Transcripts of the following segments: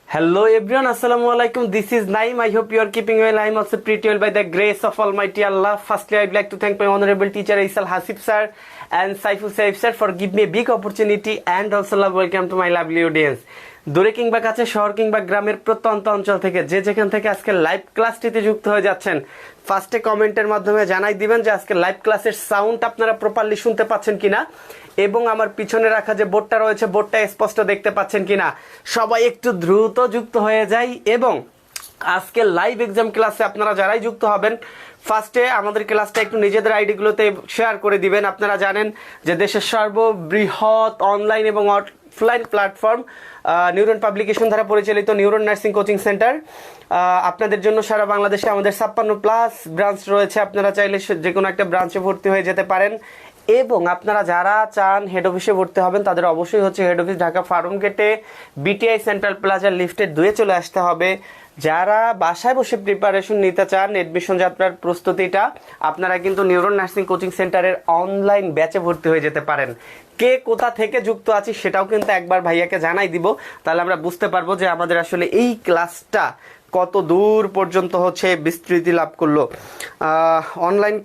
Hello everyone, Assalamu alaikum. This is Naim. I hope you are keeping well. I am also pretty well by the grace of Almighty Allah. Firstly, I'd like to thank my honorable teacher Isal Hasib sir and Saiful Saif sir for giving me a big opportunity and also love welcome to my lovely audience. দূরে কিংবা কাছে শহর কিংবা গ্রামের প্রত্যন্ত অঞ্চল থেকে যে যেখান থেকে আজকে লাইভ ক্লাসটিতে যুক্ত হয়ে যাচ্ছেন, ফার্স্টে কমেন্টের মাধ্যমে জানাই দিবেন যে আজকে লাইভ ক্লাসের সাউন্ড আপনারা প্রপারলি শুনতে পাচ্ছেন কিনা এবং আমার পিছনে রাখা যে বোর্ডটা রয়েছে বোর্ডটা স্পষ্ট দেখতে পাচ্ছেন কিনা। সবাই একটু দ্রুত যুক্ত হয়ে যায় এবং আজকে লাইভ এক্সাম ক্লাসে আপনারা যারাই যুক্ত হবেন ফার্স্টে আমাদের ক্লাসটা একটু নিজেদের আইডিগুলোতে শেয়ার করে দিবেন। আপনারা জানেন যে দেশের সর্ববৃহৎ অনলাইন এবং অফলাইন প্ল্যাটফর্ম নিউরন পাবলিকেশন দ্বারা পরিচালিত নিউরন নার্সিং কোচিং সেন্টার আপনাদের জন্য সারা বাংলাদেশে আমাদের 56+ ব্রাঞ্চ রয়েছে। আপনারা চাইলে যে কোনো একটা ব্রাঞ্চে ভর্তি হয়ে যেতে পারেন এবং আপনারা যারা চান হেড অফিসে ভর্তি হবেন তাদের অবশ্যই হচ্ছে হেড অফিস ঢাকা ফার্ম গেটে বিটিআই সেন্ট্রাল প্লাজার লিফটের 2-এ চলে আসতে হবে। যারা বাসায় বসে প্রিপারেশন নিতে চান এডমিশন যাত্রার প্রস্তুতিটা আপনারা কিন্তু নিউরন নার্সিং কোচিং সেন্টারের অনলাইন ব্যাচে ভর্তি হয়ে যেতে পারেন। কে কোথা থেকে যুক্ত আছি সেটাও কিন্তু একবার ভাইয়াকে জানাই দিব, তাহলে আমরা বুঝতে পারবো যে আমাদের আসলে এই ক্লাসটা কত দূর পর্যন্ত হচ্ছে বিস্তৃতি লাভ করলো। অনলাইন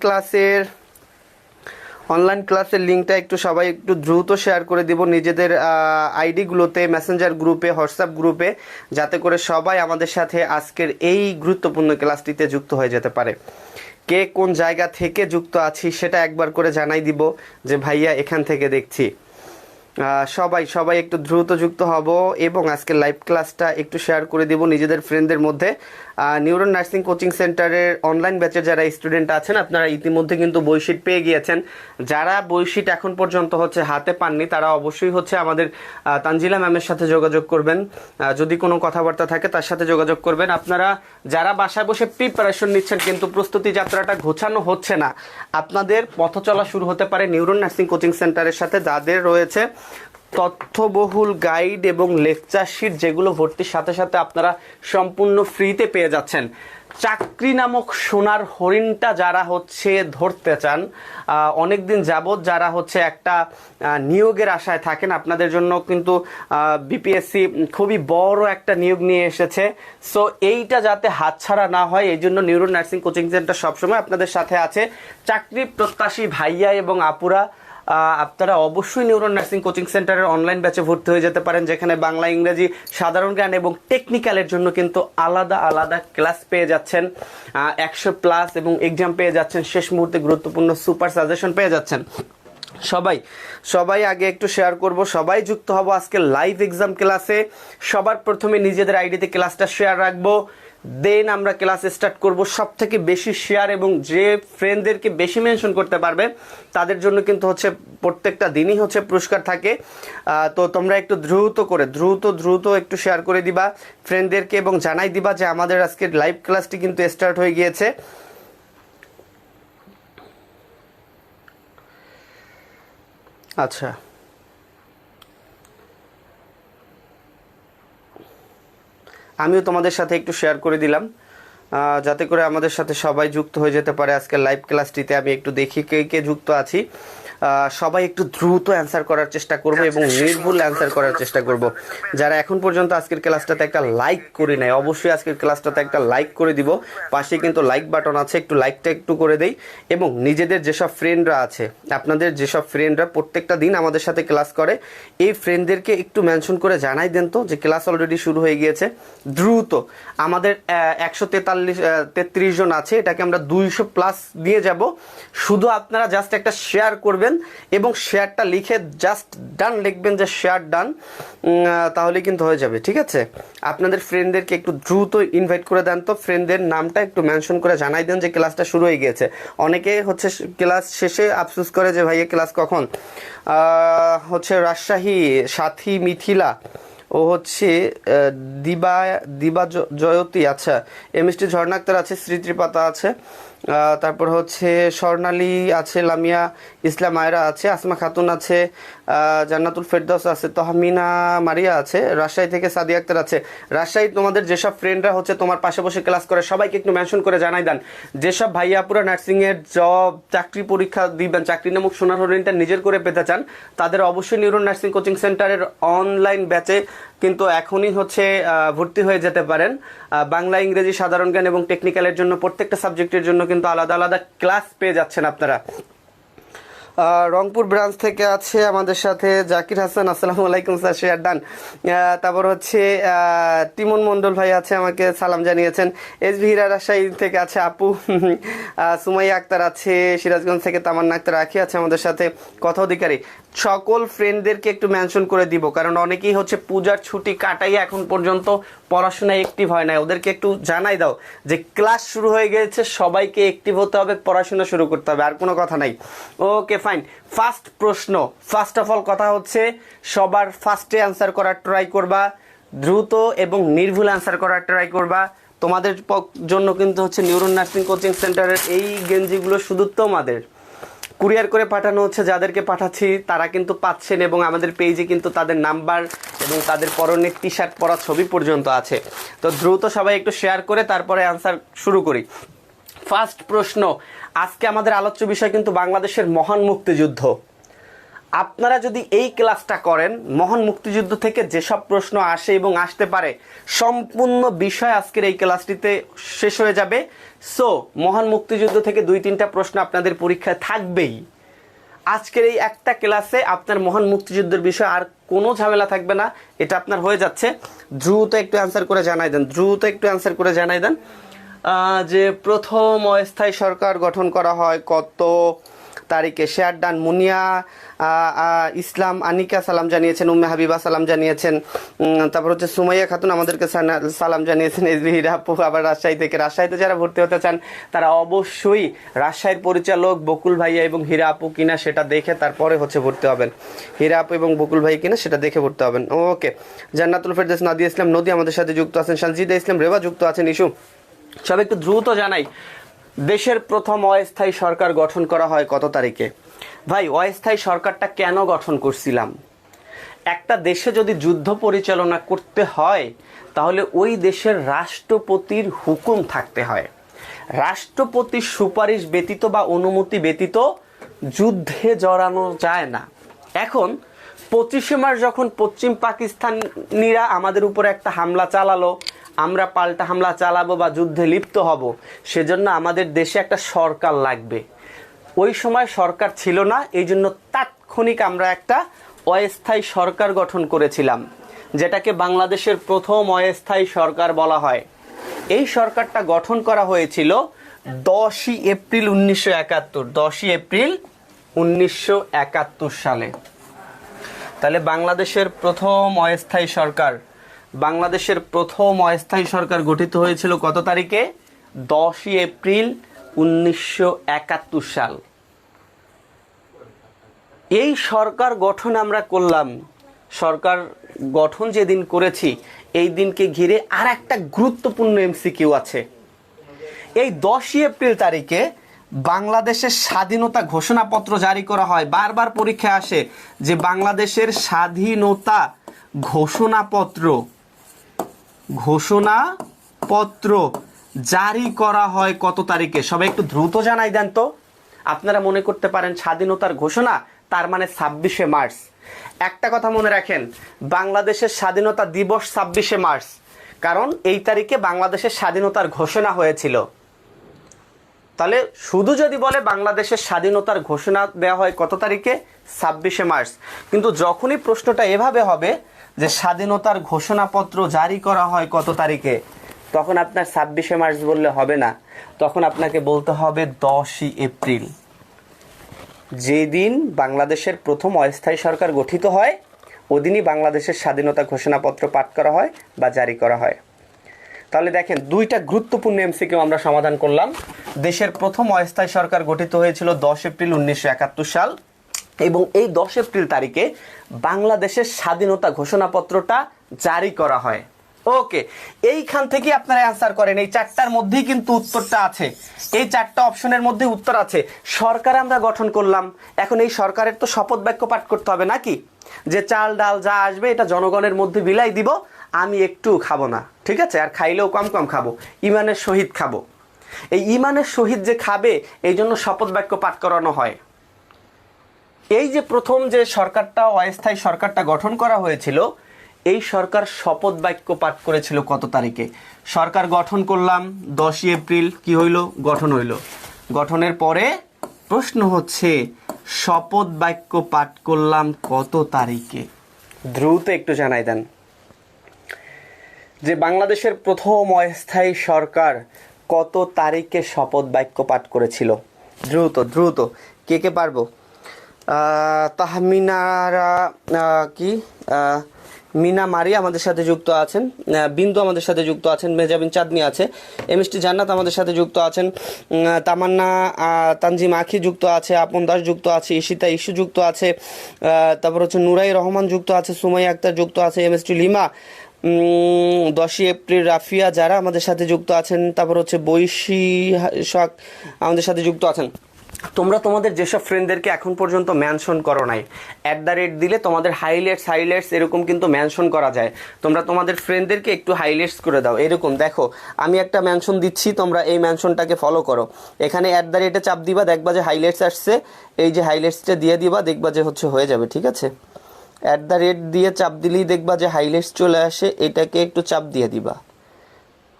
ক্লাসের লিঙ্কটা একটু সবাই একটু দ্রুত শেয়ার করে দিব নিজেদের আইডিগুলোতে, মেসেঞ্জার গ্রুপে, হোয়াটসঅ্যাপ গ্রুপে, যাতে করে সবাই আমাদের সাথে আজকের এই গুরুত্বপূর্ণ ক্লাসটিতে যুক্ত হয়ে যেতে পারে। কে কোন জায়গা থেকে যুক্ত আছি সেটা একবার করে জানাই দিব যে ভাইয়া এখান থেকে দেখছি। সবাই একটু দ্রুত যুক্ত হব এবং আজকে লাইভ ক্লাসটা একটু শেয়ার করে দিব নিজেদের ফ্রেন্ডদের মধ্যে। নিউরন নার্সিং কোচিং সেন্টারের অনলাইন ব্যাচের যারা স্টুডেন্ট আছেন আপনারা ইতিমধ্যে কিন্তু বইশিট পেয়ে গিয়েছেন। যারা বইশিট এখন পর্যন্ত হচ্ছে হাতে পাননি তারা অবশ্যই হচ্ছে আমাদের তানজিলা ম্যামের সাথে যোগাযোগ করবেন, যদি কোনো কথাবার্তা থাকে তার সাথে যোগাযোগ করবেন। আপনারা যারা বাসায় বসে প্রিপারেশন নিচ্ছেন কিন্তু প্রস্তুতি যাত্রাটা গোছানো হচ্ছে না, আপনাদের পথ চলা শুরু হতে পারে নিউরন নার্সিং কোচিং সেন্টারের সাথে, যাদের রয়েছে তথ্যবহুল গাইড এবং লেকচার শিট যেগুলো ভর্তির সাথে সাথে আপনারা সম্পূর্ণ ফ্রিতে পেয়ে যাচ্ছেন। চাকরি নামক সোনার হরিণটা যারা হচ্ছে ধরতে চান, অনেক দিন যাবৎ যারা হচ্ছে একটা নিয়োগের আশায় থাকেন, আপনাদের জন্য কিন্তু বিপিএসসি খুবই বড় একটা নিয়োগ নিয়ে এসেছে। সো এইটা যাতে হাতছাড়া না হয় এই জন্য নিউরন নার্সিং কোচিং সেন্টার সবসময় আপনাদের সাথে আছে। চাকরি প্রত্যাশী ভাইয়া এবং আপুরা আপনারা অবশ্যই নিউরন নার্সিং কোচিং সেন্টারের অনলাইন ব্যাচে ভর্তি হয়ে যেতে পারেন, যেখানে বাংলা, ইংরেজি, সাধারণ জ্ঞান এবং টেকনিক্যালের জন্য কিন্তু আলাদা আলাদা ক্লাস পেয়ে যাচ্ছেন 100+ এবং এক্সাম পেয়ে যাচ্ছেন, শেষ মুহূর্তে গুরুত্বপূর্ণ সুপার সাজেশন পেয়ে যাচ্ছেন। সবাই আগে একটু শেয়ার করব, সবাই যুক্ত হব আজকে লাইভ এক্সাম ক্লাসে। সবার প্রথমে নিজেদের আইডিতে ক্লাসটা শেয়ার রাখবো, দেন আমরা ক্লাস স্টার্ট করব। সব থেকে বেশি শেয়ার এবং যে ফ্রেন্ডদেরকে বেশি মেনশন করতে পারবে তাদের জন্য কিন্তু হচ্ছে প্রত্যেকটা দিনই হচ্ছে পুরস্কার থাকে। তো তোমরা একটু দ্রুত একটু শেয়ার করে দিবা ফ্রেন্ডদেরকে এবং জানাই দিবা যে আমাদের আজকের লাইভ ক্লাসটি কিন্তু স্টার্ট হয়ে গিয়েছে। আচ্ছা, আমিও তোমাদের সাথে একটু শেয়ার করে দিলাম যাতে করে আমাদের সাথে সবাই যুক্ত হয়ে যেতে পারে আজকের লাইভ ক্লাসটিতে। আমি একটু দেখি কে যুক্ত আছি। সবাই একটু দ্রুত অ্যান্সার করার চেষ্টা করব এবং নির্ভুল অ্যান্সার করার চেষ্টা করব। যারা এখন পর্যন্ত আজকের ক্লাসটাতে একটা লাইক করে নেয় অবশ্যই আজকের ক্লাসটাতে একটা লাইক করে দিব, পাশে কিন্তু লাইক বাটন আছে, একটু লাইকটা একটু করে দেই। এবং নিজেদের যেসব ফ্রেন্ডরা আছে, আপনাদের যেসব ফ্রেন্ডরা প্রত্যেকটা দিন আমাদের সাথে ক্লাস করে, এই ফ্রেন্ডদেরকে একটু মেনশন করে জানাই দেন তো যে ক্লাস অলরেডি শুরু হয়ে গিয়েছে। দ্রুত আমাদের 133 জন আছে, এটাকে আমরা 200+ দিয়ে যাব। শুধু আপনারা জাস্ট একটা শেয়ার করবেন এবং শেয়ারটা লিখে জাস্ট ডান লিখবেন যে শেয়ার ডান, তাহলে কিন্তু হয়ে যাবে। ঠিক আছে, আপনাদের ফ্রেন্ডদেরকে একটু দ্রুত ইনভাইট করে দেন তো, ফ্রেন্ডদের নামটা একটু মেনশন করে জানাই দেন যে ক্লাসটা শুরু হয়ে গিয়েছে। অনেকে হচ্ছে ক্লাস শেষে আফসোস করে যে ভাইয়া ক্লাস কখন। হচ্ছে রাজশাহী সাথী মিথিলা, ও হচ্ছে দিবা জয়তী, আচ্ছা, এমএসটি ঝর্ণা আক্তার আছে, শ্রী ত্রিপাতা আছে, তারপর হচ্ছে স্বর্ণালী আছে, লামিয়া ইসলাম আয়রা আছে, আসমা খাতুন আছে, জান্নাতুল ফেরদৌস আছে, তহমিনা মারিয়া আছে, রাজশাহী থেকে সাদিয়া আক্তার আছে। রাজশাহী তোমাদের যেসব ফ্রেন্ডরা হচ্ছে তোমার পাশে বসে ক্লাস করে সবাইকে একটু মেনশন করে জানাই দেন। যেসব ভাইয়াপুরা নার্সিংয়ের জব চাকরি পরীক্ষা দিবেন, চাকরি নামক সোনার হরিণটা নিজের করে পেতে চান, তাদের অবশ্যই নিউরো নার্সিং কোচিং সেন্টারের অনলাইন ব্যাচে কিন্তু এখনই হচ্ছে ভর্তি হয়ে যেতে পারেন। বাংলা, ইংরেজি, সাধারণ জ্ঞান এবং টেকনিক্যালের জন্য প্রত্যেকটা সাবজেক্টের জন্য কিন্তু আলাদা আলাদা ক্লাস পেয়ে যাচ্ছেন আপনারা। রংপুর ব্রাঞ্চ থেকে আছে আমাদের সাথে জাকির হাসান, আসসালামু আলাইকুম স্যার, শেয়ার ডান। তারপর হচ্ছে তিমন মণ্ডল ভাই আছে, আমাকে সালাম জানিয়েছেন। এসবি হীরা রাজশাহী থেকে আছে আপু, সুমাইয়া আক্তার আছে, সিরাজগঞ্জ থেকে তামান্না আক্তার রাখি আছে আমাদের সাথে, কথা অধিকারী। সকল ফ্রেন্ডদেরকে একটু মেনশন করে দিব, কারণ অনেকেই হচ্ছে পূজার ছুটি কাটাই এখন পর্যন্ত পড়াশোনায় অ্যাক্টিভ হয় না। ওদেরকে একটু জানাই দাও যে ক্লাস শুরু হয়ে গেছে, সবাইকে অ্যাক্টিভ হতে হবে, পড়াশোনা শুরু করতে হবে, আর কোনো কথা নাই। Okay fine. ফার্স্ট প্রশ্ন, ফার্স্ট অফ অল কথা হচ্ছে সবার ফার্স্টে অ্যান্সার করার ট্রাই করবা, দ্রুত এবং নির্ভুল অ্যান্সার করার ট্রাই করবা। তোমাদের জন্য কিন্তু হচ্ছে নিউরো নার্সিং কোচিং সেন্টারের এই গেঞ্জিগুলো শুধু তোমাদের কুরিয়ার করে পাঠানো হচ্ছে, যাদেরকে পাঠাচ্ছি তারা কিন্তু পাচ্ছেন, এবং আমাদের পেজে কিন্তু তাদের নাম্বার এবং তাদের পরনের টি শার্ট পরা ছবি পর্যন্ত আছে। তো দ্রুত সবাই একটু শেয়ার করে তারপরে অ্যান্সার শুরু করি। ফার্স্ট প্রশ্ন, আজকে আমাদের আলোচ্য বিষয় কিন্তু বাংলাদেশের মহান মুক্তিযুদ্ধ। আপনারা যদি এই ক্লাসটা করেন, মহান মুক্তিযুদ্ধ থেকে যেসব প্রশ্ন আসে এবং আসতে পারে সম্পূর্ণ বিষয় আজকের এই ক্লাসটিতে শেষ হয়ে যাবে। সো মহান মুক্তিযুদ্ধ থেকে 2-3টা প্রশ্ন আপনাদের পরীক্ষায় থাকবেই। আজকের এই একটা ক্লাসে আপনার মহান মুক্তিযুদ্ধের বিষয়ে আর কোনো ঝামেলা থাকবে না, এটা আপনার হয়ে যাচ্ছে। দ্রুত একটু অ্যান্সার করে জানাই দেন, দ্রুত একটু অ্যান্সার করে জানাই দেন যে প্রথম অস্থায়ী সরকার গঠন করা হয় কত তারিখে? Share done. মুনিয়া ইসলাম আনিকা সালাম জানিয়েছেন, উম্মে হাবিবা সালাম জানিয়েছেন, তারপর হচ্ছে সুমাইয়া খাতুন আমাদেরকে সালাম জানিয়েছেন। এসবি হীরা আপু আবার রাজশাহী থেকে। রাজশাহীতে যারা ভর্তি হতে চান তারা অবশ্যই রাজশাহীর পরিচালক বকুল ভাইয়া এবং হীরা আপু কিনা সেটা দেখে তারপরে হচ্ছে ভর্তি হবেন। হীরা আপু এবং বকুল ভাই কিনা সেটা দেখে ভর্তি হবেন। ওকে। জান্নাতুল ফেরদৌস, নাদিয়া ইসলাম নদী আমাদের সাথে যুক্ত আছেন, সানজিদা ইসলাম রেবা যুক্ত আছেন, ইস্যু। সব একটু দ্রুত জানাই, দেশের প্রথম অস্থায়ী সরকার গঠন করা হয় কত তারিখে? ভাই, অস্থায়ী সরকারটা কেন গঠন করছিলাম? একটা দেশে যদি যুদ্ধ পরিচালনা করতে হয় তাহলে ওই দেশের রাষ্ট্রপতির হুকুম থাকতে হয়। রাষ্ট্রপতির সুপারিশ ব্যতীত বা অনুমতি ব্যতীত যুদ্ধে জড়ানো যায় না। এখন 25শে মার্চ যখন পশ্চিম পাকিস্তানিরা আমাদের উপরে একটা হামলা চালালো, আমরা পাল্টা হামলা চালাবো বা যুদ্ধে লিপ্ত হব, সেজন্য আমাদের দেশে একটা সরকার লাগবে। ওই সময় সরকার ছিল না, এই জন্য তাৎক্ষণিক আমরা একটা অস্থায়ী সরকার গঠন করেছিলাম, যেটাকে বাংলাদেশের প্রথম অস্থায়ী সরকার বলা হয়। এই সরকারটা গঠন করা হয়েছিল 10ই এপ্রিল 1971, 10ই এপ্রিল 1971 সালে। তাহলে বাংলাদেশের প্রথম অস্থায়ী সরকার, বাংলাদেশের প্রথম অস্থায়ী সরকার গঠিত হয়েছিল কত তারিখে? 10ই এপ্রিল 1971 সাল। এই সরকার গঠন আমরা করলাম, সরকার গঠন যেদিন করেছি এই দিনকে ঘিরে আর একটা গুরুত্বপূর্ণ এমসিকিউ আছে। এই 10ই এপ্রিল তারিখে বাংলাদেশের স্বাধীনতা ঘোষণাপত্র জারি করা হয়। বারবার পরীক্ষায় আসে যে বাংলাদেশের স্বাধীনতা ঘোষণাপত্র জারি করা হয় কত তারিখে? সবাই একটু দ্রুত জানাই দেন তো। আপনারা মনে করতে পারেন স্বাধীনতার ঘোষণা তার মানে 26শে মার্চ। একটা কথা মনে রাখেন, বাংলাদেশের স্বাধীনতা দিবস 26শে মার্চ, কারণ এই তারিখে বাংলাদেশের স্বাধীনতার ঘোষণা হয়েছিল। তাহলে শুধু যদি বলে বাংলাদেশের স্বাধীনতার ঘোষণা দেওয়া হয় কত তারিখে? 26শে মার্চ। কিন্তু যখনই প্রশ্নটা এভাবে হবে যে স্বাধীনতার ঘোষণাপত্র জারি করা হয় কত তারিখে, তখন আপনার 26শে মার্চ বললে হবে না, তখন আপনাকে বলতে হবে 10ই এপ্রিল। যেদিন বাংলাদেশের প্রথম অস্থায়ী সরকার গঠিত হয় ওদিনই বাংলাদেশের স্বাধীনতা ঘোষণাপত্র পাঠ করা হয় বা জারি করা হয়। তাহলে দেখেন, দুইটা গুরুত্বপূর্ণ এমসিকিউ আমরা সমাধান করলাম। দেশের প্রথম অস্থায়ী সরকার গঠিত হয়েছিল 10 এপ্রিল 1971 সাল, এবং এই 10 এপ্রিল তারিখে বাংলাদেশের স্বাধীনতা ঘোষণাপত্রটা জারি করা হয়। ওকে, এইখান থেকে আপনারা অ্যান্সার করেন। এই চারটার মধ্যেই কিন্তু উত্তরটা আছে, এই চারটা অপশনের মধ্যে উত্তর আছে। সরকার আমরা গঠন করলাম, এখন এই সরকারের তো শপথ বাক্য পাঠ করতে হবে নাকি, যে চাল ডাল যা আসবে এটা জনগণের মধ্যে বিলাই দিব, আমি একটু খাবো না, ঠিক আছে, আর খাইলেও কম কম খাবো, ইমানের সহিত খাবো। এই ইমানের সহিত যে খাবে এই জন্য শপথ বাক্য পাঠ করানো হয়। এই যে প্রথম যে সরকারটা, অস্থায়ী সরকারটা গঠন করা হয়েছিল, এই সরকার শপথ বাক্য পাঠ করেছিল কত তারিখে? সরকার গঠন করলাম 10ই এপ্রিল, কি হইল? গঠন হইল। গঠনের পরে প্রশ্ন হচ্ছে শপথ বাক্য পাঠ করলাম কত তারিখে? দ্রুত একটু জানাই দেন যে বাংলাদেশের প্রথম অস্থায়ী সরকার কত তারিখে শপথ বাক্য পাঠ করেছিল? দ্রুত দ্রুত, কে কে পারবো? তাহমিনারা কি মিনা মারি আমাদের সাথে যুক্ত আছেন, বিন্দু আমাদের সাথে যুক্ত আছেন, মেজাবিন চাঁদনি আছে, এমএসটি জান্নাত আমাদের সাথে যুক্ত আছেন, তামান্না তানজিম আখি যুক্ত আছে, আপন দাস যুক্ত আছে, ঈশিতা ইস্যু যুক্ত আছে, তারপর হচ্ছে নুরাই রহমান যুক্ত আছে, সুমাইয়া আক্তার যুক্ত আছে, এমএসটি লিমা, 10ই এপ্রিল রাফিয়া যারা আমাদের সাথে যুক্ত আছেন, তারপর হচ্ছে বৈশী শাক আমাদের সাথে যুক্ত আছেন। তোমরা তোমাদের যেসব ফ্রেন্ডদেরকে এখন পর্যন্ত মেনশন করো নাই, @ দিলে তোমাদের হাইলাইটস এরকম কিন্তু মেনশন করা যায়। তোমরা তোমাদের ফ্রেন্ডদেরকে একটু হাইলাইটস করে দাও। এরকম দেখো, আমি একটা মেনশন দিচ্ছি, তোমরা এই মেনশনটাকে ফলো করো। এখানে @ চাপ দিবা, দেখবা যে হাইলাইটস আসছে, এই যে হাইলাইটসটা দিয়ে দিবা, দেখবা যে হচ্ছে হয়ে যাবে, ঠিক আছে। @ দিয়ে চাপ দিলেই দেখবা যে হাইলাইটস চলে আসে, এটাকে একটু চাপ দিয়ে দিবা।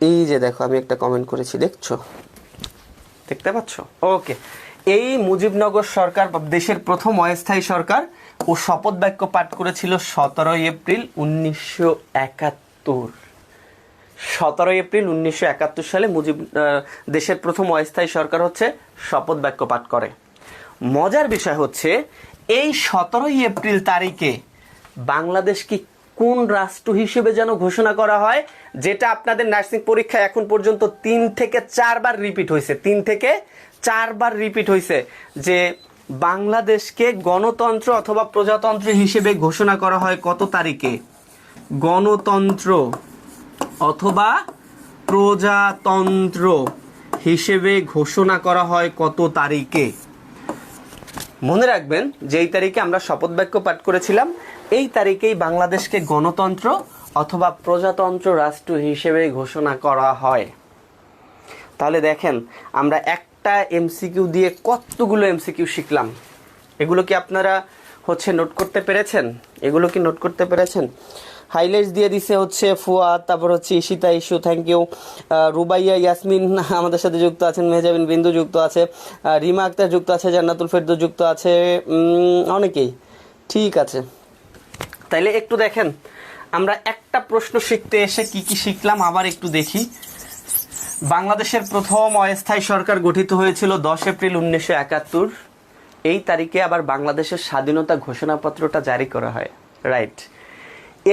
এই যে দেখো আমি একটা কমেন্ট করেছি, দেখছো, দেখতে পাচ্ছ? ওকে, এই মুজিবনগর সরকার দেশের প্রথম অস্থায়ী সরকার ও শপথ বাক্য পাঠ করেছিল 17ই এপ্রিল 1971। 17ই এপ্রিল 1971 সালে দেশের প্রথম অস্থায়ী সরকার হচ্ছে শপথ বাক্য পাঠ করে। মজার বিষয় হচ্ছে এই 17ই এপ্রিল তারিখে বাংলাদেশকে কোন রাষ্ট্র হিসেবে যেন ঘোষণা করা হয়, যেটা আপনাদের নার্সিং পরীক্ষায় এখন পর্যন্ত 3 থেকে 4 বার রিপিট হয়েছে, 3 থেকে 4 বার রিপিট হয়েছে যে বাংলাদেশকে গণতন্ত্র অথবা প্রজাতন্ত্র হিসেবে ঘোষণা করা হয় কত তারিখে? গণতন্ত্র অথবা প্রজাতন্ত্র হিসেবে ঘোষণা করা হয় কত তারিখে? মনে রাখবেন যে এই তারিখে আমরা শপথ বাক্য পাঠ করেছিলাম, এই তারিখেই বাংলাদেশকে গণতন্ত্র অথবা প্রজাতন্ত্র রাষ্ট্র হিসেবে ঘোষণা করা হয়। তাহলে দেখেন আমরা একটা এমসিকিউ দিয়ে কতগুলো এমসিকিউ শিখলাম। এগুলো কি আপনারা হচ্ছে নোট করতে পেরেছেন? এগুলো কি নোট করতে পেরেছেন? হাইলাইটস দিয়ে দিছে হচ্ছে ফুয়াদ, তারপর হচ্ছে ঈশিতা ইস্যু, থ্যাংক ইউ। রুবাইয়া ইয়াসমিন আমাদের সাথে যুক্ত আছেন, মেহজাবিন বিন্দু যুক্ত আছে, রিমা আক্তার যুক্ত আছে, জান্নাতুল ফেরদৌস যুক্ত আছে, অনেকেই, ঠিক আছে। তাইলে একটু দেখেন আমরা একটা প্রশ্ন শিখতে এসে কি কি শিখলাম, আবার একটু দেখি। বাংলাদেশের প্রথম অস্থায়ী সরকার গঠিত হয়েছিল 10 এপ্রিল 1971। এই তারিখে আবার বাংলাদেশের স্বাধীনতা ঘোষণাপত্রটা জারি করা হয়, রাইট।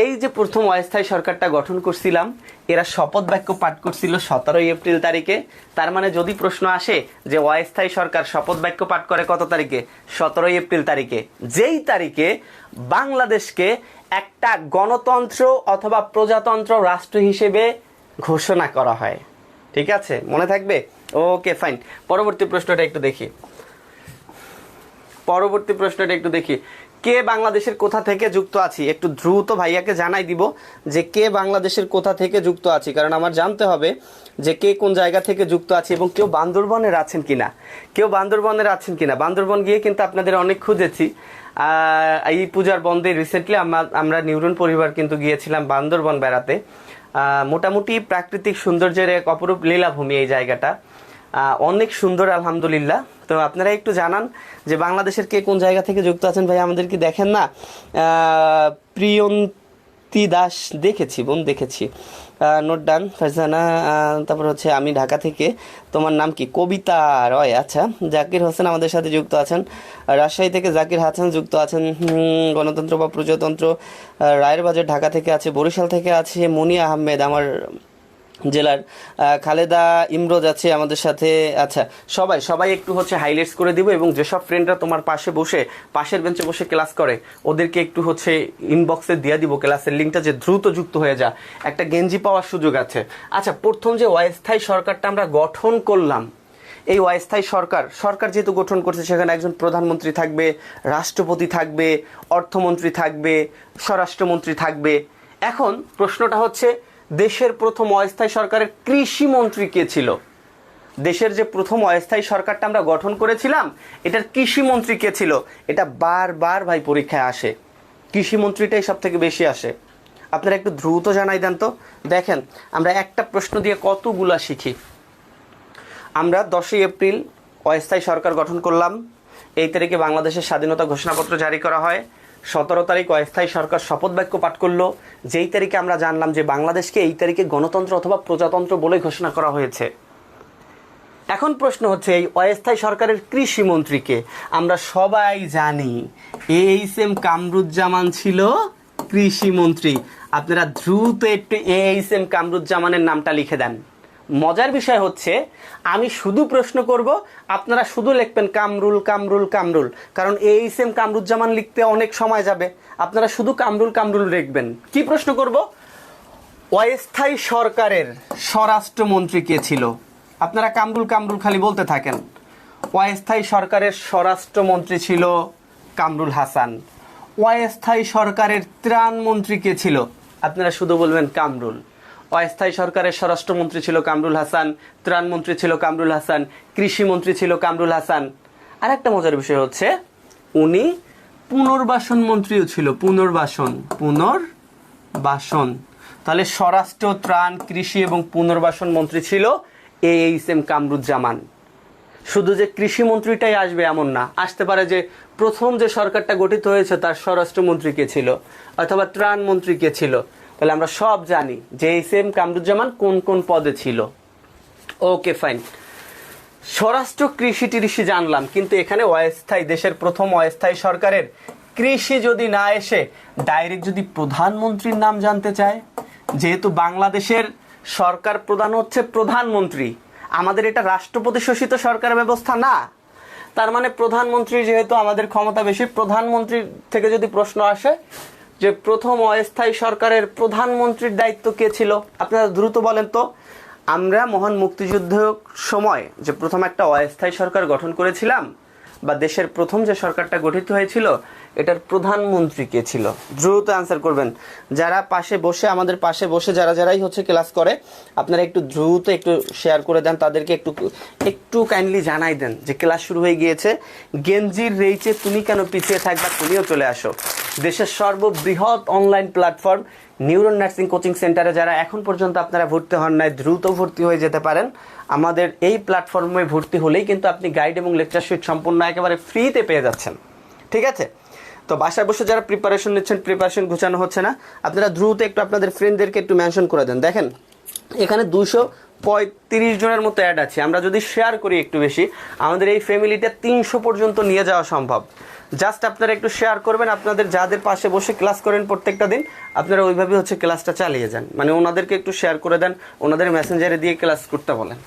এই যে প্রথম অস্থায়ী সরকারটা গঠন করছিলাম, এরা শপথ বাক্য পাঠ করছিল 17ই এপ্রিল তারিখে। তার মানে যদি প্রশ্ন আসে যে অস্থায়ী সরকার শপথ বাক্য পাঠ করে কত তারিখে? 17ই এপ্রিল তারিখে, যেই তারিখে বাংলাদেশকে একটা গণতন্ত্র অথবা প্রজাতন্ত্র রাষ্ট্র হিসেবে ঘোষণা করা হয়, ঠিক আছে, মনে থাকবে? Okay fine. পরবর্তী প্রশ্নটা একটু দেখি। কে বাংলাদেশের কোথা থেকে যুক্ত আছি? একটু দ্রুত ভাইয়াকে জানাই দিব যে কে বাংলাদেশের কোথা থেকে যুক্ত আছি, কারণ আমার জানতে হবে যে কে কোন জায়গা থেকে যুক্ত আছে এবং কেউ বান্দরবনের আছেন কিনা। বান্দরবন গিয়ে কিন্তু আপনাদের অনেক খুঁজেছি। এই পূজার বন্ধে রিসেন্টলি আমরা নিউরন পরিবার কিন্তু গিয়েছিলাম বান্দরবন বেড়াতে। মোটামুটি প্রাকৃতিক সৌন্দর্যের এক অপরূপ লীলাভূমি এই জায়গাটা, অনেক সুন্দর আলহামদুলিল্লাহ। তো আপনারা একটু জানান যে বাংলাদেশের কে কোন জায়গা থেকে যুক্ত আছেন। ভাই আমাদের কি দেখেন না? প্রিয়ন্তী দাস দেখেছি, বোন দেখেছি, নোট ডান। ফারজানা, তারপর হচ্ছে আমি ঢাকা থেকে, তোমার নাম কি? কবিতা রয়, আচ্ছা। জাকির হোসেন আমাদের সাথে যুক্ত আছেন, রাজশাহী থেকে জাকির হাসান যুক্ত আছেন। গণতন্ত্র বা প্রজাতন্ত্র রায়ের বাজার ঢাকা থেকে আছে, বরিশাল থেকে আছে মনি আহমেদ, আমার জেলার খালেদা ইমরোজ আছে আমাদের সাথে। আচ্ছা, সবাই সবাই একটু হচ্ছে হাইলাইটস করে দিব, এবং যেসব ফ্রেন্ডরা তোমার পাশে বসে পাশের বেঞ্চে বসে ক্লাস করে ওদেরকে একটু হচ্ছে ইনবক্সে দিয়ে দিব ক্লাসের লিঙ্কটা, যে দ্রুত যুক্ত হয়ে যা, একটা গেঞ্জি পাওয়ার সুযোগ আছে। আচ্ছা, প্রথম যে অস্থায়ী সরকারটা আমরা গঠন করলাম, এই অস্থায়ী সরকার যেহেতু গঠন করছে, সেখানে একজন প্রধানমন্ত্রী থাকবে, রাষ্ট্রপতি থাকবে, অর্থমন্ত্রী থাকবে, স্বরাষ্ট্রমন্ত্রী থাকবে। এখন প্রশ্নটা হচ্ছে, দেশের প্রথম অস্থায়ী সরকারের কৃষিমন্ত্রী কে ছিল? দেশের যে প্রথম অস্থায়ী সরকারটা আমরা গঠন করেছিলাম, এটার কৃষিমন্ত্রী কে ছিল? এটা বারবার ভাই পরীক্ষায় আসে, কৃষিমন্ত্রীটাই সব থেকে বেশি আসে। আপনারা একটু দ্রুত জানাই দেন তো। দেখেন, আমরা একটা প্রশ্ন দিয়ে কতগুলা শিখি। আমরা 10ই এপ্রিল অস্থায়ী সরকার গঠন করলাম, এই তারিখে বাংলাদেশের স্বাধীনতা ঘোষণাপত্র জারি করা হয়, 17 তারিখ অস্থায়ী সরকার শপথ বাক্য পাঠ করলো, যেই তারিখে আমরা জানলাম যে বাংলাদেশকে এই তারিখে গণতন্ত্র অথবা প্রজাতন্ত্র বলে ঘোষণা করা হয়েছে। এখন প্রশ্ন হচ্ছে, এই অস্থায়ী সরকারের কৃষিমন্ত্রীকে আমরা সবাই জানি, এইচ.এম. কামরুজ্জামান ছিল কৃষিমন্ত্রী। আপনারা দ্রুত একটু এইচ.এম. কামরুজ্জামানের নামটা লিখে দেন। মজার বিষয় হচ্ছে, আমি শুধু প্রশ্ন করব, আপনারা শুধু লিখবেন কামরুল কামরুল কামরুল, কারণ এইচ.এম. কামরুজ্জামান লিখতে অনেক সময় যাবে। আপনারা শুধু কামরুল কামরুল লিখবেন। কি প্রশ্ন করব? অস্থায়ী সরকারের স্বরাষ্ট্রমন্ত্রী কে ছিল? আপনারা কামরুল কামরুল খালি বলতে থাকেন। অস্থায়ী সরকারের স্বরাষ্ট্রমন্ত্রী ছিল কামরুল হাসান। অস্থায়ী সরকারের ত্রাণমন্ত্রী কে ছিল? আপনারা শুধু বলবেন কামরুল। অস্থায়ী সরকারের স্বরাষ্ট্রমন্ত্রী ছিল কামরুল হাসান, ত্রাণমন্ত্রী ছিল কামরুল হাসান, কৃষিমন্ত্রী ছিল কামরুল হাসান। আর একটা মজার বিষয় হচ্ছে, উনি পুনর্বাসন মন্ত্রীও ছিল। পুনর্বাসন। তাহলে স্বরাষ্ট্র, ত্রাণ, কৃষি এবং পুনর্বাসন মন্ত্রী ছিল এইচ.এম. কামরুজ্জামান। শুধু যে কৃষিমন্ত্রীটাই আসবে এমন না, আসতে পারে যে প্রথম যে সরকারটা গঠিত হয়েছে তার স্বরাষ্ট্রমন্ত্রী কে ছিল, অথবা ত্রাণমন্ত্রী কে ছিল। তাহলে আমরা সব জানি যে এইচ.এম. কামরুজ্জামান কোন কোন পদে ছিল। ওকে, ফাইন। স্বরাষ্ট্র, কৃষি টিরিষি জানলাম, কিন্তু এখানে অস্থায়ী, দেশের প্রথম অস্থায়ী সরকারের কৃষি যদি না এসে ডাইরেক্ট যদি প্রধানমন্ত্রীর নাম জানতে চায়, যেহেতু বাংলাদেশের সরকার প্রধান হচ্ছে প্রধানমন্ত্রী, আমাদের এটা রাষ্ট্রপতি শাসিত সরকার ব্যবস্থা না, তার মানে প্রধানমন্ত্রী যেহেতু আমাদের ক্ষমতা বেশি, প্রধানমন্ত্রীর থেকে যদি প্রশ্ন আসে যে প্রথম অস্থায়ী সরকারের প্রধানমন্ত্রীর দায়িত্ব কে ছিল, আপনারা দ্রুত বলেন তো। আমরা মহান মুক্তিযুদ্ধের সময় যে প্রথম একটা অস্থায়ী সরকার গঠন করেছিলাম, বা দেশের প্রথম যে সরকারটা গঠিত হয়েছিল, এটার প্রধানমন্ত্রী কে ছিল? দ্রুত অ্যান্সার করবেন। যারা পাশে বসে, আমাদের পাশে বসে যারাই হচ্ছে ক্লাস করে, আপনারা একটু দ্রুত একটু শেয়ার করে দেন, তাদেরকে একটু কাইন্ডলি জানাই দেন যে ক্লাস শুরু হয়ে গিয়েছে। গেঞ্জির রেইচে তুমি কেন পিছিয়ে থাকবা, তুমিও চলে আসো। দেশের সর্ববৃহৎ online platform neuron nursing coaching সেন্টারে যারা এখন পর্যন্ত আপনারা ভর্তি হন নাই, দ্রুত ভর্তি হয়ে যেতে পারেন। আমাদের এই প্ল্যাটফর্মে ভর্তি হলেই কিন্তু আপনি গাইড এবং লেকচার শিট সম্পূর্ণ একেবারে ফ্রিতে পেয়ে যাচ্ছেন। ঠিক আছে? তো বাসায় বসে যারা প্রিপারেশন নিচ্ছেন, প্রিপারেশন গোছানো হচ্ছে না, আপনারা দ্রুত একটু আপনাদের ফ্রেন্ডদেরকে একটু মেনশন করে দেন। দেখেন, এখানে 235 জনের মতো অ্যাড আছে। আমরা যদি শেয়ার করি একটু বেশি, আমাদের এই ফ্যামিলিটা 300 পর্যন্ত নিয়ে যাওয়া সম্ভব। জাস্ট আপনারা একটু শেয়ার করবেন, আপনাদের যাদের পাশে বসে ক্লাস করেন প্রত্যেকটা দিন, আপনারা ওইভাবে হচ্ছে ক্লাসটা চালিয়ে যান। মানে ওনাদেরকে একটু শেয়ার করে দেন, ওনাদের মেসেঞ্জারে দিয়ে ক্লাস করতে বলেন।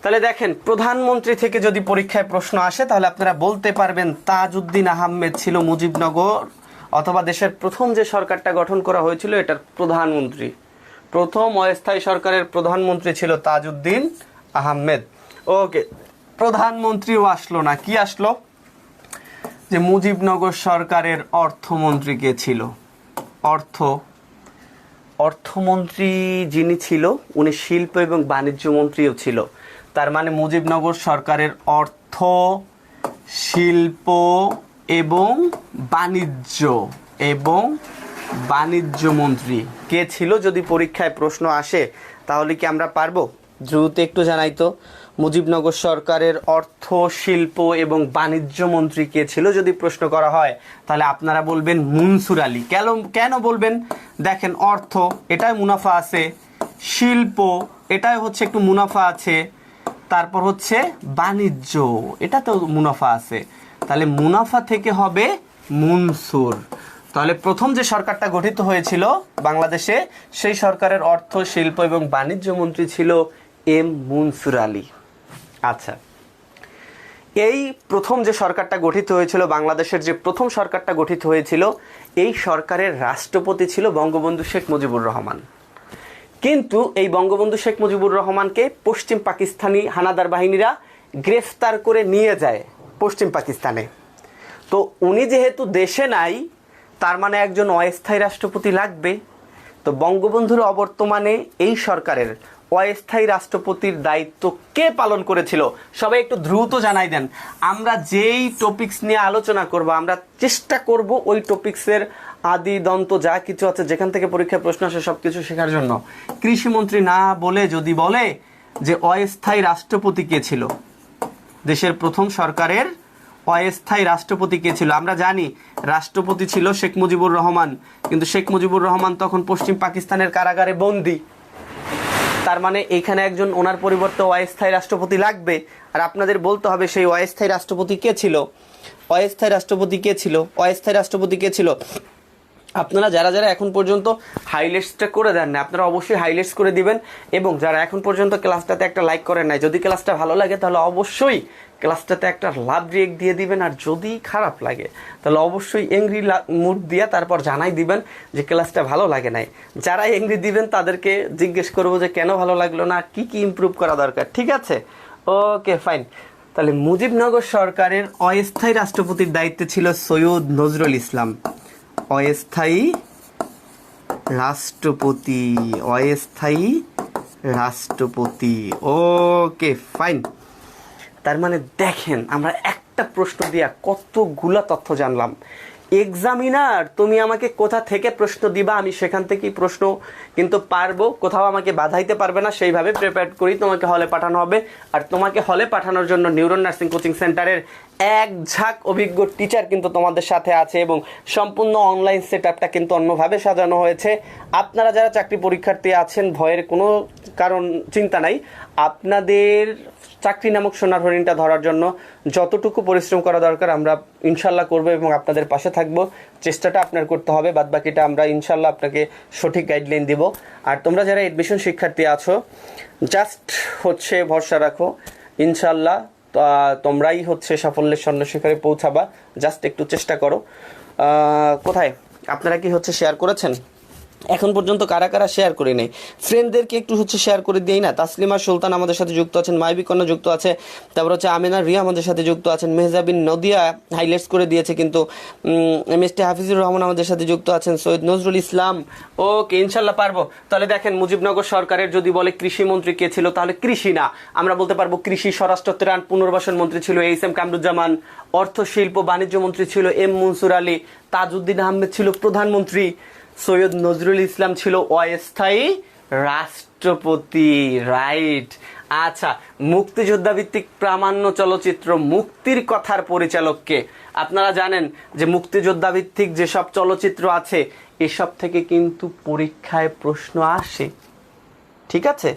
তাহলে দেখেন, প্রধানমন্ত্রী থেকে যদি পরীক্ষায় প্রশ্ন আসে, তাহলে আপনারা বলতে পারবেন তাজউদ্দিন আহমেদ ছিল মুজিবনগর, অথবা দেশের প্রথম যে সরকারটা গঠন করা হয়েছিল এটার প্রধানমন্ত্রী, প্রথম অস্থায়ী সরকারের প্রধানমন্ত্রী ছিল তাজউদ্দিন আহমেদ। ওকে, প্রধানমন্ত্রীও আসলো না, কি আসলো? যে মুজিবনগর সরকারের অর্থমন্ত্রী কে ছিল? অর্থমন্ত্রী যিনি ছিল, উনি শিল্প এবং বাণিজ্য মন্ত্রীও ছিল। তার মানে মুজিবনগর সরকারের অর্থ, শিল্প এবং বাণিজ্য মন্ত্রী কে ছিল? যদি পরীক্ষায় প্রশ্ন আসে তাহলে কি আমরা পারবো? দ্রুত একটু জানাই তো, মুজিবনগর সরকারের অর্থ, শিল্প এবং বাণিজ্য মন্ত্রী কে ছিল যদি প্রশ্ন করা হয়, তাহলে আপনারা বলবেন মনসুর আলী। কেন বলবেন? দেখেন, অর্থ এটাই মুনাফা আছে, শিল্প এটাই হচ্ছে একটু মুনাফা আছে, তারপর হচ্ছে বাণিজ্য এটা তো মুনাফা আছে, তাহলে মুনাফা থেকে হবে মনসুর। তো তাহলে প্রথম যে সরকারটা গঠিত হয়েছিল বাংলাদেশে, সেই সরকারের অর্থ, শিল্প এবং বাণিজ্য মন্ত্রী ছিল এম মুনসুর আলী। আচ্ছা, এই প্রথম যে সরকারটা গঠিত হয়েছিল, বাংলাদেশের যে প্রথম সরকারটা গঠিত হয়েছিল, এই সরকারের রাষ্ট্রপতি ছিল বঙ্গবন্ধু শেখ মুজিবুর রহমান। কিন্তু এই বঙ্গবন্ধু শেখ মুজিবুর রহমানকে পশ্চিম পাকিস্তানি হানাদার বাহিনীরা গ্রেফতার করে নিয়ে যায় পশ্চিম পাকিস্তানে। তো উনি যেহেতু দেশে নাই, তার মানে একজন অস্থায়ী রাষ্ট্রপতি লাগবে। তো বঙ্গবন্ধুর অবর্তমানে এই সরকারের অস্থায়ী রাষ্ট্রপতির দায়িত্ব কে পালন করেছিল? সবাই একটু দ্রুত জানাই দেন। আমরা যেই টপিকস নিয়ে আলোচনা করব, আমরা চেষ্টা করব ওই টপিক্সের আদি দন্ত যা কিছু আছে, যেখান থেকে পরীক্ষায় প্রশ্ন আসে, সব কিছু শেখার জন্য। কৃষিমন্ত্রী না বলে যদি বলে যে অস্থায়ী রাষ্ট্রপতি কে ছিল, দেশের প্রথম সরকারের অস্থায়ী রাষ্ট্রপতি কে ছিল? আমরা জানি রাষ্ট্রপতি ছিল শেখ মুজিবুর রহমান, কিন্তু শেখ মুজিবুর রহমান তখন পশ্চিম পাকিস্তানের কারাগারে বন্দী। তার মানে এখানে একজন ওনার পরিবর্তে অস্থায়ী রাষ্ট্রপতি লাগবে। আর আপনাদের বলতে হবে সেই অস্থায়ী রাষ্ট্রপতি কে ছিল। অস্থায়ী রাষ্ট্রপতি কে ছিল? অস্থায়ী রাষ্ট্রপতি কে ছিল? আপনারা যারা যারা এখন পর্যন্ত হাইলাইটসটা করে দেন না, আপনারা অবশ্যই হাইলাইটস করে দিবেন। এবং যারা এখন পর্যন্ত ক্লাসটাতে একটা লাইক করেন নাই, যদি ক্লাসটা ভালো লাগে তাহলে অবশ্যই ক্লাসটাতে একটা লাভ রিয়েক্ট দিয়ে দিবেন। আর যদি খারাপ লাগে তাহলে অবশ্যই এংরি মুড দিয়ে তারপর জানাই দিবেন যে ক্লাসটা ভালো লাগে নাই। যারা এংরি দিবেন তাদেরকে জিজ্ঞেস করবো যে কেন ভালো লাগলো না, কি কি ইমপ্রুভ করা দরকার। ঠিক আছে, ওকে ফাইন। তাহলে মুজিবনগর সরকারের অস্থায়ী রাষ্ট্রপতির দায়িত্বে ছিল সৈয়দ নজরুল ইসলাম। অস্থায়ী রাষ্ট্রপতি, অস্থায়ী রাষ্ট্রপতি, ওকে ফাইন। তার মানে দেখেন, আমরা একটা প্রশ্ন দিয়া কতগুলা তথ্য জানলাম। এক্সামিনার তুমি আমাকে কোথা থেকে প্রশ্ন দিবা, আমি সেখান থেকেই প্রশ্ন কিন্তু পারবো, কোথাও আমাকে বাধাইতে পারবে না। সেইভাবে প্রিপেয়ার করি তোমাকে হলে পাঠানো হবে। আর তোমাকে হলে পাঠানোর জন্য নিউরন নার্সিং কোচিং সেন্টারের এক ঝাঁক অভিজ্ঞ টিচার কিন্তু তোমাদের সাথে আছে, এবং সম্পূর্ণ অনলাইন সেট আপটা কিন্তু অন্যভাবে সাজানো হয়েছে। আপনারা যারা চাকরি পরীক্ষার্থী আছেন, ভয়ের কোনো কারণ চিন্তা নাই। আপনাদের চাকরি নামক সোনার হরিণটা ধরার জন্য যতটুকু পরিশ্রম করা দরকার আমরা ইনশাল্লাহ করবো, এবং আপনাদের পাশে থাকবো। চেষ্টাটা আপনার করতে হবে, বাদ বাকিটা আমরা ইনশাল্লাহ আপনাকে সঠিক গাইডলাইন দিব। আর তোমরা যারা এডমিশন শিক্ষার্থী আছো, জাস্ট হচ্ছে ভরসা রাখো, ইনশাল্লাহ তোমরাই হচ্ছে সাফল্যের স্বর্ণশিখরে পৌঁছাবা। জাস্ট একটু চেষ্টা করো। কোথায় আপনারা কি হচ্ছে শেয়ার করেছেন? এখন পর্যন্ত কারা কারা শেয়ার করে নেই? ফ্রেন্ডদেরকে একটু হচ্ছে শেয়ার করে দিই না। তাসলিমা সুলতান আমাদের সাথে যুক্ত আছেন, মাইবি কন্যা যুক্ত আছে, তারপর হচ্ছে আমিনা রিয়া আমাদের সাথে যুক্ত আছেন, মেহজাবিন নদিয়া হাইলাইটস করে দিয়েছে কিন্তু, এমএসটি হাফিজুর রহমান আমাদের সাথে যুক্ত আছেন, সৈয়দ নজরুল ইসলাম। ওকে, ইনশাল্লাহ পারবো। তাহলে দেখেন, মুজিবনগর সরকারের যদি বলে কৃষিমন্ত্রী কে ছিল, তাহলে কৃষি না, আমরা বলতে পারবো কৃষি স্বরাষ্ট্র ত্রাণ পুনর্বাসন মন্ত্রী ছিল এইচ এম কামরুজ্জামান, অর্থ শিল্প বাণিজ্য মন্ত্রী ছিল এম মুনসুর আলী, তাজউদ্দিন আহমেদ ছিল প্রধানমন্ত্রী, সৈয়দ নজরুল ইসলাম ছিল অস্থায়ী রাষ্ট্রপতি। রাইট। আচ্ছা, মুক্তিযোদ্ধা ভিত্তিক প্রামাণ্য চলচ্চিত্র মুক্তির কথার পরিচালককে? আপনারা জানেন যে মুক্তিযোদ্ধা ভিত্তিক যেসব চলচ্চিত্র আছে, এসব থেকে কিন্তু পরীক্ষায় প্রশ্ন আসে। ঠিক আছে,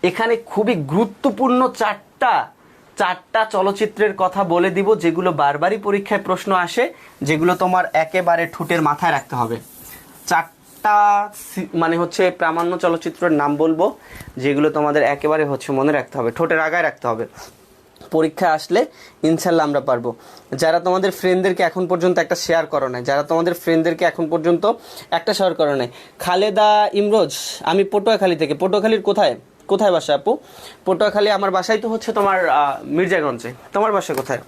এখানে খুবই গুরুত্বপূর্ণ চারটা চলচ্চিত্রের কথা বলে দিব, যেগুলো বারবারই পরীক্ষায় প্রশ্ন আসে, যেগুলো তোমার একেবারে ঠোঁটের মাথায় রাখতে হবে। চারটা মানে হচ্ছে প্রামাণ্য চলচ্চিত্রের নাম বলবো, যেগুলো তোমাদের একেবারে হচ্ছে মনে রাখতে হবে, ঠোঁটের আগায় রাখতে হবে। পরীক্ষা আসলে ইনশাল্লাহ আমরা পারবো। যারা তোমাদের ফ্রেন্ডদেরকে এখন পর্যন্ত একটা শেয়ার করো নাই, শেয়ার করো নাই, খালেদা ইমরোজ, আমি পটুয়াখালী থেকে। পটুয়াখালীর কোথায় বাসা আপু? পটুয়াখালী আমার বাসায় তো হচ্ছে তোমার মির্জাগঞ্জে। তোমার বাসা কোথায়?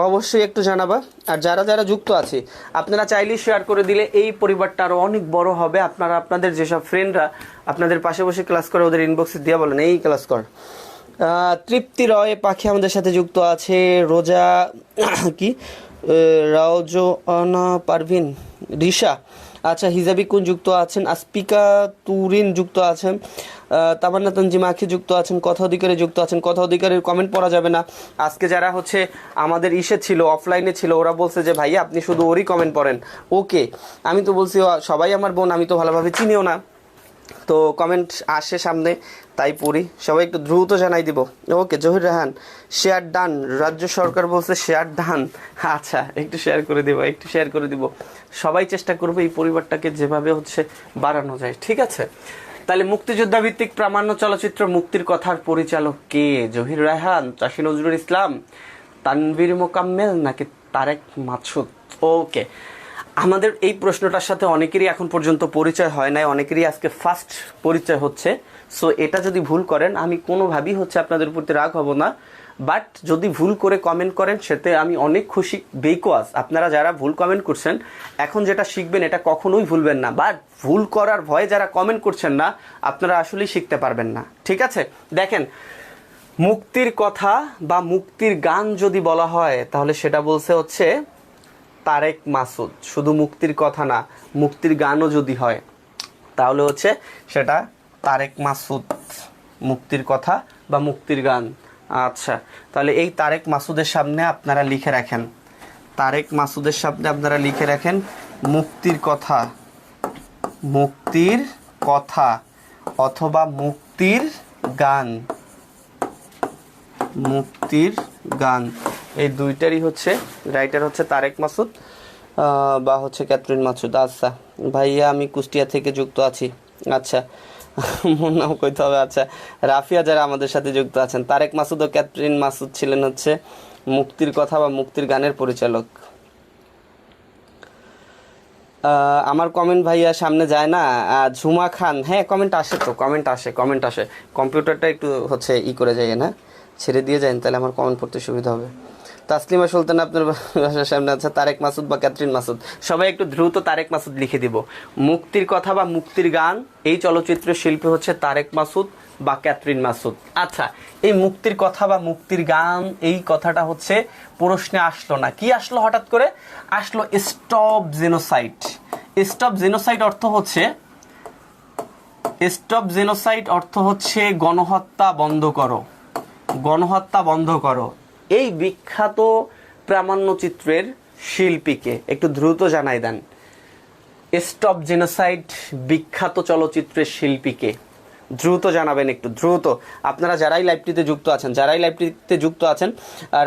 অবশ্যই একটু জানাবা। আর যারা যারা যুক্ত আছে, আপনারা চাইলেই শেয়ার করে দিলে এই পরিবারটা আরও অনেক বড় হবে। আপনারা আপনাদের যেসব ফ্রেন্ডরা আপনাদের পাশে বসে ক্লাস করে, ওদের ইনবক্সে দিয়ে বলেন এই ক্লাস কর। তৃপ্তি রয় পাখি আমাদের সাথে যুক্ত আছে, রোজা কি রাওজোনা পারভিন, রিশা, আচ্ছা হিজাবি কুন যুক্ত আছেন, আসপিকা তুরিন যুক্ত আছেন, তামান্না তঞ্জিমা আখি যুক্ত আছেন, কথা অধিকারে যুক্ত আছেন। কথা অধিকারের কমেন্ট পড়া যাবে না। আজকে যারা হচ্ছে আমাদের ছিল, অফলাইনে ছিল, ওরা বলছে যে ভাইয়া আপনি শুধু ওরই কমেন্ট পড়েন। ওকে, আমি তো বলছি সবাই আমার বোন, আমি তো ভালোভাবে চিনিও না। তো কমেন্ট আসে সামনে, তাই পড়ি, সবাই একটু দ্রুত জানাই দিব। ওকে, জহির রায়হান শেয়ার ডান, রাজ্য সরকার বলছে শেয়ার ডান। আচ্ছা, একটু শেয়ার করে দিব, একটু শেয়ার করে দিব। সবাই চেষ্টা করবে এই পরিবারটাকে যেভাবে হচ্ছে বাড়ানো যায়, ঠিক আছে? তাহলে মুক্তিযোদ্ধা ভিত্তিক প্রামাণ্য চলচ্চিত্র মুক্তির কথার পরিচালক কে? জহির রায়হান, চাষী নজরুল ইসলাম, তানভীর মোকাম্মেল নাকি তারেক মাসুদ? ওকে, আমাদের এই প্রশ্নটার সাথে অনেকেরই এখন পর্যন্ত পরিচয় হয় নাই, অনেকেরই আজকে ফার্স্ট পরিচয় হচ্ছে। সো এটা যদি ভুল করেন আমি কোনোভাবেই হচ্ছে আপনাদের প্রতি রাগ হব না, বাট যদি ভুল করে কমেন্ট করেন সেতে আমি অনেক খুশি। বিকজ আপনারা যারা ভুল কমেন্ট করছেন এখন যেটা শিখবেন এটা কখনোই ভুলবেন না, বাট ভুল করার ভয়ে যারা কমেন্ট করছেন না আপনারা আসলেই শিখতে পারবেন না, ঠিক আছে? দেখেন, মুক্তির কথা বা মুক্তির গান যদি বলা হয় তাহলে সেটা বলছে হচ্ছে তারেক মাসুদ। শুধু মুক্তির কথা না, মুক্তির গানও যদি হয় তাহলে হচ্ছে সেটা তারেক মাসুদ, মুক্তির কথা বা মুক্তির গান। আচ্ছা, তাহলে এই তারেক মাসুদের সামনে আপনারা লিখে রাখেন, তারেক মাসুদের সামনে আপনারা লিখে রাখেন মুক্তির কথা, মুক্তির কথা অথবা মুক্তির গান, মুক্তির গান। এই দুইটারই হচ্ছে রাইটার হচ্ছে তারেক মাসুদ বা হচ্ছে ক্যাথরিন মাসুদ। আচ্ছা ভাইয়া, আমি কুষ্টিয়া থেকে যুক্ত আছি। আচ্ছা, মোর নাম কইতে হবে। আচ্ছা, রাফিয়া যারা আমাদের সাথে যুক্ত আছেন, তারেক মাসুদ ও ক্যাথরিন মাসুদ ছিলেন হচ্ছে মুক্তির কথা বা মুক্তির গানের পরিচালক। আমার কমেন্ট ভাইয়া সামনে যায় না। ঝুমা খান, হ্যাঁ কমেন্ট আসে তো, কমেন্ট আসে। কম্পিউটারটা একটু হচ্ছে করে যায় না, ছেড়ে দিয়ে যান, তাহলে আমার কমেন্ট পড়তে সুবিধা হবে। তাসলিমা সুলতান আপনার বাসার সামনে আছে, তারেক মাসুদ বা ক্যাথরিন মাসুদ। সবাই একটু দ্রুত তারেক মাসুদ লিখে দিব। মুক্তির কথা বা মুক্তির গান এই চলচ্চিত্রের শিল্পী হচ্ছে তারেক মাসুদ বা ক্যাথরিন মাসুদ। আচ্ছা, এই মুক্তির কথা বা মুক্তির গান এই কথাটা হচ্ছে প্রশ্নে আসলো না, কি আসলো হঠাৎ করে? আসলো স্টপ জেনোসাইড। স্টপ জেনোসাইড অর্থ হচ্ছে, স্টপ জেনোসাইড অর্থ হচ্ছে গণহত্যা বন্ধ করো, গণহত্যা বন্ধ করো। এই বিখ্যাত প্রামাণ্যচিত্রের শিল্পীকে একটু দ্রুত জানাই দেন। স্টপ জেনোসাইড বিখ্যাত চলচ্চিত্রের শিল্পীকে দ্রুত জানাবেন, একটু দ্রুত। আপনারা যারাই লাইভটিতে যুক্ত আছেন,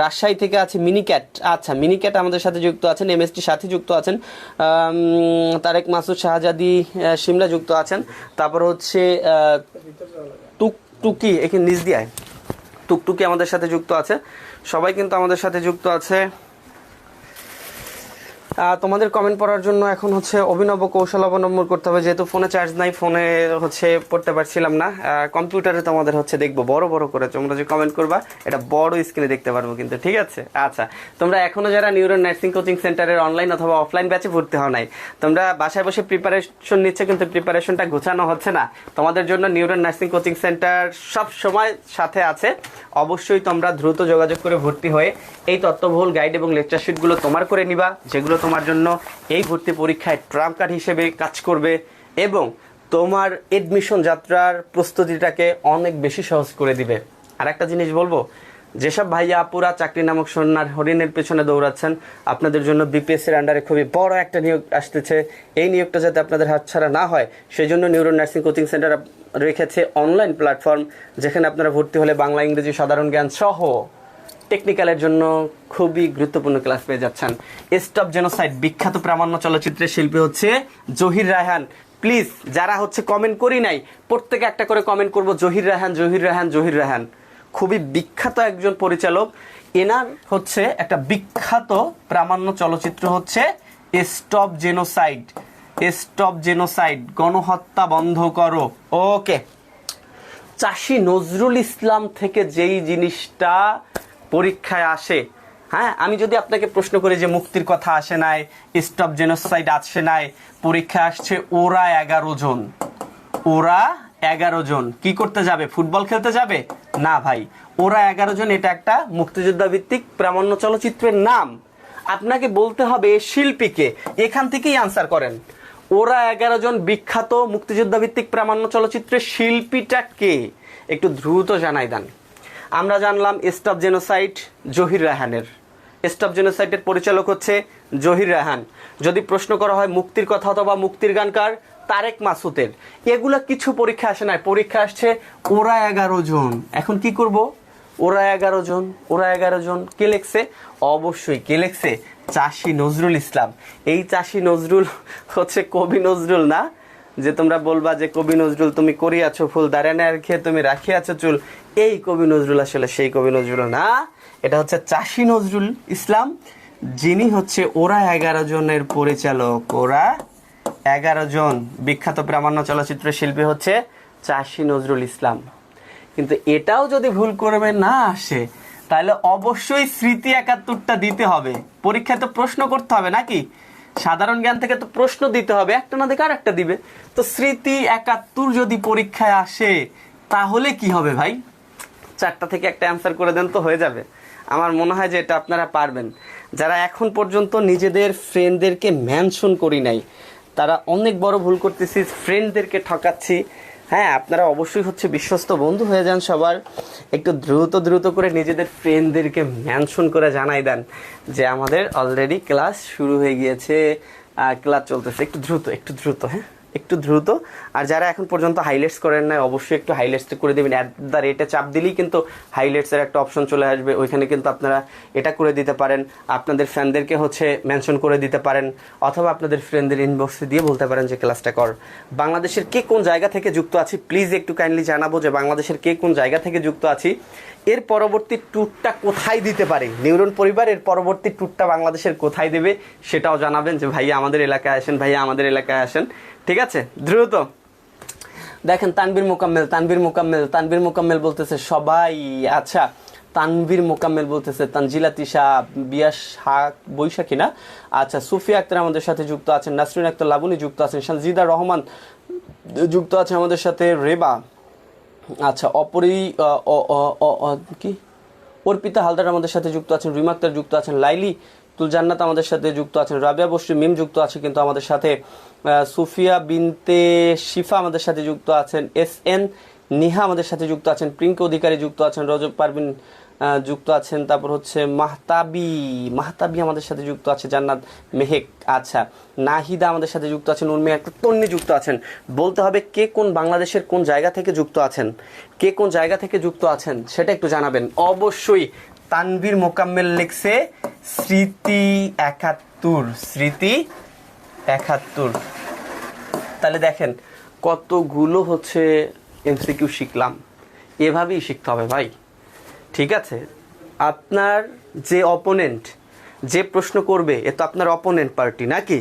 রাজশাহী থেকে আছে মিনিক্যাট। আচ্ছা, মিনিক্যাট আমাদের সাথে যুক্ত আছেন, এমএসটি সাথে যুক্ত আছেন, তারেক মাসুদ শাহজাদি সিমলা যুক্ত আছেন, তারপর হচ্ছে টুকটুকি এখানে নিজ দিয়ে টুকটুকি আমাদের সাথে যুক্ত আছে। সবাই কিন্তু আমাদের সাথে যুক্ত আছে। তোমাদের কমেন্ট পড়ার জন্য এখন হচ্ছে অভিনব কৌশল অবলম্বন করতে হবে, যেহেতু ফোনে চার্জ নাই, ফোনে হচ্ছে পড়তে পারছিলাম না। কম্পিউটারে তোমাদের হচ্ছে দেখবো বড় বড় করে, তোমরা যে কমেন্ট করবা এটা বড় স্ক্রিনে দেখতে পারবো কিন্তু, ঠিক আছে? আচ্ছা, তোমরা এখনো যারা নিউরন নার্সিং কোচিং সেন্টারের অনলাইন অথবা অফলাইন ব্যাচে ভর্তি হও নাই, তোমরা বাসায় বসে প্রিপারেশন নিচ্ছে কিন্তু প্রিপারেশনটা গোছানো হচ্ছে না, তোমাদের জন্য নিউরন নার্সিং কোচিং সেন্টার সব সময় সাথে আছে। অবশ্যই তোমরা দ্রুত যোগাযোগ করে ভর্তি হয়ে এই তথ্যবহুল গাইড এবং লেকচার শিটগুলো তোমার করে নিবা, যেগুলো তোমার জন্য এই ভর্তি পরীক্ষায় ট্রাম্প কার্ড হিসেবে কাজ করবে এবং তোমার এডমিশন যাত্রার প্রস্তুতিটাকে অনেক বেশি সহজ করে দিবে। আর একটা জিনিস বলবো, যেসব ভাইয়া আপুরা চাকরি নামক সোনার হরিণের পেছনে দৌড়াচ্ছেন, আপনাদের জন্য বিপিএসসির আন্ডারে খুবই বড় একটা নিয়োগ আসতেছে। এই নিয়োগটা যাতে আপনাদের হাতছাড়া না হয় সেই জন্য নিউরন নার্সিং কোচিং সেন্টার রেখেছে অনলাইন প্ল্যাটফর্ম, যেখানে আপনারা ভর্তি হলে বাংলা, ইংরেজি, সাধারণ জ্ঞান সহ টেকনিক্যালের জন্য খুবই গুরুত্বপূর্ণ ক্লাস পেয়ে যাচ্ছেন। স্টপ জেনোসাইড বিখ্যাত প্রামাণ্য চলচ্চিত্রের শিল্পী হচ্ছে জহির রায়হান। প্লিজ যারা হচ্ছে কমেন্ট করি নাই, প্রত্যেকে একটা করে কমেন্ট করবো জহির রায়হান, জহির রায়হান, জহির রায়হান। খুবই বিখ্যাত একজন পরিচালক, এনার হচ্ছে একটা বিখ্যাত প্রামাণ্য চলচ্চিত্র হচ্ছে স্টপ জেনোসাইড। স্টপ জেনোসাইড, গণহত্যা বন্ধ করো। ওকে, চাষী নজরুল ইসলাম থেকে যেই জিনিসটা পরীক্ষায় আসে, হ্যাঁ, আমি যদি আপনাকে প্রশ্ন করি যে মুক্তির কথা আসে নাই, স্টপ জেনোসাইড আসে নাই, পরীক্ষায় আসছে ওরা 11 জন। ওরা 11 জন কি করতে যাবে? ফুটবল খেলতে যাবে না ভাই, ওরা 11 জন এটা একটা মুক্তিযোদ্ধা ভিত্তিক প্রামাণ্য চলচ্চিত্রের নাম। আপনাকে বলতে হবে শিল্পীকে, এখান থেকেই আনসার করেন। ওরা 11 জন বিখ্যাত মুক্তিযোদ্ধা ভিত্তিক প্রামাণ্য চলচ্চিত্রের শিল্পীটা কে? একটু দ্রুত জানাই দেন। আমরা জানলাম স্টপ জেনোসাইড জহির রায়হানের, স্টপ জেনোসাইডের পরিচালক হচ্ছে জহির রায়হান। যদি প্রশ্ন করা হয় মুক্তির কথা অথবা মুক্তির গানকার, তারেক মাসুদের, এগুলা কিছু পরীক্ষা আসে না, পরীক্ষা আসছে ওরা 11 জন। এখন কি করব, ওরা 11 জন, ওরা 11 জন কে লিখছে? অবশ্যই কে লিখছে? চাষী নজরুল ইসলাম। এই চাষী নজরুল হচ্ছে কবি নজরুল না, যে তোমরা বলবা যে কবি নজরুল তুমি করিয়াছো ফুল দাঁড়ানে খেয়ে তুমি রাখিয়াছো চুল, এই কবি নজরুল আসলে সেই কবি নজরুল না, এটা হচ্ছে চাষী নজরুল ইসলাম, যিনি হচ্ছে ওরা 11 জনের পরিচালক। ওরা 11 জন বিখ্যাত প্রামাণ্য চলচ্চিত্র শিল্পী হচ্ছে চাষী নজরুল ইসলাম। কিন্তু এটাও যদি ভুল করবে না আসে, তাহলে অবশ্যই স্মৃতি 71টা দিতে হবে। পরীক্ষায় তো প্রশ্ন করতে হবে নাকি, সাধারণ জ্ঞান থেকে তো প্রশ্ন দিতে হবে, একটা না দেখে আর একটা দিবে। তো স্মৃতি 71 যদি পরীক্ষায় আসে তাহলে কি হবে ভাই? 4টা থেকে একটা অ্যান্সার করে দেন তো হয়ে যাবে। আমার মনে হয় যে এটা আপনারা পারবেন। যারা এখন পর্যন্ত নিজেদের ফ্রেন্ডদেরকে মেনশন করি নাই, তারা অনেক বড় ভুল করতেছি, ফ্রেন্ডদেরকে ঠকাচ্ছি। হ্যাঁ, আপনারা অবশ্যই হচ্ছে বিশ্বস্ত বন্ধু হয়ে যান সবার, একটু দ্রুত করে নিজেদের ফ্রেন্ডদেরকে মেনশন করে জানাই দেন যে আমাদের অলরেডি ক্লাস শুরু হয়ে গিয়েছে, ক্লাস চলতেছে, একটু দ্রুত হ্যাঁ, একটু দ্রুত। আর যারা এখন পর্যন্ত হাইলাইটস করেন না, অবশ্যই একটু হাইলাইটস করে দেবেন। @, চাপ দিলেই কিন্তু হাইলাইটসের একটা অপশন চলে আসবে, ওইখানে কিন্তু আপনারা এটা করে দিতে পারেন, আপনাদের ফ্রেন্ডদেরকে হচ্ছে মেনশন করে দিতে পারেন, অথবা আপনাদের ফ্রেন্ডদের ইনবক্সে দিয়ে বলতে পারেন যে ক্লাসটা কর। বাংলাদেশের কে কোন জায়গা থেকে যুক্ত আছি প্লিজ একটু কাইন্ডলি জানাবো যে বাংলাদেশের কে কোন জায়গা থেকে যুক্ত আছি। এর পরবর্তী ট্যুরটা কোথায় দিতে পারে নিউরন পরিবার, এর পরবর্তী ট্যুরটা বাংলাদেশের কোথায় দেবে সেটাও জানাবেন, যে ভাইয়া আমাদের এলাকায় আসেন, ভাইয়া আমাদের এলাকায় আসেন। ঠিক আছে, দ্রুত দেখেন। তানভীর মোকাম্মেল বলতেছে সবাই। আচ্ছা, তানভীর মোকাম্মেল বলতেছে, তানজিলা তিশা, বিয়াস বৈশাখী না, আচ্ছা, সুফিয়া আক্তার আমাদের সাথে যুক্ত আছেন, নাসরিন আক্তার লাবণী যুক্ত আছেন, সানজিদা রহমান যুক্ত আছে আমাদের সাথে, রেবা, আচ্ছা, কি অর্পিতা হালদার আমাদের সাথে যুক্ত আছেন, রিমা আক্তার যুক্ত আছেন, লাইলি তুল জান্নাত আমাদের সাথে যুক্ত আছেন, রাবিয়া বসরি মিম যুক্ত আছে কিন্তু আমাদের সাথে, সুফিয়া বিনতে শিফা আমাদের সাথে যুক্ত আছেন, SN নিহা আমাদের সাথে যুক্ত আছেন, প্রিঙ্ক অধিকারী যুক্ত আছেন, রজব পারভিন যুক্ত আছেন, তারপর হচ্ছে মাহতাবি আমাদের সাথে যুক্ত আছে, জান্নাত মেহেক, আচ্ছা, নাহিদা আমাদের সাথে যুক্ত আছেন, উর্মি একটা তন্নি যুক্ত আছেন। বলতে হবে কে কোন বাংলাদেশের কোন জায়গা থেকে যুক্ত আছেন, কে কোন জায়গা থেকে যুক্ত আছেন সেটা একটু জানাবেন অবশ্যই। তানভীর মোকাম্মেল লিখছে স্মৃতি 71। তাহলে দেখেন কতগুলো হচ্ছে MCQ শিখলাম, এভাবেই শিখতে হবে ভাই। ঠিক আছে, আপনার যে অপোনেন্ট যে প্রশ্ন করবে, এ তো আপনার অপোনেন্ট পার্টি নাকি,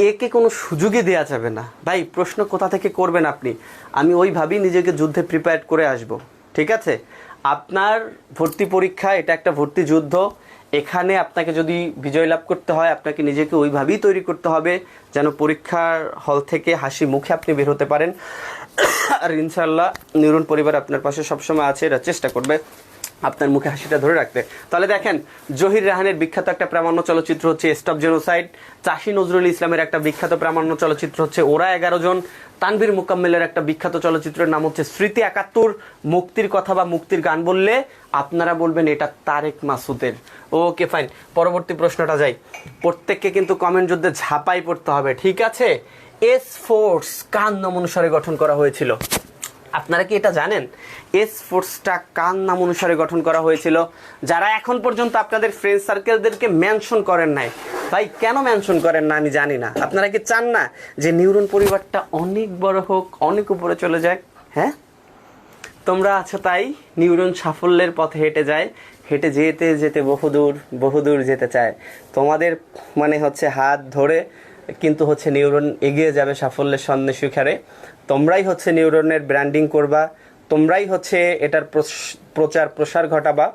একে কোনো সুযোগই দেওয়া যাবে না ভাই। প্রশ্ন কোথা থেকে করবেন আপনি, আমি ওইভাবেই নিজেকে যুদ্ধে প্রিপেয়ার করে আসব। ঠিক আছে, আপনার ভর্তি পরীক্ষা এটা একটা ভর্তি যুদ্ধ, এখানে আপনাকে যদি বিজয় লাভ করতে হয় আপনাকে নিজেকে ওইভাবেই তৈরি করতে হবে যেন পরীক্ষার হল থেকে হাসি মুখে আপনি বের হতে পারেন। আর ইনশাল্লাহ নিউরন পরিবার আপনার পাশে সবসময় আছে, এরা চেষ্টা করবে আপনার মুখে হাসিটা ধরে রাখতে। তাহলে দেখেন, জহির রাহানের বিখ্যাত একটা প্রামাণ্য চলচ্চিত্র হচ্ছে স্টপ জেনোসাইড, চাষী নজরুল ইসলামের একটা বিখ্যাত প্রামাণ্য চলচ্চিত্র হচ্ছে ওরা 11 জন, তানভীর মোকাম্মেলের একটা বিখ্যাত চলচ্চিত্রের নাম হচ্ছে স্মৃতি 71। মুক্তির কথা বা মুক্তির গান বললে আপনারা বলবেন এটা তারেক মাসুদের। ওকে ফাইন, পরবর্তী প্রশ্নটা যাই। প্রত্যেককে কিন্তু কমেন্ট যুদ্ধে ঝাঁপাই পড়তে হবে, ঠিক আছে? S-Force কার নাম অনুসারে গঠন করা হয়েছিল? আপনারা কি এটা জানেন? S-Forceটা কার নাম অনুসারে গঠন করা হয়েছিল? যারা এখন পর্যন্ত আপনাদের ফ্রেন্ড সার্কেলদেরকে মেনশন করেন নাই, ভাই কেন মেনশন করেন না আমি জানি না। আপনারা কি চান না যে নিউরন পরিবারটা অনেক বড় হোক, অনেক উপরে চলে যাক? হ্যাঁ, তোমরা আছো তাই নিউরন সাফল্যের পথে হেঁটে যায়, হেঁটে যেতে যেতে বহুদূর যেতে চায়। তোমাদের মানে হচ্ছে হাত ধরে কিন্তু হচ্ছে নিউরন এগিয়ে যাবে সাফল্যের সন্ধানে শিখরে। তোমরাই হচ্ছে নিউরনের ব্র্যান্ডিং করবা, তোমরাই হচ্ছে এটার প্রচার প্রসার ঘটাবা।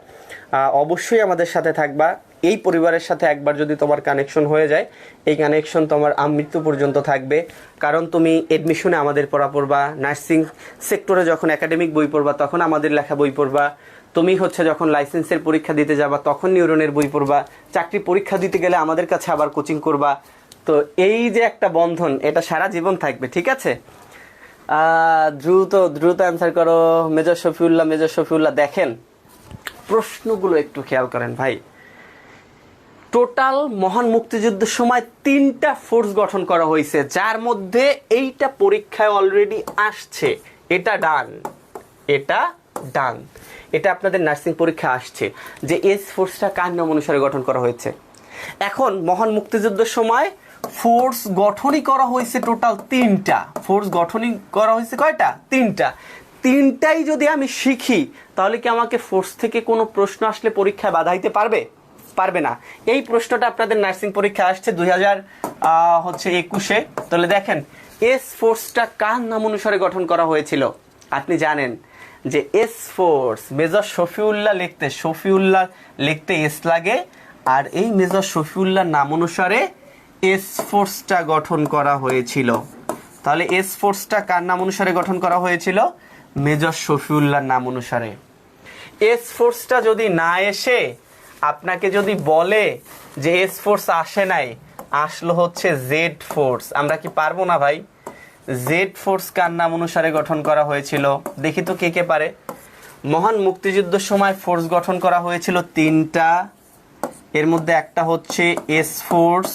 অবশ্যই আমাদের সাথে থাকবা। এই পরিবারের সাথে একবার যদি তোমার কানেকশন হয়ে যায়, এই কানেকশন তোমার আমৃত্যু পর্যন্ত থাকবে। কারণ তুমি এডমিশনে আমাদের পড়া পড়বা, নার্সিং সেক্টরে যখন একাডেমিক বই পড়বা তখন আমাদের লেখা বই পড়বা, তুমি হচ্ছে যখন লাইসেন্সের পরীক্ষা দিতে যাবা তখন নিউরনের বই পড়বা, চাকরি পরীক্ষা দিতে গেলে আমাদের কাছে আবার কোচিং করবা। তো এই যে একটা বন্ধন, এটা সারা জীবন থাকবে, ঠিক আছে? দ্রুত অ্যান্সার করো। মেজর শফিউল্লাহ, দেখেন প্রশ্নগুলো একটু খেয়াল করেন ভাই। টোটাল মহান মুক্তিযুদ্ধের সময় 3টা ফোর্স গঠন করা হয়েছে, যার মধ্যে এইটা পরীক্ষায় অলরেডি আসছে। এটা ডান, এটা ডান, এটা আপনাদের নার্সিং পরীক্ষা আসছে যে এস ফোর্সটা কার নাম অনুসারে গঠন করা হয়েছে। এখন মহান মুক্তিযুদ্ধের সময় ফোর্স গঠনই করা হয়েছে টোটাল 3টা। ফোর্স গঠনই করা হয়েছে কয়টা? 3টা। 3টাই যদি আমি শিখি তাহলে কি আমাকে ফোর্স থেকে কোনো প্রশ্ন আসলে পরীক্ষায় বাধা দিতে পারবে? পারবে না। এই প্রশ্নটা আপনাদের নার্সিং পরীক্ষা আসছে 2021-এ। তাহলে দেখেন এস ফোর্সটা কার নাম অনুসারে গঠন করা হয়েছিল? আপনি জানেন যে এস ফোর্স মেজর শফিউল্লাহ লিখতে এস লাগে, আর এই মেজর শফিউল্লাহ নাম অনুসারে এস ফোর্সটা গঠন করা হয়েছিল। তাহলে এস ফোর্সটা কার নাম অনুসারে গঠন করা হয়েছিল? মেজর শফিউল্লাহর নাম অনুসারে। এস ফোর্সটা যদি না এসে আপনাকে যদি বলে যে এস ফোর্স আসে নাই, আসলো হচ্ছে জেড ফোর্স, আমরা কি পারবো না ভাই? জেড ফোর্স কার নাম অনুসারে গঠন করা হয়েছিল? দেখি তো কে কে পারে। মহান মুক্তিযুদ্ধের সময় ফোর্স গঠন করা হয়েছিল 3টা। এর মধ্যে একটা হচ্ছে এস ফোর্স,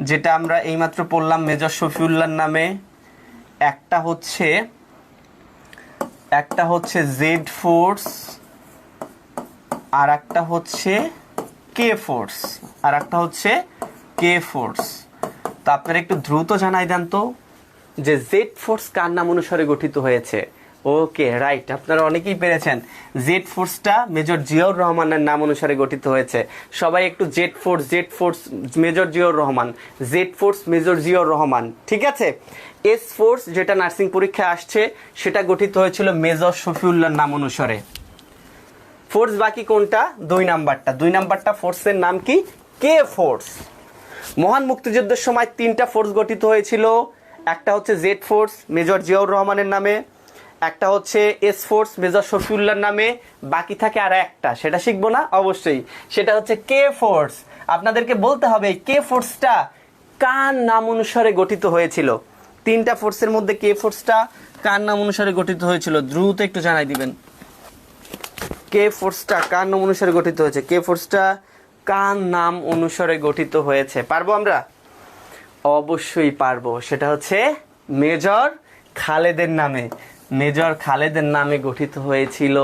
যেটা আমরা এইমাত্র পড়লাম মেজর শফিউল্লাহর নামে। একটা হচ্ছে জেড ফোর্স, আর একটা হচ্ছে কে ফোর্স। তো আপনারা একটু দ্রুত জানাই দেন তো যে জেড ফোর্স কার নাম অনুসারে গঠিত হয়েছে। ওকে, রাইট, আপনারা অনেকেই পেরেছেন। জেড ফোর্সটা মেজর জিয়াউর রহমানের নাম অনুসারে গঠিত হয়েছে। সবাই একটু Z force major Ziaur Rahman, Z force major Ziaur Rahman, ঠিক আছে। এস ফোর্স যেটা নার্সিং পরীক্ষায় আসছে সেটা গঠিত হয়েছিল মেজর শফিউল্লাহর নাম অনুসারে। ফোর্স বাকি কোনটা? 2 নাম্বারটা ফোর্সের নাম কি? K force. মহান মুক্তিযুদ্ধের সময় 3টা ফোর্স গঠিত হয়েছিল। একটা হচ্ছে জেড ফোর্স মেজর জিয়াউর রহমানের নামে, একটা হচ্ছে এস ফোর্স মেজর শফিউল্লাহর নামে, বাকি থাকে আর একটা, সেটা শিখবো না অবশ্যই, সেটা হচ্ছে কে ফোর্স। আপনাদেরকে বলতে হবে কে ফোর্সটা কার নাম অনুসারে গঠিত হয়েছিল। 3টা ফোর্সের মধ্যে কে ফোর্সটা কার নাম অনুসারে গঠিত হয়েছিল? দ্রুত একটু জানাই দিবেন। কে ফোর্সটা কার নাম অনুসারে গঠিত হয়েছে? কে ফোর্সটা কার নাম অনুসারে গঠিত হয়েছে? পারবো আমরা? অবশ্যই পারবো। সেটা হচ্ছে মেজর খালেদের নামে গঠিত হয়েছিল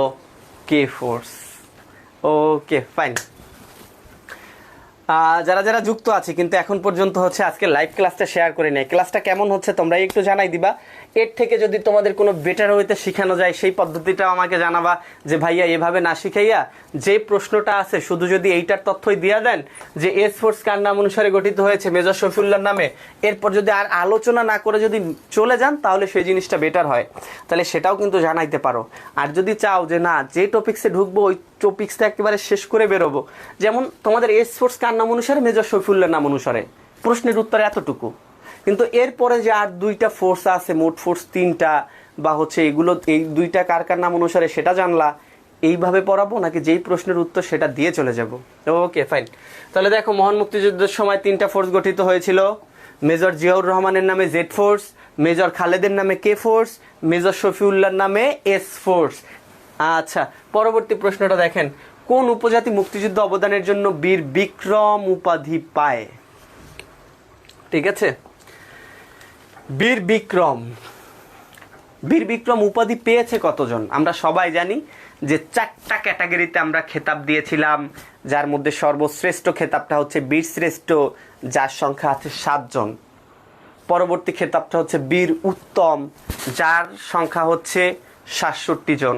কে ফোর্স। ওকে, ফাইন। যারা যুক্ত আছে কিন্তু এখন পর্যন্ত হচ্ছে আজকে লাইভ ক্লাসটা শেয়ার করে নেয়, ক্লাসটা কেমন হচ্ছে তোমরা একটু জানাই দিবা। এর থেকে যদি তোমাদের কোনো বেটার ওয়েতে শেখানো যায় সেই পদ্ধতিটাও আমাকে জানাবা, যে ভাইয়া এভাবে না শিখাইয়া যে প্রশ্নটা আছে শুধু যদি এইটার তথ্যই দিয়া দেন যে এস ফোর্স কার নাম অনুসারে গঠিত হয়েছে মেজর শফিউল্লাহর নামে, এরপর যদি আর আলোচনা না করে যদি চলে যান তাহলে সেই জিনিসটা বেটার হয়। তাহলে সেটাও কিন্তু জানাইতে পারো। আর যদি চাও যে না যে টপিক্সে ঢুকবো ওই টপিক্সটা একেবারে শেষ করে বেরোবো, যেমন তোমাদের এস ফোর্স কার নাম অনুসারে মেজর শফিউল্লাহর নাম অনুসারে, প্রশ্নের উত্তর এতটুকু। কিন্তু এরপরে যে আর 2টা ফোর্স আছে, মোট ফোর্স 3টা, বা হচ্ছে এগুলো এই 2টা কার নাম অনুসারে সেটা জানলা, এইভাবে পড়াবো নাকি যেই প্রশ্নের উত্তর সেটা দিয়ে চলে যাব? ওকে, ফাইন। তাহলে দেখো মহান মুক্তিযুদ্ধের সময় 3টা ফোর্স গঠিত হয়েছিল। মেজর জিয়াউর রহমানের নামে জেড ফোর্স, মেজর খালেদের নামে কে ফোর্স, মেজর শফিউল্লাহর নামে এস ফোর্স। আচ্ছা, পরবর্তী প্রশ্নটা দেখেন, কোন উপজাতি মুক্তিযুদ্ধ অবদানের জন্য বীর বিক্রম উপাধি পায়? ঠিক আছে, বীর বিক্রম উপাধি পেয়েছে কতজন? আমরা সবাই জানি যে 4টা ক্যাটাগরিতে আমরা খেতাব দিয়েছিলাম, যার মধ্যে সর্বশ্রেষ্ঠ খেতাবটা হচ্ছে বীর শ্রেষ্ঠ, যার সংখ্যা আছে 7 জন। পরবর্তী খেতাবটা হচ্ছে বীর উত্তম, যার সংখ্যা হচ্ছে 67 জন।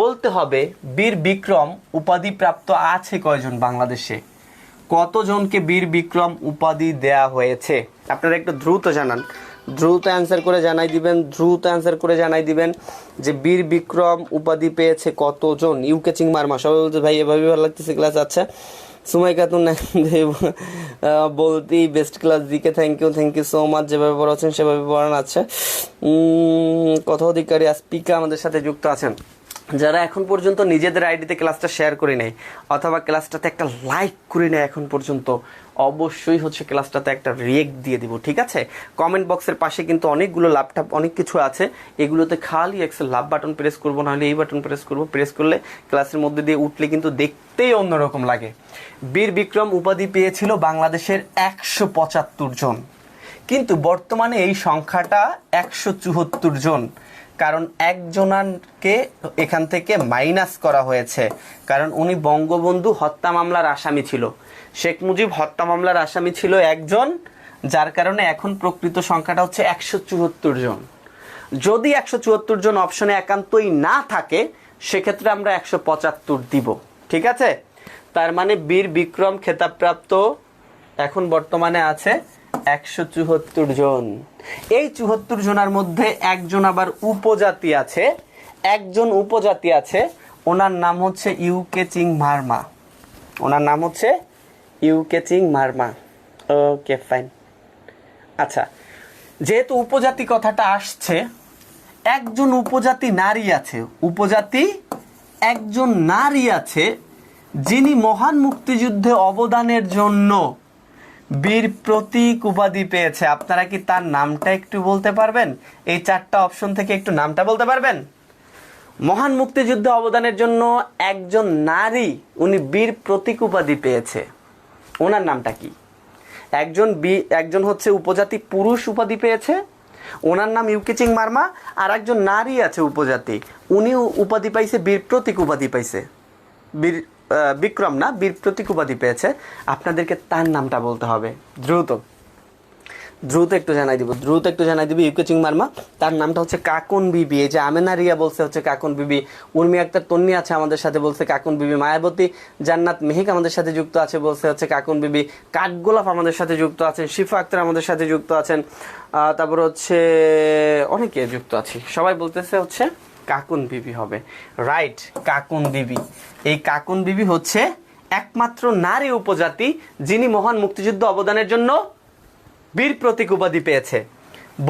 বলতে হবে বীর বিক্রম উপাধি প্রাপ্ত আছে কয়জন বাংলাদেশে? কতজনকে বীর বিক্রম উপাধি দেয়া হয়েছে? আপনারা একটু দ্রুত জানান, দ্রুত অ্যান্সার করে জানাই দিবেন যে বীর বিক্রম উপাধি পেয়েছে কতজন। ইউকে চিংমারমা সবাই বলছে ভাই এভাবে ভালো লাগতেছে ক্লাস। আচ্ছা, সুমাই খাতুন বলতেই বেস্ট ক্লাস দিকে থ্যাংক ইউ সো মাচ, যেভাবে পড়াচ্ছেন সেভাবে পড়ান। আচ্ছা, কথা অধিকারী স্পিকা আমাদের সাথে যুক্ত আছেন। যারা এখন পর্যন্ত নিজেদের আইডিতে ক্লাসটা শেয়ার করে নেয় অথবা ক্লাসটাতে একটা লাইক করে নেয় এখন পর্যন্ত, অবশ্যই হচ্ছে ক্লাসটাতে একটা রিয়েক্ট দিয়ে দিব, ঠিক আছে? কমেন্ট বক্সের পাশে কিন্তু অনেকগুলো ল্যাপটপ অনেক কিছু আছে, এগুলোতে খালি একটা লাভ বাটন প্রেস করবো, নাহলে এই বাটন প্রেস করবো, প্রেস করলে ক্লাসের মধ্যে দিয়ে উঠলে কিন্তু দেখতেই অন্যরকম লাগে। বীর বিক্রম উপাধি পেয়েছিল বাংলাদেশের 175 জন, কিন্তু বর্তমানে এই সংখ্যাটা 174 জন, কারণ একজনকে এখান থেকে মাইনাস করা হয়েছে, কারণ উনি বঙ্গবন্ধু হত্যা মামলার আসামি ছিল, শেখ মুজিব হত্যা মামলার আসামি ছিল একজন, যার কারণে এখন প্রকৃত সংখ্যাটা হচ্ছে 174 জন। যদি 174 জন অপশনে একান্তই না থাকে সেক্ষেত্রে আমরা 175 দিব, ঠিক আছে? তার মানে বীর বিক্রম খেতাবপ্রাপ্ত এখন বর্তমানে আছে 174 জন। এই 74 জনের মধ্যে একজন আবার উপজাতি আছে, একজন উপজাতি আছে, ওনার নাম হচ্ছে ইউকে চিং মারমা, ওনার নাম হচ্ছে ইউকে চিং মারমা। Okay fine. আচ্ছা, যেহেতু উপজাতি কথাটা আসছে, একজন উপজাতি নারী আছে, উপজাতি একজন নারী আছে যিনি মহান মুক্তিযুদ্ধে অবদানের জন্য বীর প্রতীক উপাধি পেয়েছে। আপনারা কি তার নামটা একটু বলতে পারবেন? এই 4টা অপশন থেকে একটু নামটা বলতে পারবেন? মহান মুক্তিযুদ্ধে অবদানের জন্য একজন নারী উনি বীর প্রতীক উপাধি পেয়েছে, ওনার নামটা কি? একজন হচ্ছে উপজাতি পুরুষ উপাধি পেয়েছে, ওনার নাম ইউকে চিং মারমা, আর একজন নারী আছে উপজাতি, উনিও উপাধি পাইছে, বীর প্রতীক উপাধি পাইছে, বীর বিক্রম না, বীর প্রতীক উপাধি পেয়েছে। আপনাদেরকে তার নামটা বলতে হবে, দ্রুত একটু জানাই দিব ইউকে চিং মারমা। তার নামটা হচ্ছে কাকুন বিবি। এই যে আমেনা রিয়া বলছে হচ্ছে কাকুন বিবি, উর্মি আক্তার তন্নি আছে আমাদের সাথে, বলছে কাকুন বিবি, মায়াবতী জান্নাত মেহিক আমাদের সাথে যুক্ত আছে, বলছে হচ্ছে কাকুন বিবি, কাঠগোলাপ আমাদের সাথে যুক্ত আছেন, শিফা আক্তার আমাদের সাথে যুক্ত আছেন, তারপর হচ্ছে অনেকে যুক্ত আছি, সবাই বলতেছে হচ্ছে কাকুন বিবি হবে। রাইট, কাকুন বিবি। এই কাকুন বিবি হচ্ছে একমাত্র নারী উপজাতি যিনি মহান মুক্তিযুদ্ধ অবদানের জন্য বীর প্রতীক উপাধি পেয়েছে।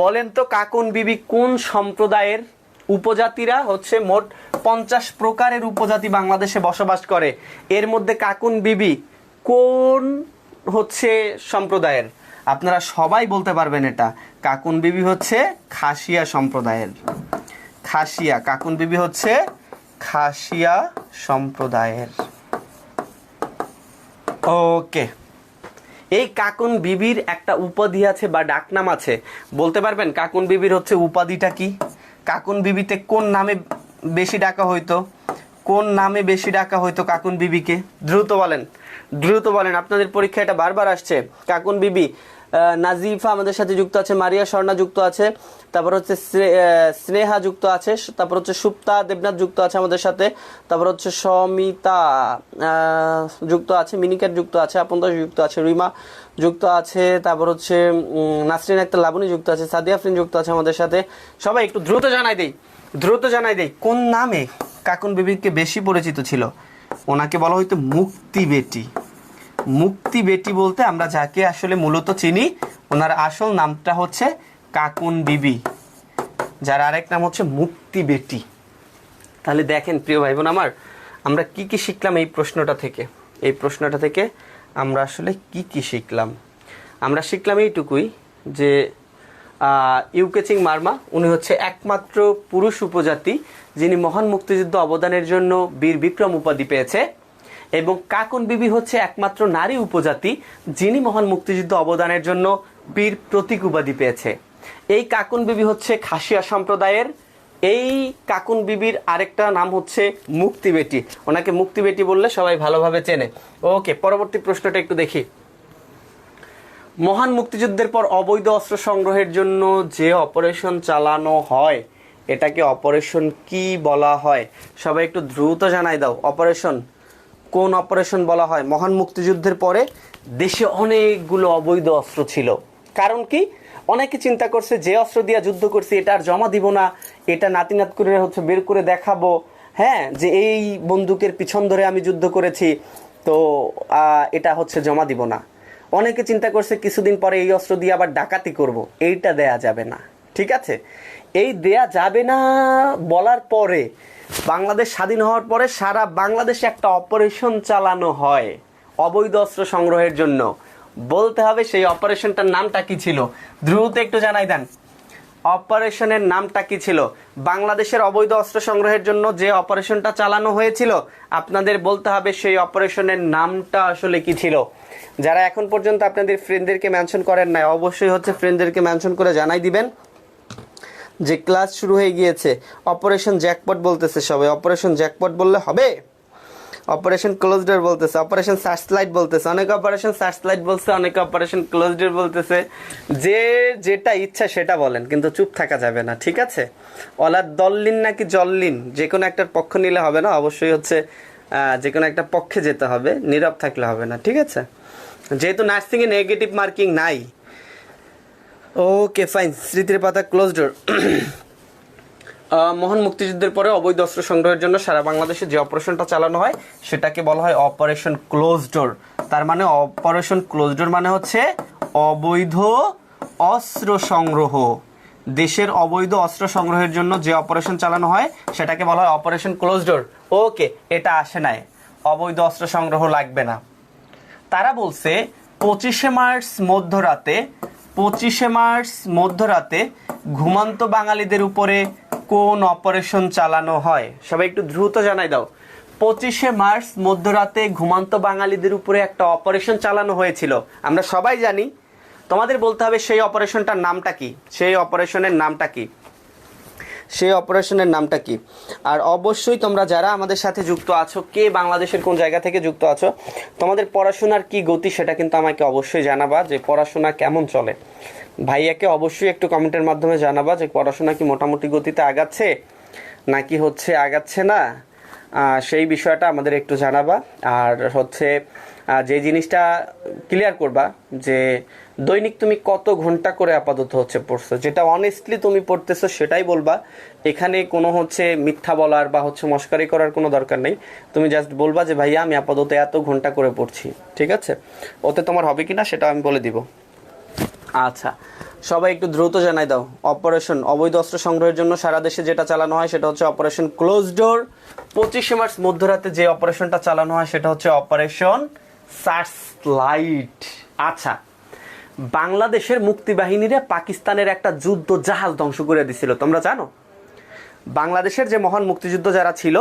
বলেন তো কাকুন বিবি কোন সম্প্রদায়ের? উপজাতিরা হচ্ছে মোট 50 প্রকারের উপজাতি বাংলাদেশে বসবাস করে, এর মধ্যে কাকুন বিবি কোন হচ্ছে সম্প্রদায়ের? আপনারা সবাই বলতে পারবেন এটা। কাকুন বিবি হচ্ছে খাসিয়া সম্প্রদায়ের। খাসিয়া, কাকুন বিবি হচ্ছে খাসিয়া সম্প্রদায়ের। ওকে, এই কাকুন বিবির একটা উপাধি আছে বা ডাকনাম আছে, বলতে পারবেন কাকুন বিবির হচ্ছে উপাধিটা কি? কাকুন বিবিতে কোন নামে বেশি ডাকা হইতো? কোন নামে বেশি ডাকা হইতো কাকুন বিবিকে? দ্রুত বলেন, আপনাদের পরীক্ষা এটা বারবার আসছে। কাকুন বিবি নাজিফা আমাদের সাথে যুক্ত আছে, মারিয়া স্বর্ণা যুক্ত আছে, তারপর হচ্ছে স্নেহা যুক্ত আছে, তারপর হচ্ছে সুপ্তা দেবনাথ যুক্ত আছে আমাদের সাথে, তারপর হচ্ছে সমিতা যুক্ত আছে, মিনিকেট যুক্ত আছে, আপনদাস যুক্ত আছে, রিমা যুক্ত আছে, তারপর হচ্ছে নাসরিন আক্তার লাবণী যুক্ত আছে, সাদিয়া আফরিন যুক্ত আছে আমাদের সাথে। সবাই একটু দ্রুত জানাই দেই কোন নামে কাকুন বিবিকে বেশি পরিচিত ছিল? ওনাকে বলা হয়তো মুক্তি বেটি। মুক্তি বেটি বলতে আমরা যাকে আসলে মূলত চিনি, ওনার আসল নামটা হচ্ছে কাকুন বিবি, যার আরেক নাম হচ্ছে মুক্তি বেটি। তাহলে দেখেন প্রিয় ভাই বোন আমার, আমরা কি শিখলাম এই প্রশ্নটা থেকে? আমরা আসলে কি শিখলাম? আমরা শিখলাম এইটুকুই যে ইউকে চিং মারমা উনি হচ্ছে একমাত্র পুরুষ উপজাতি যিনি মহান মুক্তিযুদ্ধ অবদানের জন্য বীর বিক্রম উপাধি পেয়েছে, এবং কাকুন বিবি হচ্ছে একমাত্র নারী উপজাতি যিনি মহান মুক্তিযুদ্ধ অবদানের জন্য বীর প্রতীক উপাধি পেয়েছে। এই কাকুন বিবি হচ্ছে খাসিয়া সম্প্রদায়ের। এই কাকুন বিবির আরেকটা নাম হচ্ছে মুক্তি বেটি, ওনাকে মুক্তি বেটি বললে সবাই ভালোভাবে চেনে। ওকে, পরবর্তী প্রশ্নটা একটু দেখি। মহান মুক্তিযুদ্ধের পর অবৈধ অস্ত্র সংগ্রহের জন্য যে অপারেশন চালানো হয় এটাকে অপারেশন কি বলা হয়? সবাই একটু দ্রুত জানাই দাও, কোন অপারেশন বলা হয়? মহান মুক্তিযুদ্ধের পরে দেশে অনেকগুলো অবৈধ অস্ত্র ছিল, কারণ কি? অনেকে চিন্তা করছে যে অস্ত্র দিয়ে যুদ্ধ করছি এটা আর জমা দিব না, এটা নাতিনাত করে হচ্ছে বের করে দেখাবো, হ্যাঁ, যে এই বন্দুকের পিছন ধরে আমি যুদ্ধ করেছি, তো এটা হচ্ছে জমা দিব না। অনেকে চিন্তা করছে কিছুদিন পরে এই অস্ত্র দিয়ে আবার ডাকাতি করব, এইটা দেয়া যাবে না, ঠিক আছে? এই দেয়া যাবে না বলার পরে বাংলাদেশ স্বাধীন হওয়ার পরে সারা বাংলাদেশে একটা অপারেশন চালানো হয় অবৈধ অস্ত্র সংগ্রহের জন্য। বলতে হবে সেই অপারেশনটার নামটা কি ছিল, দ্রুত একটু জানাই দেন। অপারেশনের নামটা কি ছিল? বাংলাদেশের অবৈধ অস্ত্র সংগ্রহের জন্য যে অপারেশনটা চালানো হয়েছিল আপনাদের বলতে হবে সেই অপারেশনের নামটা আসলে কি ছিল। যারা এখন পর্যন্ত আপনাদের ফ্রেন্ডদেরকে মেনশন করেন নাই, অবশ্যই হচ্ছে ফ্রেন্ডদেরকে মেনশন করে জানাই দিবেন যে ক্লাস শুরু হয়ে গিয়েছে। অপারেশন জ্যাকপট বলতেছে সবাই, অপারেশন জ্যাকপট বললে হবে? অপারেশন ক্লোজ ডোর বলতেছে, অপারেশন সার্চ লাইট বলতেছে, অনেকে অপারেশন সার্চ লাইট বলছে, অনেকে অপারেশন ক্লোজ ডোর বলতেছে। যে যেটা ইচ্ছা সেটা বলেন, কিন্তু চুপ থাকা যাবে না, ঠিক আছে? অলা দল্লিন নাকি জল্লিন, যে কোনো একটার পক্ষ নিলে হবে না, অবশ্যই হচ্ছে যে কোনো একটা পক্ষে যেতে হবে, নীরব থাকলে হবে না, ঠিক আছে? যেহেতু নার্সিংয়ে নেগেটিভ মার্কিং নাই। ওকে ফাইন, স্মৃতির পাতা ক্লোজ ডোর। মহান মুক্তিযুদ্ধের পরে অবৈধ অস্ত্র সংগ্রহের জন্য সারা বাংলাদেশে যে অপারেশনটা চালানো হয় সেটাকে বলা হয় অপারেশন ক্লোজ ডোর। তার মানে অপারেশন ক্লোজ ডোর মানে হচ্ছে অবৈধ অস্ত্র সংগ্রহ। দেশের অবৈধ অস্ত্র সংগ্রহের জন্য যে অপারেশন চালানো হয় সেটাকে বলা হয় অপারেশন ক্লোজ ডোর। ওকে, এটা আসে নাই, অবৈধ অস্ত্র সংগ্রহ লাগবে না। তারা বলছে 25শে মার্চ মধ্যরাতে ঘুমন্ত বাঙালিদের উপরে কোন অপারেশন চালানো হয়? সবাই একটু দ্রুত জানাই দাও। 25শে মার্চ মধ্যরাতে ঘুমন্ত বাঙালিদের উপরে একটা অপারেশন চালানো হয়েছিল, আমরা সবাই জানি। তোমাদের বলতে হবে সেই অপারেশনটার নামটা কি, সেই অপারেশনের নামটা কি। আর অবশ্যই তোমরা যারা আমাদের সাথে যুক্ত আছো, কে বাংলাদেশের কোন জায়গা থেকে যুক্ত আছো, তোমাদের পড়াশোনার কি গতি সেটা কিন্তু আমাকে অবশ্যই জানাবা, যে পড়াশোনা কেমন চলে। ভাইয়াকে অবশ্যই একটু কমেন্টের মাধ্যমে জানাবা যে পড়াশোনা কি মোটামুটি গতিতে আগাচ্ছে নাকি হচ্ছে আগাচ্ছে না, সেই বিষয়টা আমাদের একটু জানাবা। আর হচ্ছে যে জিনিসটা ক্লিয়ার করবা যে দৈনিক তুমি কত ঘন্টা করে আপাতত হচ্ছে পড়ছো, যেটা অনেস্টলি তুমি পড়তেছো সেটাই বলবা। এখানে কোনো হচ্ছে মিথ্যা বলার বা হচ্ছে মস্কারি করার কোনো দরকার নেই। তুমি জাস্ট বলবা যে ভাইয়া আমি আপাতত এত ঘন্টা করে পড়ছি, ঠিক আছে? ওতে তোমার হবে কি না সেটা আমি বলে দিব। আচ্ছা, সবাই একটু দ্রুত জানাই দাও। অপারেশন অবৈধ অস্ত্র সংগ্রহের জন্য সারা দেশে যেটা চালানো হয় সেটা হচ্ছে অপারেশন ক্লোজ ডোর। 25শে মার্চ মধ্যরাতে যে অপারেশনটা চালানো হয় সেটা হচ্ছে অপারেশন সার্চ লাইট। আচ্ছা, বাংলাদেশের মুক্তিবাহিনীরা পাকিস্তানের একটা যুদ্ধ জাহাজ ধ্বংস করে দিছিল, তোমরা জানো? বাংলাদেশের যে মহান মুক্তিযুদ্ধ যারা ছিল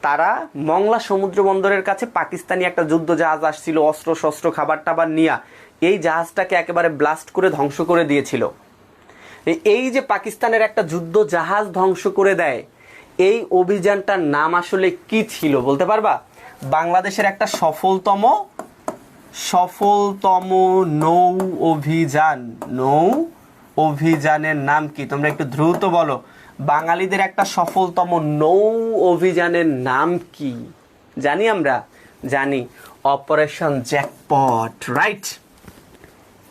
তারা মংলা সমুদ্র বন্দরের কাছে পাকিস্তানি একটা যুদ্ধ জাহাজ আসছিল অস্ত্র শস্ত্র খাবার টাবার নিয়ে, এই জাহাজটাকে একেবারে ব্লাস্ট করে ধ্বংস করে দিয়েছিল। এই যে পাকিস্তানের একটা যুদ্ধ জাহাজ ধ্বংস করে দেয়, এই অভিযানটার নাম আসলে কি ছিল বলতে পারবা? বাংলাদেশের একটা সফলতম নৌ অভিযানের নাম কি? তোমরা একটু দ্রুত বলো। বাঙালিদের একটা সফলতম নৌ অভিযানের নাম কি? জানি আমরা, জানি, operation jackpot, right?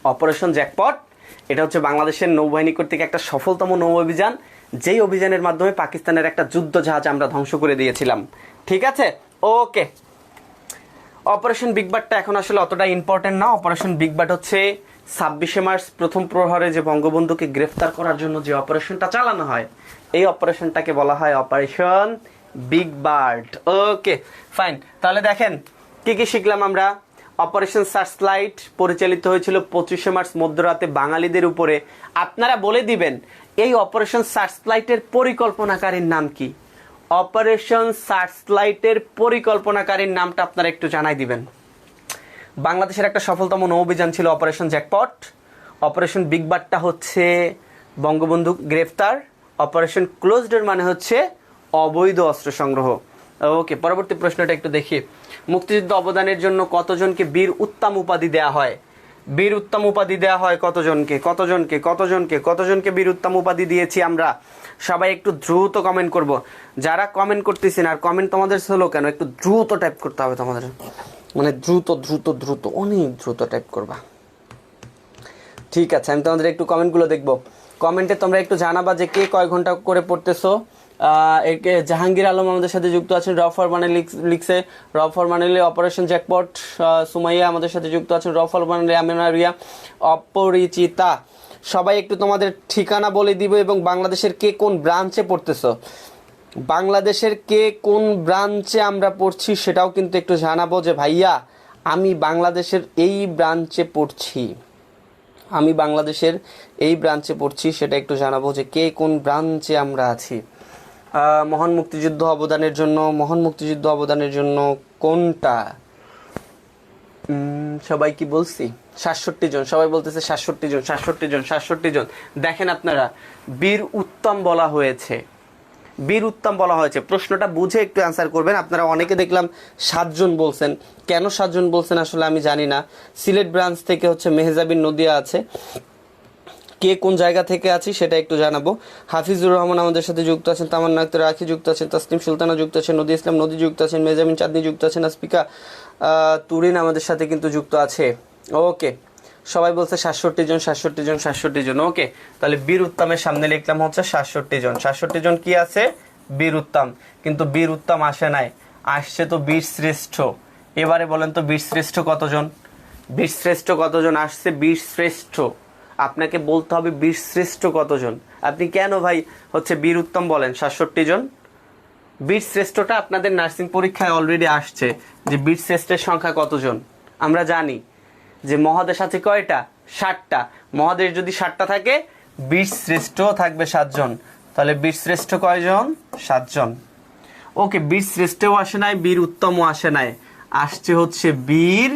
Operation jackpot এটা হচ্ছে বাংলাদেশের নৌবাহিনী কর্তৃক একটা সফলতম নৌ অভিযান, যেই অভিযানের মাধ্যমে পাকিস্তানের একটা যুদ্ধ জাহাজ আমরা ধ্বংস করে দিয়েছিলাম, ঠিক আছে? ওকে, অপারেশন বিগ বাটটা এখন আসলে অতটা ইম্পর্টেন্ট না। অপারেশন বিগ বাট হচ্ছে 26শে মার্চ প্রথম প্রহরে যে বঙ্গবন্ধুকে গ্রেফতার করার জন্য যে অপারেশনটা চালানো হয়, এই অপারেশনটাকে বলা হয় operation big bird. Okay fine, তাহলে দেখেন কি কি শিখলাম আমরা। অপারেশন সার্চ লাইট পরিচালিত হয়েছিল 25শে মার্চ মধ্যরাতে বাঙালিদের উপরে। আপনারা বলে দিবেন এই অপারেশন সার্চ লাইটের পরিকল্পনাকারীর নাম কি? অপারেশন সার্চ লাইটের পরিকল্পনাকারীর নামটা আপনারা একটু জানাই দিবেন। বাংলাদেশের একটা সফলতম নৌ অভিযান ছিল অপারেশন জ্যাকপট। অপারেশন বিগ বাটটা হচ্ছে বঙ্গবন্ধু গ্রেফতার। অপারেশন ক্লোজ ডোর মানে হচ্ছে অবৈধ অস্ত্র সংগ্রহ। ওকে, পরবর্তী প্রশ্নটা একটু দেখি। মুক্তিযুদ্ধ অবদানের জন্য কতজনকে বীর উত্তম উপাধি দেয়া হয়? বীর উত্তম উপাধি দেয়া হয় কতজনকে বীর উত্তম উপাধি দিয়েছি আমরা? সবাই একটু দ্রুত কমেন্ট করব। যারা কমেন্ট করতেছেন, আর কমেন্ট তোমাদের স্লো কেন, একটু দ্রুত টাইপ করতে হবে তোমাদের, মানে দ্রুত অনেক দ্রুত টাইপ করবা, ঠিক আছে? আমি তোমাদের একটু কমেন্টগুলো দেখবো। কমেন্টে তোমরা একটু জানাবা যে কে কয় ঘন্টা করে পড়তেছো। একে জাহাঙ্গীর আলম আমাদের সাথে যুক্ত আছেন, র ফরমানে লিখছে, র ফরমানে অপারেশন জ্যাকপট। সুমাইয়া আমাদের সাথে যুক্ত আছেন, র ফরমানে আমিনা রিয়া। অপরিচিতা সবাই একটু তোমাদের ঠিকানা বলে দিব এবং বাংলাদেশের কে কোন ব্রাঞ্চে পড়তেছো, বাংলাদেশের কে কোন ব্রাঞ্চে আমরা পড়ছি সেটাও কিন্তু একটু জানাবো যে ভাইয়া আমি বাংলাদেশের এই ব্রাঞ্চে পড়ছি, আমি বাংলাদেশের এই ব্রাঞ্চে পড়ছি, সেটা একটু জানাবো যে কে কোন ব্রাঞ্চে আমরা আছি। মহান মুক্তিযুদ্ধ অবদানের জন্য কোনটা? সবাই কি বলছি? 67 জন, সবাই বলতেছে 67 জন। দেখেন আপনারা, বীর উত্তম বলা হয়েছে, প্রশ্নটা বুঝে একটু অ্যান্সার করবেন। আপনারা অনেকে দেখলাম 7 জন বলছেন, কেন 7 জন বলছেন আসলে আমি জানি না। সিলেট ব্রাঞ্চ থেকে হচ্ছে মেহজাবিন নদিয়া আছে, কে কোন জায়গা থেকে আছি সেটা একটু জানাবো। হাফিজুর রহমান আমাদের সাথে যুক্ত আছেন, তামান্না আক্তার রাখি যুক্ত আছেন, তাসনিম সুলতানা যুক্ত আছেন, নদী ইসলাম নদী যুক্ত আছেন, মেজামিন চাঁদনি যুক্ত আছেন, আসপিকা তুরিন আমাদের সাথে কিন্তু যুক্ত আছে। ওকে, সবাই বলছে 67 জন। ওকে, তাহলে বীর উত্তমের সামনে লিখলাম হচ্ছে 67 জন কি আছে? বীর উত্তম। কিন্তু বীর উত্তম আসে নাই, আসছে তো বীর শ্রেষ্ঠ। এবারে বলেন তো বীর শ্রেষ্ঠ কতজন? আসছে বীর শ্রেষ্ঠ। আপনাকে বলতে হবে বীর শ্রেষ্ঠ কতজন। আপনি কেন ভাই হচ্ছে বীর উত্তম বলেন 67 জন? বীর শ্রেষ্ঠটা আপনাদের নার্সিং পরীক্ষায় অলরেডি আসছে যে বীর শ্রেষ্ঠের সংখ্যা কতজন। আমরা জানি যে মহাদেশ আছে কয়টা? 7টা। মহাদেশ যদি 7টা থাকে, বীর শ্রেষ্ঠ থাকবে 7 জন। তাহলে বীর শ্রেষ্ঠ কয়জন? 7 জন। ওকে, বীর শ্রেষ্ঠও আসে নাই, বীর উত্তমও আসে নাই, আসছে হচ্ছে বীর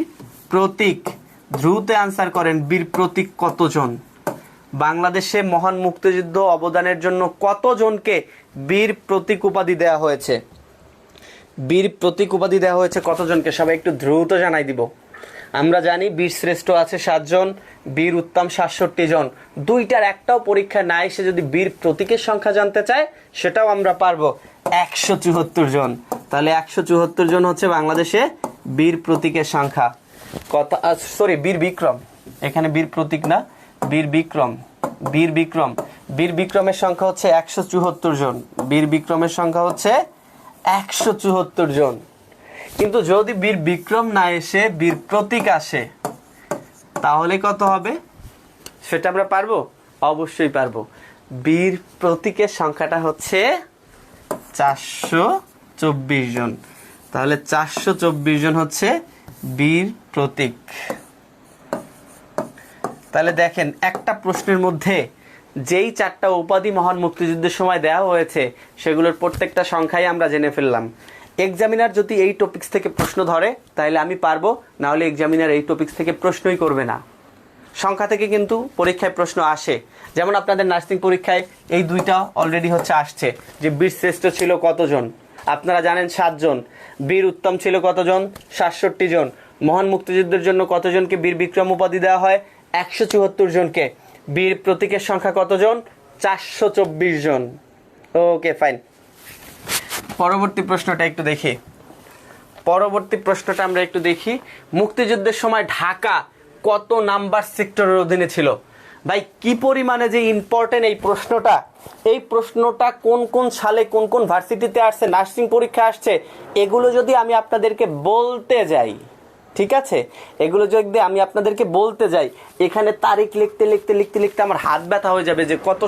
প্রতীক। দ্রুত আনসার করেন, বীর প্রতীক কতজন? বাংলাদেশে মহান মুক্তিযুদ্ধ অবদানের জন্য কতজনকে বীর প্রতীক উপাধি দেওয়া হয়েছে? বীর প্রতীক উপাধি দেওয়া হয়েছে কতজনকে? সবাই একটু দ্রুত জানাই দিব। আমরা জানি বীর শ্রেষ্ঠ আছে 7 জন, বীর উত্তম 67 জন। দুইটার একটাও পরীক্ষা না এসে যদি বীর প্রতীকের সংখ্যা জানতে চায় সেটাও আমরা পারবো, 174 জন। তাহলে 174 জন হচ্ছে বাংলাদেশে বীর প্রতীকের সংখ্যা। বীর বিক্রম, এখানে বীর প্রতীক না, বীর বিক্রমের সংখ্যা হচ্ছে 174 জন। বীর বিক্রমের সংখ্যা হচ্ছে 174 জন। কিন্তু যদি বীর বিক্রম না এসে বীর প্রতীক আসে তাহলে কত হবে সেটা আমরা পারবো? অবশ্যই পারবো। বীর প্রতীকের সংখ্যাটা হচ্ছে 424 জন। তাহলে 424 জন হচ্ছে বীর প্রতীক। তাহলে দেখেন, একটা প্রশ্নের মধ্যে যেই 4টা উপাধি মহান মুক্তিযুদ্ধের সময় দেওয়া হয়েছে সেগুলোর প্রত্যেকটা সংখ্যাই আমরা জেনে ফেললাম। এক্সামিনার যদি এই টপিকস থেকে প্রশ্ন ধরে তাহলে আমি পারবো, না হলে এক্সামিনার এই টপিকস থেকে প্রশ্নই করবে না। সংখ্যা থেকে কিন্তু পরীক্ষায় প্রশ্ন আসে, যেমন আপনাদের নার্সিং পরীক্ষায় এই 2টা অলরেডি হচ্ছে আসছে যে বীর শ্রেষ্ঠ ছিল কতজন? আপনারা জানেন 7 জন। বীর উত্তম ছিল কতজন? 67 জন। মহান মুক্তিযুদ্ধের জন্য কতজনকে বীর বিক্রম উপাধি দেওয়া হয়? 174 জনকে। বীর প্রতীকের সংখ্যা কতজন? 424 জন। ওকে, ফাইন। পরবর্তী প্রশ্নটা আমরা একটু দেখি। মুক্তিযুদ্ধের সময় ঢাকা কত নাম্বার সেক্টরের অধীনে ছিল? ভাই কি পরিমাণে যে ইম্পর্টেন্ট এই প্রশ্নটা কোন কোন সালে কোন কোন ভার্সিটিতে আসছে, নার্সিং পরীক্ষা আসছে, এগুলো যদি আমি আপনাদেরকে বলতে যাই, ঠিক আছে, এগুলো যদি আমি আপনাদেরকে বলতে যাই, এখানে তারিখ লিখতে আমার হাত ব্যথা হয়ে যাবে যে কত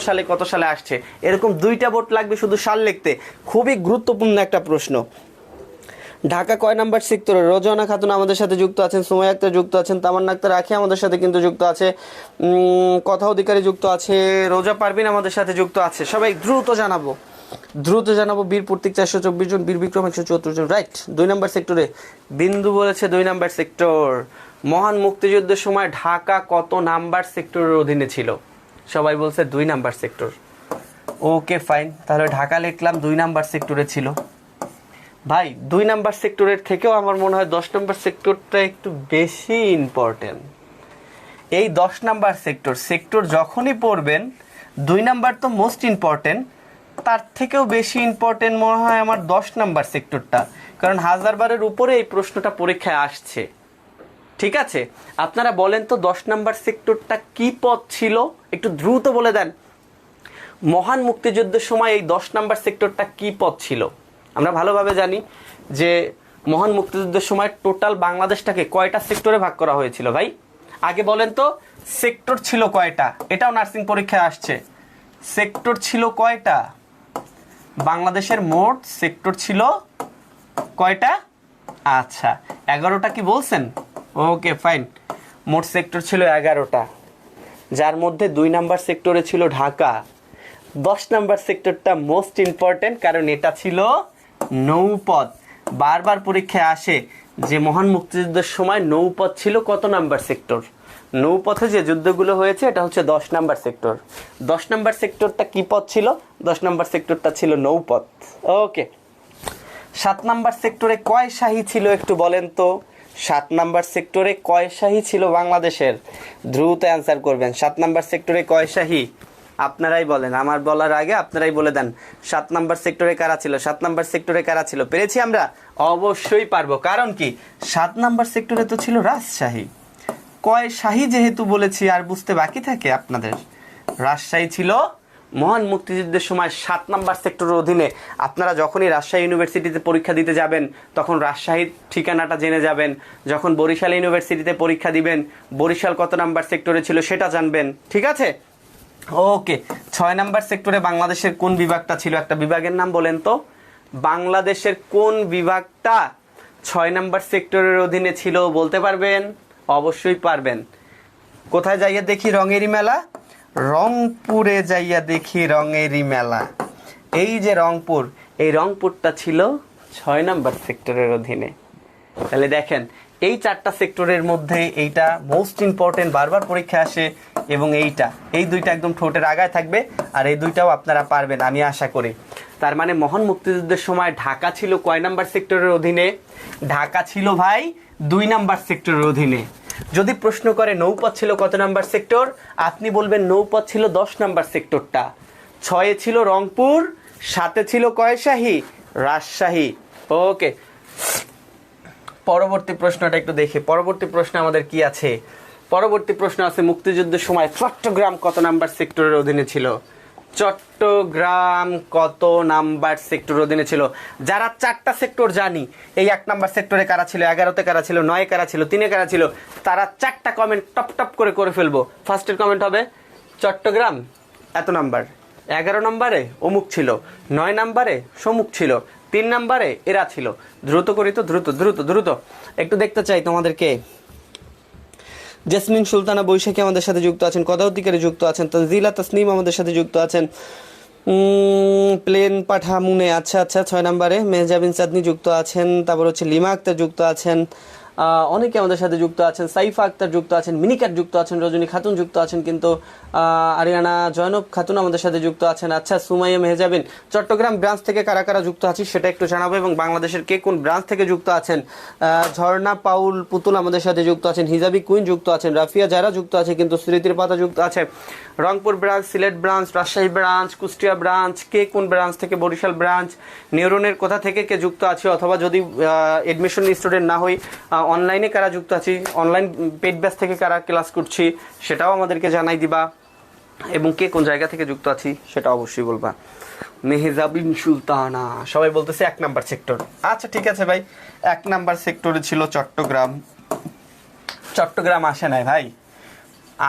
সালে আসছে। এরকম 2টা বোর্ড লাগবে শুধু সাল লিখতে। খুবই গুরুত্বপূর্ণ একটা প্রশ্ন। ঢাকা কয় নাম্বার সেক্টরে? রোজানা খাতুন আমাদের সাথে যুক্ত আছেন, সুমাইয়া আক্তার যুক্ত আছেন, তামান্না আক্তার রাখি আমাদের সাথে কিন্তু যুক্ত আছে, কথা অধিকারী যুক্ত আছে, রোজা পারবিন আমাদের সাথে যুক্ত আছে। সবাই দ্রুত জানাবো। বীর প্রতীক 424 জন, বীর বিক্রম 174 জন। রাইট। 2 নাম্বার সেক্টরে বিন্দু বলেছে 2 নাম্বার সেক্টর। মহান মুক্তিযুদ্ধের সময় ঢাকা কত নাম্বার সেক্টরের অধীনে ছিল? সবাই বলছে 2 নাম্বার সেক্টর। ওকে, ফাইন। তাহলে ঢাকা লিখলাম 2 নাম্বার সেক্টরে ছিল। ভাই 2 নাম্বার সেক্টরের থেকেও আমার মনে হয় 10 নাম্বার সেক্টরটা একটু বেশি ইম্পর্টেন্ট। এই 10 নাম্বার সেক্টর যখনই পড়বেন, 2 নাম্বার তো মোস্ট ইম্পর্টেন্ট, তার থেকেও বেশি ইম্পর্টেন্ট মনে হয় আমার 10 নাম্বার সেক্টরটা, কারণ 1000 বারের উপরে এই প্রশ্নটা পরীক্ষায় আসছে। ঠিক আছে, আপনারা বলেন তো 10 নাম্বার সেক্টরটা কি পদ ছিল? একটু দ্রুত বলে দেন। মহান মুক্তিযুদ্ধের সময় এই 10 নাম্বার সেক্টরটা কি পদ ছিল? আমরা ভালোভাবে জানি যে মহান মুক্তিযুদ্ধের সময় টোটাল বাংলাদেশটাকে কয়টা সেক্টরে ভাগ করা হয়েছিল ভাই? আগে বলেন তো সেক্টর ছিল কয়টা? এটাও নার্সিং পরীক্ষায় আসছে। সেক্টর ছিল কয়টা? বাংলাদেশের মোট সেক্টর ছিল কয়টা? আচ্ছা 11টা কি বলছেন? ওকে ফাইন, মোট সেক্টর ছিল 11টা, যার মধ্যে 2 নাম্বার সেক্টরে ছিল ঢাকা। 10 নাম্বার সেক্টরটা মোস্ট ইম্পর্টেন্ট, কারণ এটা ছিল নৌপথ। বারবার পরীক্ষায় আসে যে মহান মুক্তিযুদ্ধের সময় নৌপথ ছিল কত নাম্বার সেক্টর? নৌপথে যে যুদ্ধগুলো হয়েছে এটা হচ্ছে 10 নাম্বার সেক্টর। 10 নাম্বার সেক্টরটা কি পথ ছিল? 10 নাম্বার সেক্টরটা ছিল নৌপথ। ওকে, 7 নাম্বার সেক্টরে কয় শাহী ছিল একটু বলেন তো? 7 নাম্বার সেক্টরে কয় শাহী ছিল বাংলাদেশের? দ্রুত অ্যান্সার করবেন। 7 নাম্বার সেক্টরে কয় শাহী? আপনারাই বলেন, আমার বলার আগে আপনারাই বলে দেন। 7 নাম্বার সেক্টরে কারা ছিল? 7 নাম্বার সেক্টরে কারা ছিল? পেরেছি আমরা? অবশ্যই পারবো, কারণ কি 7 নাম্বার সেক্টরে তো ছিল রাজশাহী। কয় শাহী যেহেতু বলেছি আর বুঝতে বাকি থাকে আপনাদের। রাজশাহী ছিল মহান মুক্তিযুদ্ধের সময় 7 নাম্বার সেক্টরের অধীনে। আপনারা যখনই রাজশাহী ইউনিভার্সিটিতে পরীক্ষা দিতে যাবেন তখন রাজশাহীর ঠিকানাটা জেনে যাবেন। যখন বরিশাল ইউনিভার্সিটিতে পরীক্ষা দিবেন বরিশাল কত নাম্বার সেক্টরে ছিল সেটা জানবেন। ঠিক আছে? ওকে, 6 নাম্বার সেক্টরে বাংলাদেশের কোন বিভাগটা ছিল? একটা বিভাগের নাম বলেন তো। বাংলাদেশের কোন বিভাগটা 6 নাম্বার সেক্টরের অধীনে ছিল বলতে পারবেন? অবশ্যই পারবেন। কোথায় যাইয়া দেখি রঙেরি মেলা? রংপুরে যাইয়া দেখি রঙেরি মেলা। এই যে রংপুর, এই রংপুরটা ছিল 6 নাম্বার সেক্টরের অধীনে। তাহলে দেখেন এই 4টা সেক্টরের মধ্যে এইটা মোস্ট ইম্পর্টেন্ট, বারবার পরীক্ষা আসে, এবং এই দুইটা একদম ঠোঁটের আগায় থাকবে, আর এই দুইটাও আপনারা পারবেন আমি আশা করি। তার মানে মহান মুক্তিযুদ্ধের সময় ঢাকা ছিল কয় নাম্বার সেক্টরের অধীনে? ঢাকা ছিল ভাই 2 নাম্বার সেক্টরের অধীনে। যদি প্রশ্ন করে নৌপথ ছিল কত নাম্বার সেক্টর, আপনি বলবেন নৌপথ ছিল 10 নাম্বার সেক্টরটা। 6-এ ছিল রংপুর, 7-এ ছিল কয় শাহী? রাজশাহী। ওকে, পরবর্তী প্রশ্নটা একটু দেখি। পরবর্তী প্রশ্ন আমাদের কি আছে? পরবর্তী প্রশ্ন আছে মুক্তিযুদ্ধের সময় চট্টগ্রাম কত নাম্বার সেক্টরের অধীনে ছিল? চট্টগ্রাম কত নাম্বার সেক্টর অধীনে ছিল? যারা 4টা সেক্টর জানি, এই 1 নাম্বার সেক্টরে কারা ছিল, 11তে কারা ছিল, 9-এ কারা ছিল, 3-এ কারা ছিল, তারা 4টা কমেন্ট টপ টপ করে ফেলবো। ফার্স্টের কমেন্ট হবে চট্টগ্রাম এত নাম্বার, 11 নম্বরে অমুক ছিল, 9 নম্বরে সমুক ছিল, 3 নম্বরে এরা ছিল। দ্রুত করি তো, দ্রুত দ্রুত দ্রুত একটু দেখতে চাই তোমাদেরকে। জেসমিন সুলতানা বৈশাখী আমাদের সাথে যুক্ত আছেন, কদাউতিকারে যুক্ত আছেন, তানজিলা তাসনিম আমাদের সাথে যুক্ত আছেন, প্লেন পাঠা মুনে, আচ্ছা 6 নম্বরে মেহজাবিন চাঁদনি যুক্ত আছেন, তারপর হচ্ছে লিমা আক্তার যুক্ত আছেন, অনেকে আমাদের সাথে যুক্ত আছেন, সাইফা আক্তার যুক্ত আছেন, মিনিকার যুক্ত আছেন, রজনী খাতুন যুক্ত আছেন, কিন্তু আরিয়ানা জয়নব খাতুন আমাদের সাথে যুক্ত আছেন। আচ্ছা, সুমাইয়া মেহজাবিন, চট্টগ্রাম ব্রাঞ্চ থেকে কারা কারা যুক্ত আছি সেটা একটু জানাবো, এবং বাংলাদেশের কে কোন ব্রাঞ্চ থেকে যুক্ত আছেন। ঝর্ণা পাউল পুতুল আমাদের সাথে যুক্ত আছেন, হিজাবি কুইন যুক্ত আছেন, রাফিয়া যারা যুক্ত আছে, কিন্তু স্মৃতির পাতা যুক্ত আছে। Rangpur branch, Sylhet branch, Rajshahi branch, Kushtia branch, কে কোন ব্রাঞ্চ থেকে, বরিশাল ব্রাঞ্চ, নিউরনের কোথা থেকে কে যুক্ত আছে, অথবা যদি এডমিশন স্টুডেন্ট না হই অনলাইনে কারা যুক্ত আছি, অনলাইন পেড ব্যাচ থেকে কারা ক্লাস করছি সেটাও আমাদেরকে জানাই দিবা, এবং কে কোন জায়গা থেকে যুক্ত আছি সেটা অবশ্যই বলবা। মেহজাবিন সুলতানা সবাই বলতেছে 1 নাম্বার সেক্টর। আচ্ছা ঠিক আছে ভাই, 1 নাম্বার সেক্টরে ছিল চট্টগ্রাম। চট্টগ্রাম আসে নাই ভাই,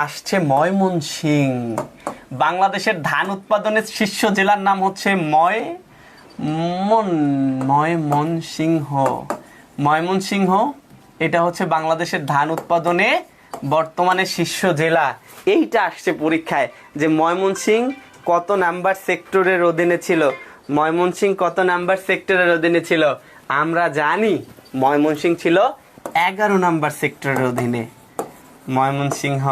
আসছে ময়মনসিংহ। বাংলাদেশের ধান উৎপাদনের শীর্ষ জেলার নাম হচ্ছে ময়মনসিংহ। ময়মনসিংহ এটা হচ্ছে বাংলাদেশের ধান উৎপাদনে বর্তমানে শীর্ষ জেলা। এইটা আসছে পরীক্ষায় যে ময়মনসিংহ কত নাম্বার সেক্টরের অধীনে ছিল, ময়মনসিংহ কত নাম্বার সেক্টরের অধীনে ছিল। আমরা জানি ময়মনসিংহ ছিল 11 নাম্বার সেক্টরের অধীনে। ময়মনসিংহ,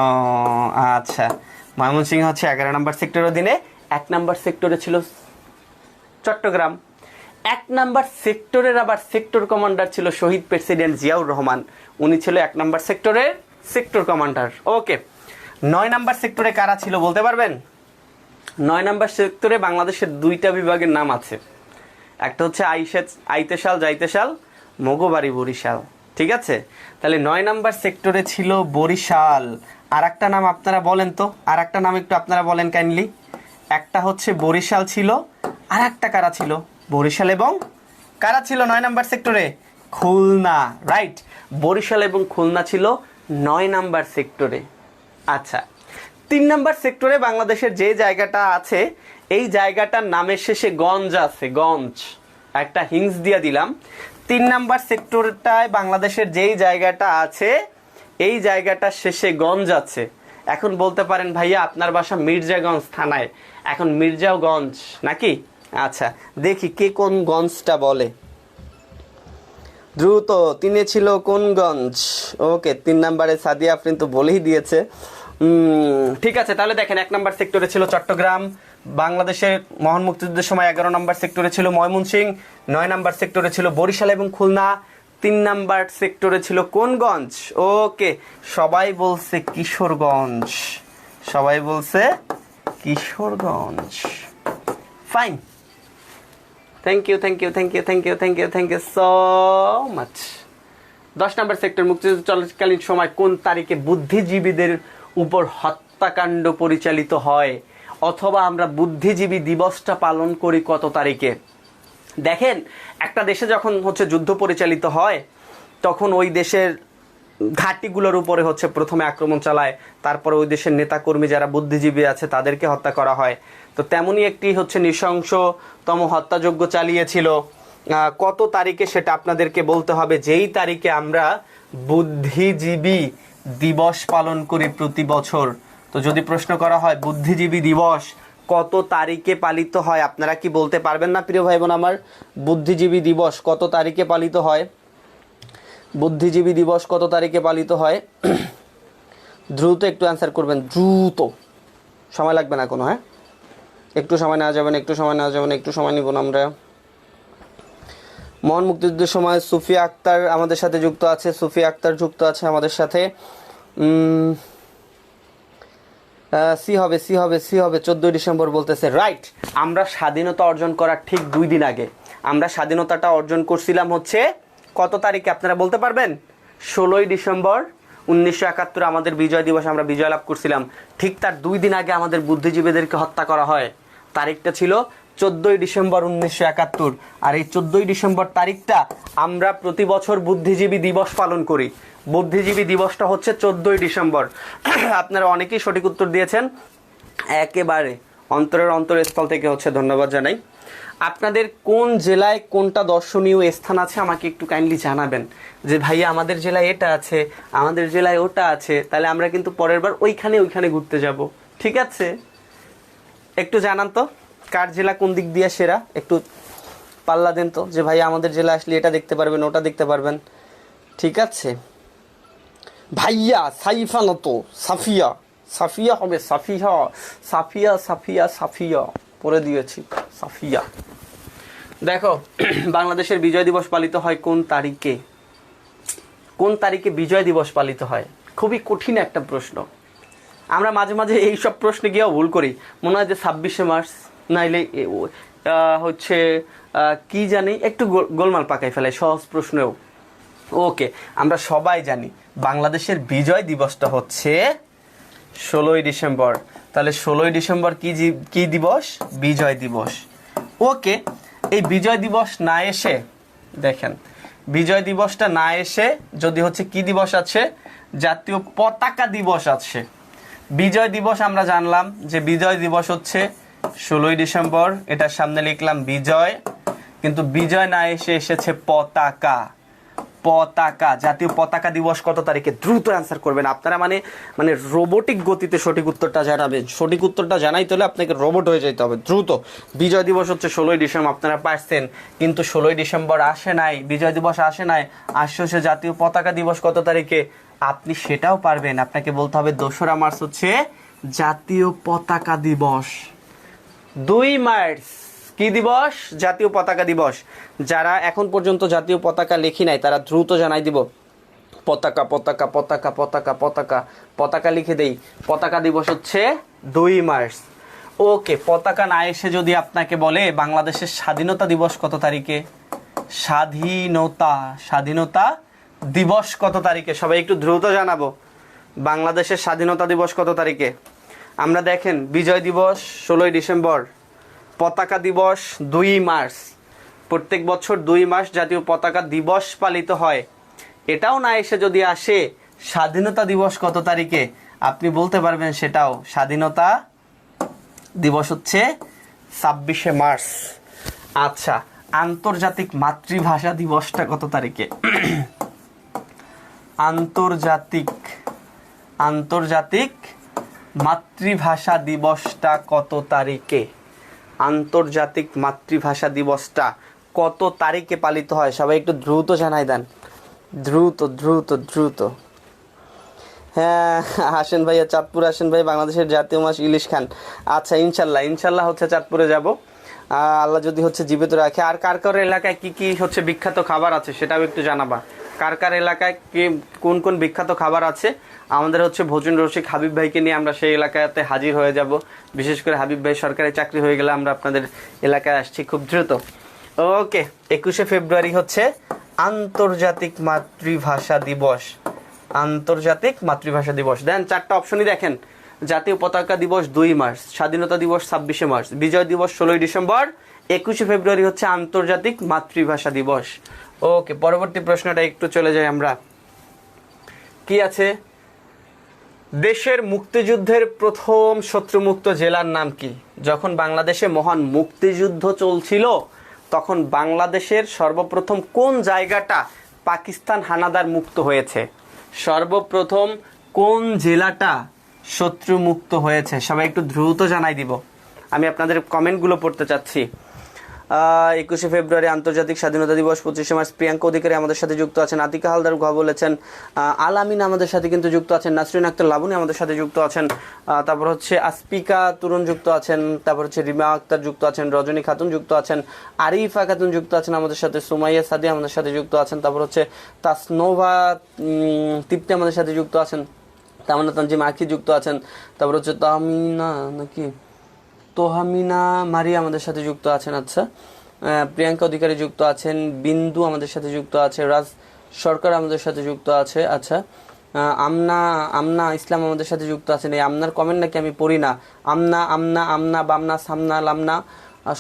আচ্ছা ময়মনসিংহ হচ্ছে 11 নাম্বার সেক্টরের অধীনে। 1 নাম্বার সেক্টরে ছিল চট্টগ্রাম। 1 নাম্বার সেক্টরের আবার সেক্টর কমান্ডার ছিল শহীদ প্রেসিডেন্ট জিয়াউর রহমান, উনি ছিল 1 নাম্বার সেক্টরের সেক্টর কমান্ডার। ওকে, 9 নাম্বার সেক্টরে কারা ছিল বলতে পারবেন? 9 নাম্বার সেক্টরে বাংলাদেশের 2টা বিভাগের নাম আছে, একটা হচ্ছে আইতেশাল জাইতেশাল, মগবাড়ি বরিশাল। ঠিক আছে, তাহলে 9 নাম্বার সেক্টরে ছিল বরিশাল। আর একটা নাম আপনারা বলেন তো, আর একটা নাম একটু আপনারা বলেন কাইন্ডলি। একটা হচ্ছে বরিশাল ছিল, আর একটা কারা ছিল? বরিশাল এবং কারা ছিল 9 নাম্বার সেক্টরে? খুলনা। রাইট, বরিশাল এবং খুলনা ছিল 9 নাম্বার সেক্টরে। আচ্ছা, 3 নাম্বার সেক্টরে বাংলাদেশের যে জায়গাটা আছে এই জায়গাটার নামের শেষে গঞ্জ আছে, গঞ্জ, একটা হিংস দিয়ে দিলাম। 3 নাম্বার সেক্টরটায় বাংলাদেশের যেই জায়গাটা আছে এই জায়গাটার শেষে গঞ্জ আছে। এখন বলতে পারেন ভাইয়া আপনার বাসা মির্জাগঞ্জ থানায়, এখন মির্জাগঞ্জ নাকি? আচ্ছা, দেখি কে কোন গঞ্জটা বলে। দ্রুত, তিনে ছিল কোন গঞ্জ? ওকে, 3 নাম্বারে সাদিয়া আফরিন তো বলেই দিয়েছে। ঠিক আছে, তাহলে দেখেন 1 নাম্বার সেক্টরে ছিল চট্টগ্রাম, বাংলাদেশের মহান মুক্তিযুদ্ধের সময় 11 নাম্বার সেক্টরে ছিল ময়মনসিংহ, 9 নাম্বার সেক্টরে ছিল বরিশাল এবং খুলনা, 3 নাম্বার সেক্টরে ছিল কোন গঞ্জ? ওকে, সবাই বলছে কিশোরগঞ্জ, সবাই বলছে Kishoreganj. Fine, thank you thank you thank you thank you thank you thank you so much. 10 নম্বর সেক্টর, মুক্তিযুদ্ধ চলাকালীন সময় কোন তারিখে বুদ্ধিজীবীদের উপর হত্যাকাণ্ড পরিচালিত হয়, অথবা আমরা বুদ্ধিজীবী দিবসটা পালন করি কত তারিখে? দেখেন, একটা দেশে যখন যুদ্ধ পরিচালিত হয় তখন ওই দেশের ঘাঁটিগুলোর উপরে প্রথমে আক্রমণ চালায়, তারপরে ওই দেশের নেতাকর্মী যারা বুদ্ধিজীবী আছে তাদেরকে হত্যা করা হয়। তো তেমনই একটি নৃশংসতম হত্যাযজ্ঞ চালিয়েছিল। কত তারিখে সেটা আপনাদেরকে বলতে হবে, যেই তারিখে আমরা বুদ্ধিজীবী দিবস পালন করি প্রতি বছর। তো যদি প্রশ্ন করা হয় বুদ্ধিজীবী দিবস কত তারিখে পালিত হয়, আপনারা কি বলতে পারবেন না প্রিয় ভাই বোন আমার? বুদ্ধিজীবী দিবস কত তারিখে পালিত হয়? বুদ্ধিজীবী দিবস কত তারিখে পালিত হয়? দ্রুত একটু অ্যান্সার করবেন, দ্রুত, সময় লাগবে না কোনো। হ্যাঁ, একটু সময় নেওয়া যাবে না, একটু সময় নেওয়া যাবে না, একটু সময় নিব না আমরা। মহান মুক্তিযুদ্ধের সময় সুফিয়া আক্তার আমাদের সাথে যুক্ত আছে, সুফিয়া আক্তার যুক্ত আছে আমাদের সাথে। সি হবে 14 ডিসেম্বর বলতেছে, রাইট। আমরা স্বাধীনতা অর্জন করার ঠিক 2 দিন আগে আমরা স্বাধীনতাটা অর্জন করছিলাম কত তারিখে আপনারা বলতে পারবেন? 16ই ডিসেম্বর 1971 আমাদের বিজয় দিবস, আমরা বিজয় লাভ করছিলাম। ঠিক তার 2 দিন আগে আমাদের বুদ্ধিজীবীদেরকে হত্যা করা হয়। তারিখটা ছিল 14ই ডিসেম্বর 1971। আর এই 14ই ডিসেম্বর তারিখটা আমরা প্রতি বছর বুদ্ধিজীবী দিবস পালন করি। বুদ্ধিজীবী দিবসটা 14ই ডিসেম্বর। আপনারা অনেকেই সঠিক উত্তর দিয়েছেন, একেবারে অন্তরস্থল থেকে ধন্যবাদ জানাই। আপনাদের কোন জেলায় কোনটা দর্শনীয় স্থান আছে আমাকে একটু কাইন্ডলি জানাবেন, যে ভাইয়া আমাদের জেলায় এটা আছে, আমাদের জেলায় ওটা আছে, তাহলে আমরা কিন্তু পরের বার ওইখানে ঘুরতে যাব। ঠিক আছে, একটু জানান তো কার জেলা কোন দিক দিয়ে সেরা, একটু পাল্লা দেন তো, যে ভাইয়া আমাদের জেলা আসলে এটা দেখতে পারবেন, ওটা দেখতে পারবেন। ঠিক আছে ভাইয়া, সাইফা না তো সাফিয়া, সাফিয়া হবে, সাফিয়া পরে দিয়েছি, সাফিয়া। দেখো, বাংলাদেশের বিজয় দিবস পালিত হয় কোন তারিখে? কোন তারিখে বিজয় দিবস পালিত হয়? খুবই কঠিন একটা প্রশ্ন। আমরা মাঝে মাঝে এইসব প্রশ্নে গিয়েও ভুল করি, মনে হয় যে 26শে মার্চ, নাইলে কি জানি, একটু গোলমাল পাকাই ফেলাই সহজ প্রশ্নেও। ওকে, আমরা সবাই জানি বাংলাদেশের বিজয় দিবসটা 16ই ডিসেম্বর। তাহলে 16ই ডিসেম্বর কি দিবস? বিজয় দিবস। ওকে, এই বিজয় দিবস না এসে, দেখেন বিজয় দিবসটা না এসে যদি কি দিবস আছে? জাতীয় পতাকা দিবস আছে। বিজয় দিবস আমরা জানলাম যে বিজয় দিবস 16ই ডিসেম্বর, এটার সামনে লিখলাম বিজয়, কিন্তু বিজয় না এসেছে পতাকা। জাতীয় পতাকা দিবস কত তারিখে? দ্রুত অ্যান্সার করবেন আপনারা, মানে রোবোটিক গতিতে সঠিক উত্তরটা জানাবেন। সঠিক উত্তরটা জানাইতে হলে আপনাকে রোবট হয়ে যেতে হবে। দ্রুত, বিজয় দিবস 16ই ডিসেম্বর, আপনারা পারছেন, কিন্তু 16ই ডিসেম্বর আসে নাই, বিজয় দিবস আসে নাই, আসছে জাতীয় পতাকা দিবস কত তারিখে? আপনি সেটাও পারবেন, আপনাকে বলতে হবে 2রা মার্চ জাতীয় পতাকা দিবস। 2 মার্চ কি দিবস? জাতীয় পতাকা দিবস। যারা এখন পর্যন্ত জাতীয় পতাকা লেখি নাই তারা দ্রুত জানাই দিব, পতাকা পতাকা পতাকা পতাকা পতাকা পতাকা লিখে দেই। পতাকা দিবস 2 মার্চ। ওকে, পতাকা না এসে যদি আপনাকে বলে বাংলাদেশের স্বাধীনতা দিবস কত তারিখে? স্বাধীনতা দিবস কত তারিখে? সবাই একটু দ্রুত জানাবো, বাংলাদেশের স্বাধীনতা দিবস কত তারিখে? আমরা দেখেন বিজয় দিবস 16ই ডিসেম্বর, পতাকা দিবস 2 মার্চ। প্রত্যেক বছর 2 মার্চ জাতীয় পতাকা দিবস পালিত হয়। এটাও না এসে যদি আসে স্বাধীনতা দিবস কত তারিখে? আপনি বলতে পারবেন সেটাও। স্বাধীনতা দিবস হচ্ছে 26শে মার্চ। আচ্ছা, আন্তর্জাতিক মাতৃভাষা দিবসটা কত তারিখে? আন্তর্জাতিক মাতৃভাষা দিবসটা কত তারিখে? আন্তর্জাতিক মাতৃভাষা দিবসটা কত তারিখে পালিত হয়? সবাই একটু দ্রুত জানাই দেন, দ্রুত দ্রুত দ্রুত। হ্যাঁ, আসেন ভাইয়া, চাঁদপুর আসেন ভাই। বাংলাদেশের জাতীয় মাছ ইলিশ খান। আচ্ছা, ইনশাল্লাহ হচ্ছে চাঁদপুরে যাব, আল্লাহ যদি হচ্ছে জীবিত রাখে। আর কার কার এলাকায় কি কি হচ্ছে বিখ্যাত খাবার আছে সেটাও একটু জানাবা। কার কার এলাকায় কোন কোন বিখ্যাত খাবার আছে? আমাদের হচ্ছে ভোজন রসিক হাবিব ভাইকে নিয়ে আমরা সেই এলাকাতে হাজির হয়ে যাব। বিশেষ করে হাবিব ভাই সরকারি চাকরি হয়ে গেলে আমরা আপনাদের এলাকায় আসছি খুব দ্রুত। ওকে, 21শে ফেব্রুয়ারি হচ্ছে আন্তর্জাতিক মাতৃভাষা দিবস। আন্তর্জাতিক মাতৃভাষা দিবস। দেন 4টা অপশনই দেখেন। জাতীয় পতাকা দিবস 2 মার্চ, স্বাধীনতা দিবস 26শে মার্চ, বিজয় দিবস 16ই ডিসেম্বর, 21শে ফেব্রুয়ারি হচ্ছে আন্তর্জাতিক মাতৃভাষা দিবস। ওকে, পরবর্তী প্রশ্নটা একটু চলে যাই আমরা। কি আছে? দেশের মুক্তিযুদ্ধের প্রথম শত্রুমুক্ত জেলার নাম কি? যখন বাংলাদেশে মহান মুক্তিযুদ্ধ চলছিল তখন বাংলাদেশের সর্বপ্রথম কোন জায়গাটা পাকিস্তান হানাদার মুক্ত হয়েছে? সর্বপ্রথম কোন জেলাটা শত্রু মুক্ত হয়েছে? সবাই একটু দ্রুত জানাই দিব, আমি আপনাদের কমেন্টগুলো পড়তে চাচ্ছি। 21শে ফেব্রুয়ারি আন্তর্জাতিক স্বাধীনতা দিবস। 25শে মার্চ প্রিয়াঙ্কা অধিকারী আমাদের সাথে যুক্ত আছেন, আতিকা হালদার ঘ বলেছেন, আলামিন আমাদের সাথে কিন্তু যুক্ত আছেন, নাসরিন আক্তার লাবণী আমাদের সাথে যুক্ত আছেন, তারপর হচ্ছে আসপিকা তুরুন যুক্ত আছেন, তারপর হচ্ছে রিমা আক্তার যুক্ত আছেন, রজনী খাতুন যুক্ত আছেন, আরিফা খাতুন যুক্ত আছেন আমাদের সাথে, সুমাইয়া সাদি আমাদের সাথে যুক্ত আছেন, তারপর হচ্ছে তাসনোভা তৃপ্তি আমাদের সাথে যুক্ত আছেন, তামান্না তানজিম আখি যুক্ত আছেন, তারপর হচ্ছে তোহামিনা মারিয়া আমাদের সাথে যুক্ত আছেন। আচ্ছা, প্রিয়াঙ্কা অধিকারী যুক্ত আছেন, বিন্দু আমাদের সাথে যুক্ত আছে, রাজ সরকার আমাদের সাথে যুক্ত আছে। আচ্ছা, আমনা ইসলাম আমাদের সাথে যুক্ত আছেন। এই আমনার কমেন্ট নাকি আমি পড়ি না। আমনা বামনা সামনা লামনা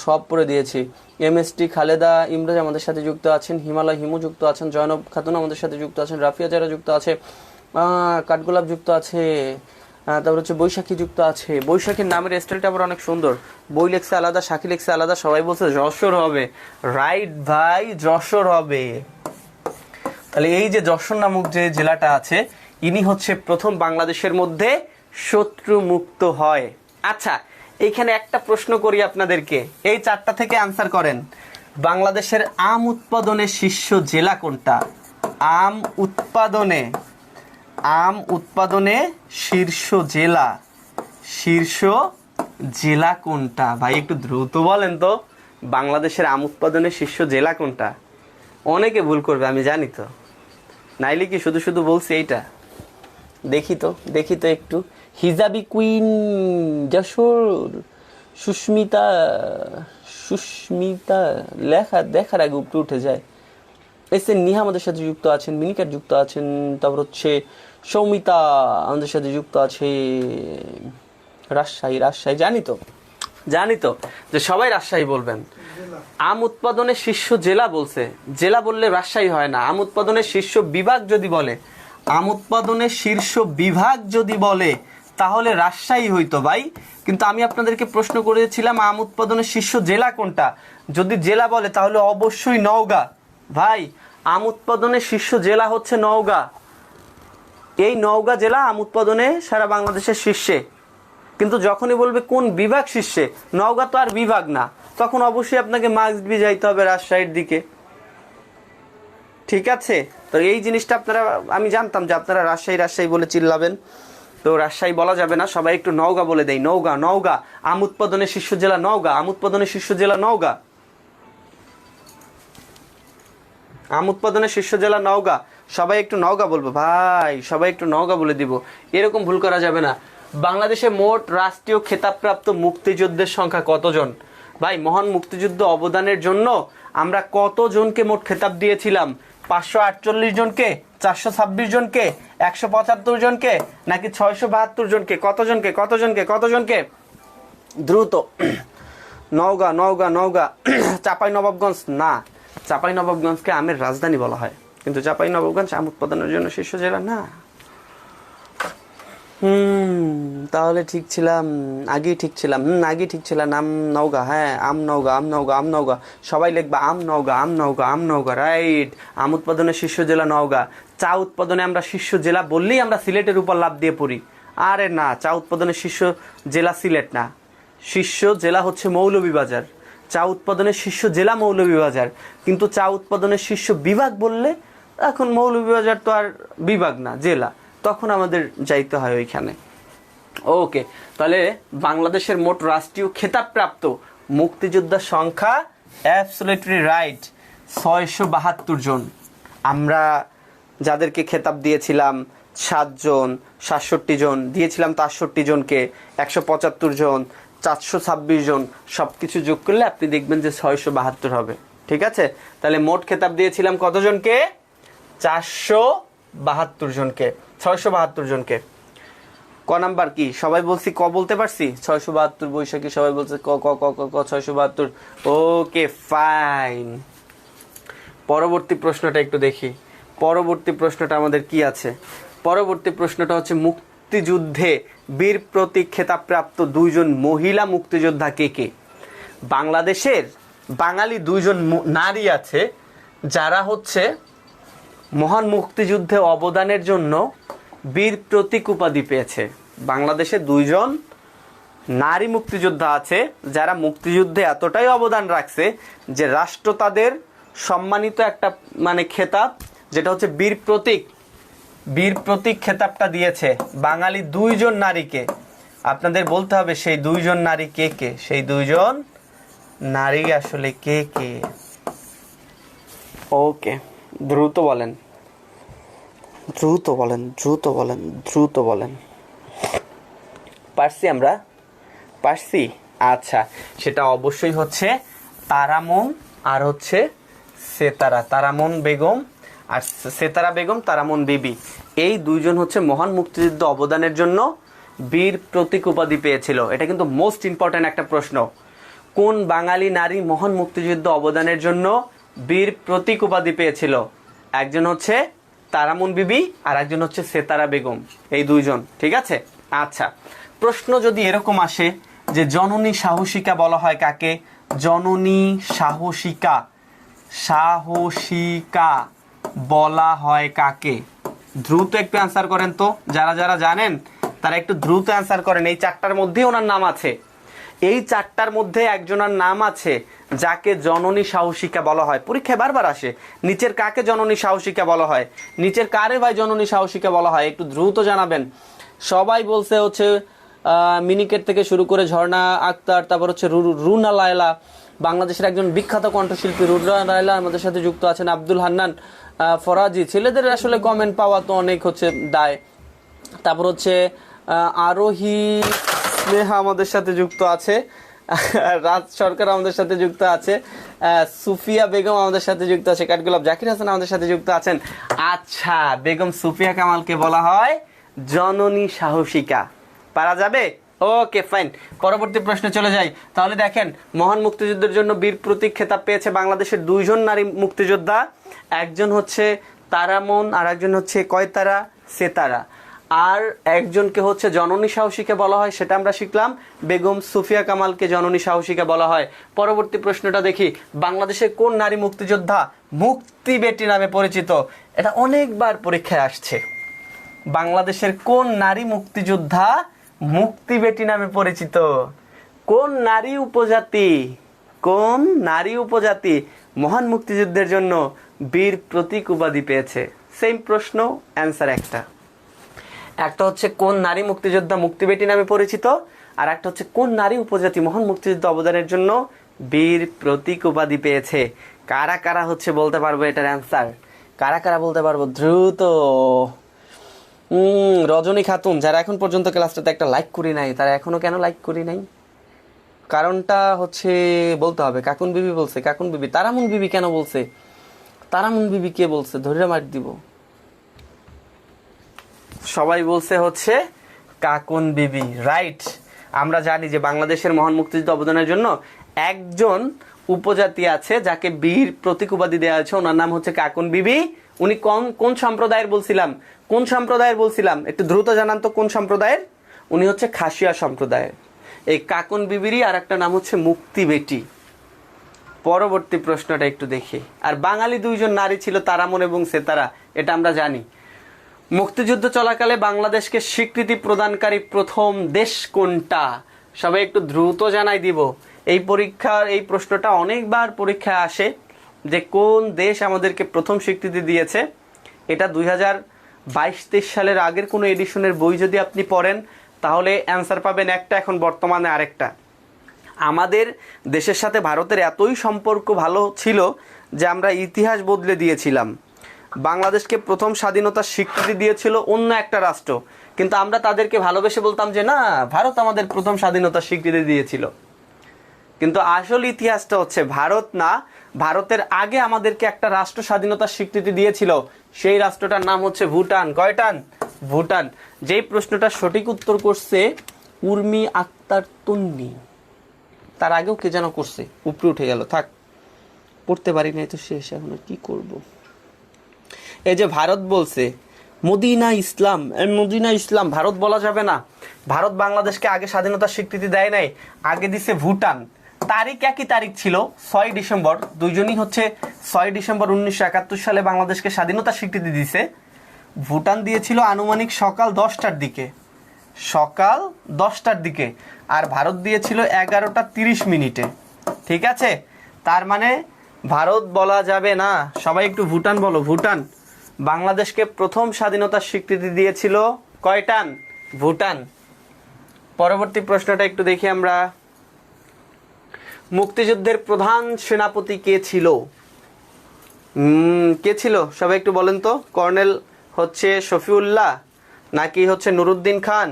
সব পড়ে দিয়েছি। এমএসটি খালেদা ইমরাজ আমাদের সাথে যুক্ত আছেন, হিমালয় হিমু যুক্ত আছেন, জয়নব খাতুন আমাদের সাথে যুক্ত আছেন, রাফিয়া যারা যুক্ত আছে, কাঠগোলাপ যুক্ত আছে, তারপর হচ্ছে বৈশাখী যুক্ত আছে। বৈশাখীর নামের স্টাইলটা আবার অনেক সুন্দর। বই লেখছে আলাদা, সাক্ষী লেখছে আলাদা, সবাই বলছে যশোর হবে। রাইট ভাই, যশোর হবে। তাহলে এই যে যশোর নামক যে জেলাটা আছে, ইনি হচ্ছে প্রথম বাংলাদেশের মধ্যে শত্রু মুক্ত হয়। আচ্ছা, এইখানে একটা প্রশ্ন করি আপনাদেরকে, এই 4টা থেকে আনসার করেন। বাংলাদেশের আম উৎপাদনের শীর্ষ জেলা কোনটা? আম উৎপাদনে শীর্ষ জেলা কোনটা? ভাই একটু দ্রুত বলেন তো, বাংলাদেশের আম উৎপাদনের শীর্ষ জেলা কোনটা? অনেকে ভুল করবে আমি জানি তো, নাইলে কি শুধু শুধু বলছি এইটা? দেখি তো একটু। হিজাবি কুইন যশোর, সুস্মিতা লেখা দেখার আগে উপরে উঠে যায়। এস এন নিহা আমাদের সাথে যুক্ত আছেন, মিনিকার যুক্ত আছেন, তারপর হচ্ছে সৌমিতা আমাদের সাথে যুক্ত আছে। রাজশাহী জানি তো যে সবাই রাজশাহী বলবেন। আম উৎপাদনের শীর্ষ জেলা বলছে, জেলা বললে রাজশাহী হয় না। আম উৎপাদনের শীর্ষ বিভাগ যদি বলে তাহলে রাজশাহী হইতো ভাই। কিন্তু আমি আপনাদেরকে প্রশ্ন করেছিলাম আম উৎপাদনের শীর্ষ জেলা কোনটা। যদি জেলা বলে তাহলে অবশ্যই নওগাঁ ভাই। আম উৎপাদনের শীর্ষ জেলা হচ্ছে নওগাঁ। এই নওগাঁ জেলা আম উৎপাদনে সারা বাংলাদেশের শীর্ষে। কিন্তু যখনই বলবে কোন বিভাগ শীর্ষে, নওগাঁ তো আর বিভাগ না, তখন অবশ্যই আপনাকে মাস্ট বি যাইতে হবে রাজশাহীর দিকে। ঠিক আছে, তো এই জিনিসটা আপনারা, আমি জানতাম যে আপনারা রাজশাহী বলে চিল্লাবেন, তো রাজশাহী বলা যাবে না, সবাই একটু নওগাঁ বলে দেয়। নওগাঁ আম উৎপাদনের শীর্ষ জেলা নওগাঁ। আম উৎপাদনের শীর্ষ জেলা নওগাঁ। সবাই একটু নওগাঁ বলবো ভাই, সবাই একটু নওগাঁ বলে দিব, এরকম ভুল করা যাবে না। বাংলাদেশে মোট রাষ্ট্রীয় খেতাবপ্রাপ্ত মুক্তিযোদ্ধার সংখ্যা কতজন? ভাই, মহান মুক্তিযুদ্ধ অবদানের জন্য আমরা কতজনকে মোট খেতাব দিয়েছিলাম? 548 জনকে, 426 জনকে, 175 জনকে, নাকি 672 জনকে? কতজনকে? দ্রুত। নওগাঁ। চাঁপাইনবাবগঞ্জ না, চাঁপাইনবাবগঞ্জকে আমের রাজধানী বলা হয়, কিন্তু চাঁপাইনবাবগঞ্জ আম উৎপাদনের জন্য শীর্ষ জেলা না। তাহলে ঠিক ছিলাম, আগেই ঠিক ছিলাম। আগেই ঠিক ছিলাম। আম নওগাঁ, হ্যাঁ আম নওগাঁ, আম নওগাঁ, আম নওগাঁ। সবাই লিখবা আম নওগাঁ, আম নওগাঁ, আম নওগাঁ। রাইট। আম উৎপাদনের শীর্ষ জেলা নওগাঁ। চা উৎপাদনে আমরা শীর্ষ জেলা বললেই আমরা সিলেটের উপর লাভ দিয়ে পড়ি। আরে না, চা উৎপাদনের শীর্ষ জেলা সিলেট না, শীর্ষ জেলা হচ্ছে মৌলভীবাজার। চা উৎপাদনের শীর্ষ জেলা মৌলভীবাজার, কিন্তু চা উৎপাদনের শীর্ষ বিভাগ বললে এখন মৌলভীবাজার তো আর বিভাগ না, জেলা, তখন আমাদের যাইতে হয় ওইখানে। ওকে, তাহলে বাংলাদেশের মোট রাষ্ট্রীয় খেতাবপ্রাপ্ত মুক্তিযোদ্ধার সংখ্যা অ্যাবসলিউটলি রাইট, 672 জন। আমরা যাদেরকে খেতাব দিয়েছিলাম 7 জন, 67 জন দিয়েছিলাম, 63 জনকে, 175 জন, 426 জন, সব কিছু যোগ করলে আপনি দেখবেন যে 672 হবে। ঠিক আছে, তাহলে মোট খেতাব দিয়েছিলাম কতজনকে? 472 জনকে, 672 জনকে। ক নাম্বার কি সবাই বলছি? ক বলতে পারছি? 672 বৈশাখী সবাই বলছে ক ক ক ক ক 672। Okay fine. পরবর্তী প্রশ্নটা একটু দেখি। পরবর্তী প্রশ্নটা আমাদের কি আছে? পরবর্তী প্রশ্নটা হচ্ছে মুক্তিযুদ্ধে বীর প্রতীক খেতাবপ্রাপ্ত 2 জন মহিলা মুক্তিযোদ্ধা কে কে? বাংলাদেশের বাঙালি 2 জন নারী আছে যারা হচ্ছে মহান মুক্তিযুদ্ধে অবদানের জন্য বীর প্রতীক উপাধি পেয়েছে। বাংলাদেশে 2 জন নারী মুক্তিযোদ্ধা আছে যারা মুক্তিযুদ্ধে এতটাই অবদান রাখছে যে রাষ্ট্র তাদের সম্মানিত একটা খেতাব, যেটা হচ্ছে বীর প্রতীক, বীর প্রতীক খেতাবটা দিয়েছে বাঙালি 2 জন নারীকে। আপনাদের বলতে হবে সেই 2 জন নারী কে কে, সেই 2 জন নারী আসলে কে কে? ওকে, দ্রুত বলেন, দ্রুত বলেন, দ্রুত বলেন, দ্রুত বলেন। পারছি আমরা? পারছি? আচ্ছা, সেটা অবশ্যই হচ্ছে তারামন আর হচ্ছে সেতারা, তারামন বেগম আর সেতারা বেগম, তারামন বিবি। এই 2 জন হচ্ছে মহান মুক্তিযুদ্ধ অবদানের জন্য বীর প্রতীক উপাধি পেয়েছিল। এটা কিন্তু মোস্ট ইম্পর্ট্যান্ট একটা প্রশ্ন। কোন বাঙালি নারী মহান মুক্তিযুদ্ধ অবদানের জন্য বীর প্রতীক উপাধি পেয়েছিল? একজন হচ্ছে তারামন বিবি আর একজন হচ্ছে সেতারা বেগম, এই 2 জন। ঠিক আছে, আচ্ছা, প্রশ্ন যদি এরকম আসে যে জননী সাহসিকা বলা হয় কাকে? জননী সাহসিকা, সাহসিকা বলা হয় কাকে? দ্রুত একটু অ্যান্সার করেন তো, যারা যারা জানেন তারা একটু দ্রুত অ্যান্সার করেন। এই 4টার মধ্যেই ওনার নাম আছে, এই 4টার মধ্যে একজনের নাম আছে যাকে জননী সাহসিকা বলা হয়। পরীক্ষায় বারবার আসে, নিচের কাকে জননী সাহসিকা বলা হয়? নিচের কারে ভাই জননী সাহসিকা বলা হয়? একটু দ্রুত জানাবেন। সবাই বলছে হচ্ছে মিনিকেট থেকে শুরু করে ঝর্ণা আক্তার, তারপর হচ্ছে রুনা লায়লা, বাংলাদেশের একজন বিখ্যাত কণ্ঠশিল্পী রুনা লায়লা আমাদের সাথে যুক্ত আছেন, আব্দুল হান্নান ফরাজি। ছেলেদের আসলে কমেন্ট পাওয়া তো অনেক হচ্ছে দায়। তারপর হচ্ছে আরোহী স্নেহা আমাদের সাথে যুক্ত আছে, রাজ সরকার আমাদের সাথে যুক্ত আছে, সুফিয়া বেগম আমাদের সাথে যুক্ত আছে, কাঠগোলাপ জাকির হাসান আমাদের সাথে যুক্ত আছেন। আচ্ছা, বেগম সুফিয়া কামালকে বলা হয় জননী সাহসিকা। পারা যাবে? ওকে ফাইন, পরবর্তী প্রশ্নে চলে যাই। তাহলে দেখেন, মহান মুক্তিযুদ্ধের জন্য বীর প্রতীক খেতাব পেয়েছে বাংলাদেশের 2 জন নারী মুক্তিযোদ্ধা। একজন হচ্ছে তারামন আর একজন হচ্ছে কয়তারা, সেতারা। আর একজনকে হচ্ছে জননী সাহসিকা বলা হয়, সেটা আমরা শিখলাম। বেগম সুফিয়া কামালকে জননী সাহসিকা বলা হয়। পরবর্তী প্রশ্নটা দেখি, বাংলাদেশের কোন নারী মুক্তিযোদ্ধা মুক্তি বেটি নামে পরিচিত? এটা অনেকবার পরীক্ষায় আসছে। বাংলাদেশের কোন নারী মুক্তিযোদ্ধা মুক্তি বেটি নামে পরিচিত? কোন নারী উপজাতি, কোন নারী উপজাতি মহান মুক্তিযুদ্ধের জন্য বীর প্রতীক উপাধি পেয়েছে? সেম প্রশ্ন, অ্যান্সার একটা। একটা হচ্ছে কোন নারী মুক্তিযোদ্ধা মুক্তি বেটি নামে পরিচিত, আর একটা হচ্ছে কোন নারী উপজাতি মহান মুক্তিযুদ্ধ অবদানের জন্য বীর প্রতীক উপাধি পেয়েছে। কারা কারা হচ্ছে বলতে পারবো এটার অ্যান্সার? কারা কারা বলতে পারবো? দ্রুত। রজনী খাতুন, যারা এখন পর্যন্ত ক্লাসটাতে একটা লাইক করি নাই, তারা এখনো কেন লাইক করি নাই? কারণটা হচ্ছে বলতে হবে। কাকুন বিবি বলছে, কাকুন বিবি। তারামুন বিবি কেন বলছে? তারামুন বিবি কে বলছে? ধরে মার দিব। সবাই বলছে হচ্ছে কাকুন বিবি, রাইট। আমরা জানি যে বাংলাদেশের মহান মুক্তিযুদ্ধ অবদানের জন্য একজন উপজাতি আছে যাকে বীর প্রতীক উপাধি দেওয়া হয়েছে, ওনার নাম হচ্ছে কাকন বিবি। উনি কোন সম্প্রদায়ের বলছিলাম একটু দ্রুত জানান তো কোন সম্প্রদায়ের? উনি হচ্ছে খাসিয়া সম্প্রদায়ের। এই কাকন বিবিরই আর একটা নাম হচ্ছে মুক্তি বেটি। পরবর্তী প্রশ্নটা একটু দেখি। আর বাঙালি দুইজন নারী ছিল, তারামন এবং সেতারা, এটা আমরা জানি। মুক্তিযুদ্ধ চলাকালে বাংলাদেশকে স্বীকৃতি প্রদানকারী প্রথম দেশ কোনটা? সবাই একটু দ্রুত জানাই দিব। এই প্রশ্নটা অনেকবার পরীক্ষায় আসে যে কোন দেশ আমাদেরকে প্রথম স্বীকৃতি দিয়েছে। এটা 2022-23 সালের আগের কোনো এডিশনের বই যদি আপনি পড়েন তাহলে অ্যান্সার পাবেন একটা, এখন বর্তমানে আরেকটা। আমাদের দেশের সাথে ভারতের এতই সম্পর্ক ভালো ছিল যে আমরা ইতিহাস বদলে দিয়েছিলাম। বাংলাদেশকে প্রথম স্বাধীনতার স্বীকৃতি দিয়েছিল অন্য একটা রাষ্ট্র, কিন্তু আমরা তাদেরকে ভালোবেসে বলতাম যে না, ভারত আমাদের প্রথম স্বাধীনতার স্বীকৃতি দিয়েছিল। কিন্তু আসল ইতিহাসটা হচ্ছে ভারত না, ভারতের আগে আমাদেরকে একটা রাষ্ট্র স্বাধীনতার স্বীকৃতি দিয়েছিল, সেই রাষ্ট্রটার নাম হচ্ছে ভুটান। কয়টান? ভুটান। যেই প্রশ্নটা সঠিক উত্তর করছে উর্মি আক্তার তন্নি, তার আগেও কে যেন করছে, উপরে উঠে গেল, থাক পড়তে পারি নাই তো শেষ, এখন কি করব। এই যে ভারত বলছে মদিনা ইসলাম, ভারত বলা যাবে না। ভারত বাংলাদেশকে আগে স্বাধীনতার স্বীকৃতি দেয় নাই, আগে দিছে ভুটান। তারিখ একই তারিখ ছিল, 6 ডিসেম্বর। দুইজনই হচ্ছে 6 ডিসেম্বর 1971 সালে বাংলাদেশকে স্বাধীনতার স্বীকৃতি দিছে। ভুটান দিয়েছিল আনুমানিক সকাল 10টার দিকে, আর ভারত দিয়েছিল 11টা 30 মিনিটে। ঠিক আছে, তার মানে ভারত বলা যাবে না। সবাই একটু ভুটান বলো, ভুটান। বাংলাদেশকে প্রথম স্বাধীনতার স্বীকৃতি দিয়েছিল কয়টান? ভুটান। পরবর্তী প্রশ্নটা একটু দেখি আমরা। মুক্তিযুদ্ধের প্রধান সেনাপতি কে ছিল? সবাই একটু বলেন তো। কর্নেল হচ্ছে শফিউল্লাহ, নাকি হচ্ছে নুরুদ্দিন খান,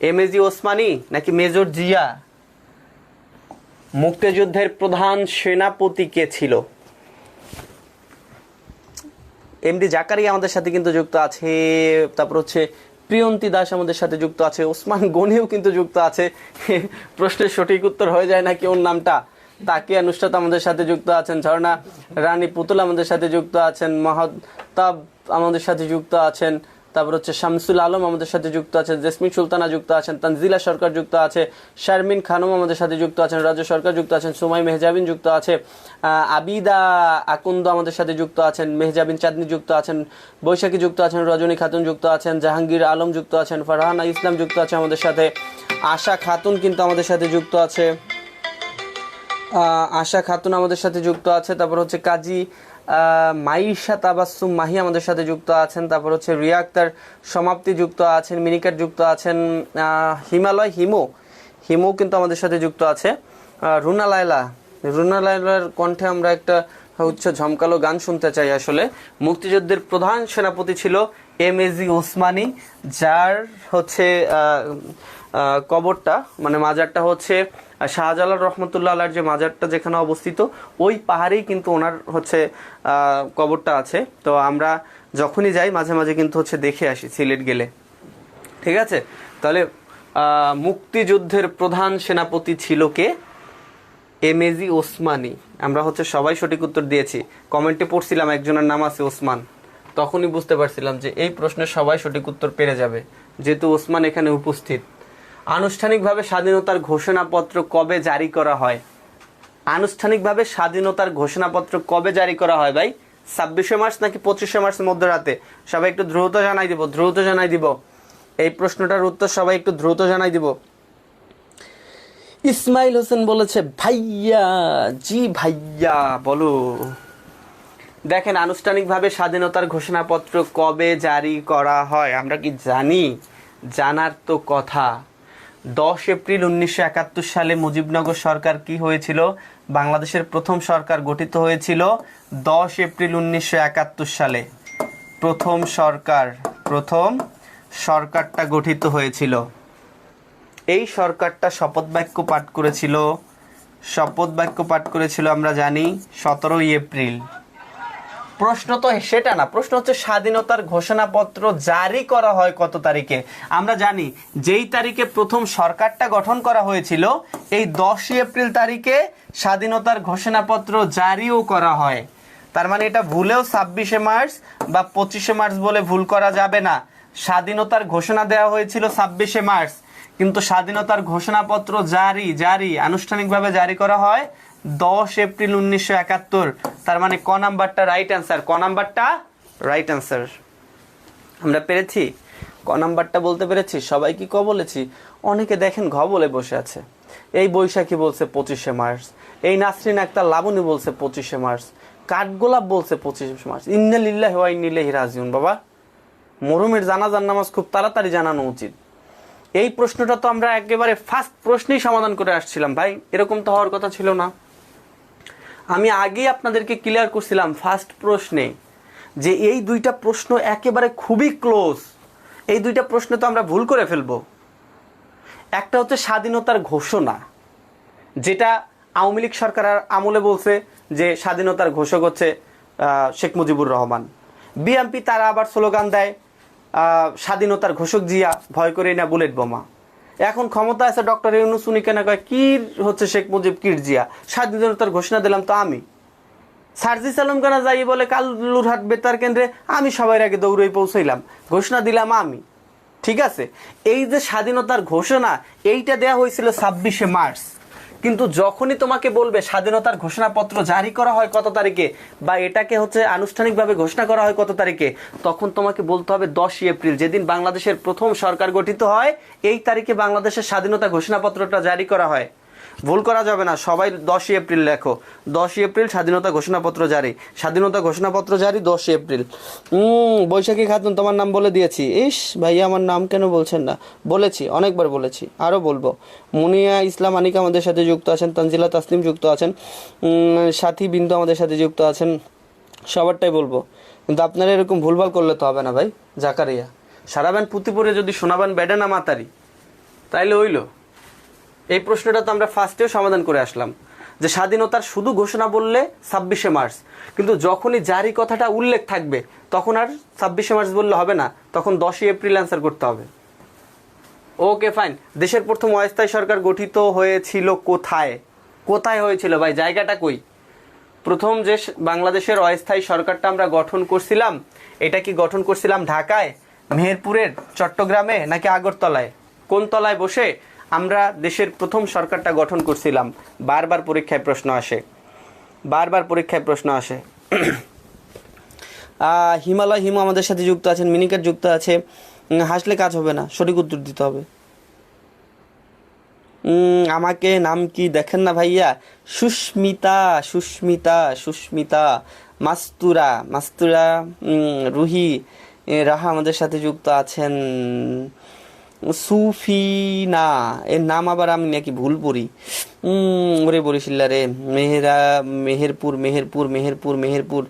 এমএজি ওসমানী, নাকি মেজর জিয়া? মুক্তিযুদ্ধের প্রধান সেনাপতি কে ছিল? এমডি জাকারিয়া আমাদের সাথে কিন্তু যুক্ত আছে, তারপর হচ্ছে প্রিয়ন্তী দাস আমাদের সাথে যুক্ত আছে, ওসমান গনিও কিন্তু যুক্ত আছে। প্রশ্নের সঠিক উত্তর হয়ে যায় নাকি ওর নামটা। তাকিয়া নুসরাত আমাদের সাথে যুক্ত আছেন, ঝর্ণা রানী পুতুল আমাদের সাথে যুক্ত আছেন, মাহতাব আমাদের সাথে যুক্ত আছেন, তারপর হচ্ছে শামসুল আলম আমাদের সাথে যুক্ত আছেন, জেসমিন সুলতানা যুক্ত আছেন, তানজিলা সরকার যুক্ত আছে, শারমিন খানম আমাদের সাথে যুক্ত আছেন, রাজু সরকার যুক্ত আছেন, সুমাই মেহজাবিন যুক্ত আছে, আবিদা আকুন্দ আমাদের সাথে যুক্ত আছেন, মেহজাবিন চাঁদনি যুক্ত আছেন, বৈশাখী যুক্ত আছেন, রজনী খাতুন যুক্ত আছেন, জাহাঙ্গীর আলম যুক্ত আছেন, ফারহানা ইসলাম যুক্ত আছে আমাদের সাথে, আশা খাতুন কিন্তু আমাদের সাথে যুক্ত আছে, তারপর হচ্ছে কাজী মাইশা তাবাসসুম মাহি আমাদের সাথে যুক্ত আছেন, তারপর হচ্ছে রিয়া আক্তার সমাপ্তি যুক্ত আছেন, মিনিকার যুক্ত আছেন, হিমালয় হিমু কিন্তু আমাদের সাথে যুক্ত আছে, রুনা লায়লার কণ্ঠে আমরা একটা হচ্ছে ঝমকালো গান শুনতে চাই। আসলে মুক্তিযুদ্ধের প্রধান সেনাপতি ছিল এমএজি ওসমানী, যার হচ্ছে কবরটা মানে মাজারটা হচ্ছে শাহজালাল রহমতুল্লাহ আলার যে মাজারটা যেখানে অবস্থিত ওই পাহাড়েই কিন্তু ওনার হচ্ছে কবরটা আছে। তো আমরা যখনই যাই মাঝে মাঝে কিন্তু হচ্ছে দেখে আসি সিলেট গেলে। ঠিক আছে, তাহলে মুক্তিযুদ্ধের প্রধান সেনাপতি ছিল কে? এমএজি ওসমানী। আমরা হচ্ছে সবাই সঠিক উত্তর দিয়েছি। কমেন্টে পড়ছিলাম একজনের নাম আছে ওসমান, তখনই বুঝতে পারছিলাম যে এই প্রশ্নের সবাই সঠিক উত্তর পেরে যাবে যেহেতু ওসমান এখানে উপস্থিত। আনুষ্ঠানিকভাবে স্বাধীনতার ঘোষণাপত্র কবে জারি করা হয়? আনুষ্ঠানিকভাবে স্বাধীনতার ঘোষণাপত্র কবে জারি করা হয় ভাই? 26শে মার্চ নাকি 25শে মার্চ মধ্যরাতে? সবাই একটু দ্রুত জানাই দিব। এই প্রশ্নটার উত্তর সবাই একটু দ্রুত জানাই দিব। ইসমাইল হোসেন বলেছে ভাইয়া। জি ভাইয়া বলো। দেখেন, আনুষ্ঠানিকভাবে স্বাধীনতার ঘোষণাপত্র কবে জারি করা হয় আমরা কি জানি? জানার তো কথা। 10 এপ্রিল 1971 সালে মুজিবনগর সরকার কি হয়েছিল? বাংলাদেশের প্রথম সরকার গঠিত হয়েছিল 10 এপ্রিল 1971 সালে। প্রথম সরকারটা গঠিত হয়েছিল। এই সরকারটা শপথ বাক্য পাঠ করেছিল আমরা জানি 17 এপ্রিল। প্রশ্ন তো সেটা না, প্রশ্ন হচ্ছে স্বাধীনতার ঘোষণাপত্র জারি করা হয় কত তারিখে। আমরা জানি যেই তারিখে প্রথম সরকারটা গঠন করা হয়েছিল এই 10ই এপ্রিল তারিখে স্বাধীনতার ঘোষণাপত্র জারিও করা হয়। তার মানে এটা ভুলেও 26শে মার্চ বা 25শে মার্চ বলে ভুল করা যাবে না। স্বাধীনতার ঘোষণা দেওয়া হয়েছিল 26শে মার্চ, কিন্তু স্বাধীনতার ঘোষণাপত্র জারি আনুষ্ঠানিকভাবে জারি করা হয় 10 এপ্রিল 1971। তার মানে ক নাম্বারটা রাইট অ্যান্সার, ক নাম্বারটা রাইট অ্যান্সার। আমরা পেরেছি, ক নাম্বারটা বলতে পেরেছি। সবাই কি ক বলেছি? অনেকে দেখেন ঘ বলে বসে আছে। এই বৈশাখী বলছে 25শে মার্চ, এই নাসরিন আক্তার লাবণী বলছে 25শে মার্চ, কাঠগোলাপ বলছে 25শে মার্চ। ইন্না লিল্লাহি ওয়া ইন্না ইলাইহি রাজিউন। বাবা, মরহুমের জানাজার নামাজ খুব তাড়াতাড়ি জানানো উচিত। এই প্রশ্নটা তো আমরা একেবারে ফার্স্ট প্রশ্নেই সমাধান করে আসছিলাম ভাই, এরকম তো হওয়ার কথা ছিল না। আমি আগেই আপনাদেরকে ক্লিয়ার করছিলাম ফার্স্ট প্রশ্নে যে এই দুইটা প্রশ্ন একেবারে খুবই ক্লোজ। এই দুইটা প্রশ্ন তো আমরা ভুল করে ফেলবো। একটা হচ্ছে স্বাধীনতার ঘোষণা, যেটা আওয়ামী লীগ সরকার আমলে বলছে যে স্বাধীনতার ঘোষক হচ্ছে শেখ মুজিবুর রহমান। বিএনপি তারা আবার স্লোগান দেয় স্বাধীনতার ঘোষক জিয়া, ভয় করে না বুলেট বোমা। এখন ক্ষমতা আছে ডক্টর ইউনূস, উনি কেন কয় কি হচ্ছে শেখ মুজিব কির জিয়া, স্বাধীনতার ঘোষণা দিলাম তো আমি। সার্জিস আলম খানা যাই বলে কালুরহাট বেতার কেন্দ্রে আমি সবার আগে দৌড়ে পৌঁছাইলাম, ঘোষণা দিলাম আমি। ঠিক আছে, এই যে স্বাধীনতার ঘোষণা এইটা দেয়া হয়েছিল 26শে মার্চ, কিন্তু যখনই তোমাকে বলবে স্বাধীনতার ঘোষণাপত্র জারি করা হয় কত তারিখে বা এটাকে হচ্ছে আনুষ্ঠানিকভাবে ঘোষণা করা হয় কত তারিখে, তখন তোমাকে বলতে হবে 10ই এপ্রিল, যেদিন বাংলাদেশের প্রথম সরকার গঠিত হয় এই তারিখে বাংলাদেশের স্বাধীনতা ঘোষণাপত্রটা জারি করা হয়। ভুল করা যাবে না, সবাই 10ই এপ্রিল লেখো। 10ই এপ্রিল স্বাধীনতা ঘোষণাপত্র জারি, স্বাধীনতা ঘোষণাপত্র জারি 10ই এপ্রিল। বৈশাখী খাতুন তোমার নাম বলে দিয়েছি। ইস ভাইয়া আমার নাম কেন বলছেন না? বলেছি, অনেকবার বলেছি, আরও বলবো। মুনিয়া ইসলাম আনিকা আমাদের সাথে যুক্ত আছেন, তানজিলা তাসলিম যুক্ত আছেন, সাথী বিন্দু আমাদের সাথে যুক্ত আছেন, সবারটাই বলবো। কিন্তু আপনারা এরকম ভুলভাল করলে তো হবে না ভাই। জাকারিয়া সারাবেন পুঁতি পরে যদি শোনাবেন বেডে না মাতারি, তাইলে হইল। এই প্রশ্নটা তো আমরা ফার্স্টেও সমাধান করে আসলাম যে স্বাধীনতার শুধু ঘোষণা বললে 26শে মার্চ, কিন্তু যখনই জারি কথাটা উল্লেখ থাকবে তখন আর 26শে মার্চ বললে হবে না, তখন 10ই এপ্রিল অ্যান্সার করতে হবে। Okay fine. দেশের প্রথম অস্থায়ী সরকার গঠিত হয়েছিল কোথায়? কোথায় হয়েছিল ভাই, জায়গাটা কই? প্রথম যে বাংলাদেশের অস্থায়ী সরকারটা আমরা গঠন করছিলাম, এটা কি গঠন করছিলাম ঢাকায়, মেহেরপুরের, চট্টগ্রামে নাকি আগরতলায়? কোন তলায় বসে আমরা দেশের প্রথম সরকারটা গঠন করছিলাম? বারবার পরীক্ষায় প্রশ্ন আসে, বারবার পরীক্ষায় প্রশ্ন আসে। হিমালয় হিমু আমাদের সাথে যুক্ত আছেন, মিনিকেট যুক্ত আছে। হাসলে কাজ হবে না, সঠিক উত্তর দিতে হবে। আমাকে নাম কি দেখেন না ভাইয়া? সুস্মিতা, সুস্মিতা, সুস্মিতা, মাস্তুরা, মাস্তুরা, রুহি, রাহা আমাদের সাথে যুক্ত আছেন। সুফিনা, এর নাম আবার আমি নাকি ভুল পড়ি। ওরে বরিশিল্লা রে। মেহেরপুর, মেহেরপুর, মেহেরপুর, মেহেরপুর,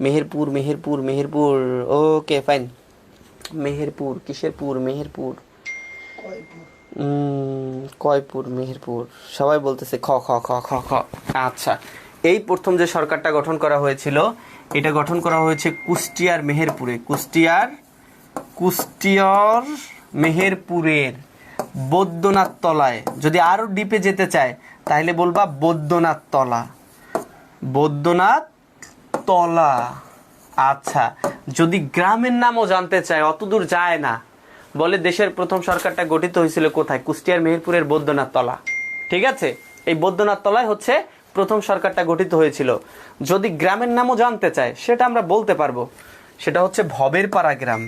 মেহেরপুর, মেহেরপুর, মেহেরপুর। Okay fine. মেহেরপুর কিসের পুর? মেহেরপুর, কয়পুর, মেহেরপুর, সবাই বলতেছে খ খ খ খ খ। আচ্ছা, এই প্রথম যে সরকারটা গঠন করা হয়েছিল এটা গঠন করা হয়েছে কুষ্টিয়ার মেহেরপুরে। কুষ্টিয়ার মেহেরপুরের বৈদ্যনাথ তলায়। যদি আরো ডিপে যেতে চায় তাহলে বলবা বৈদ্যনাথ তলা, বৈদ্যনাথ তলা। আচ্ছা, যদি গ্রামের নামও জানতে চায়, অতদূর যায় না, বলে দেশের প্রথম সরকারটা গঠিত হয়েছিল কোথায়? কুষ্টিয়ার মেহেরপুরের বৈদ্যনাথ তলা। ঠিক আছে, এই বৈদ্যনাথ তলায় হচ্ছে প্রথম সরকারটা গঠিত হয়েছিল। যদি গ্রামের নামও জানতে চায় সেটা আমরা বলতে পারবো, সেটা হচ্ছে ভবের পাড়া গ্রাম।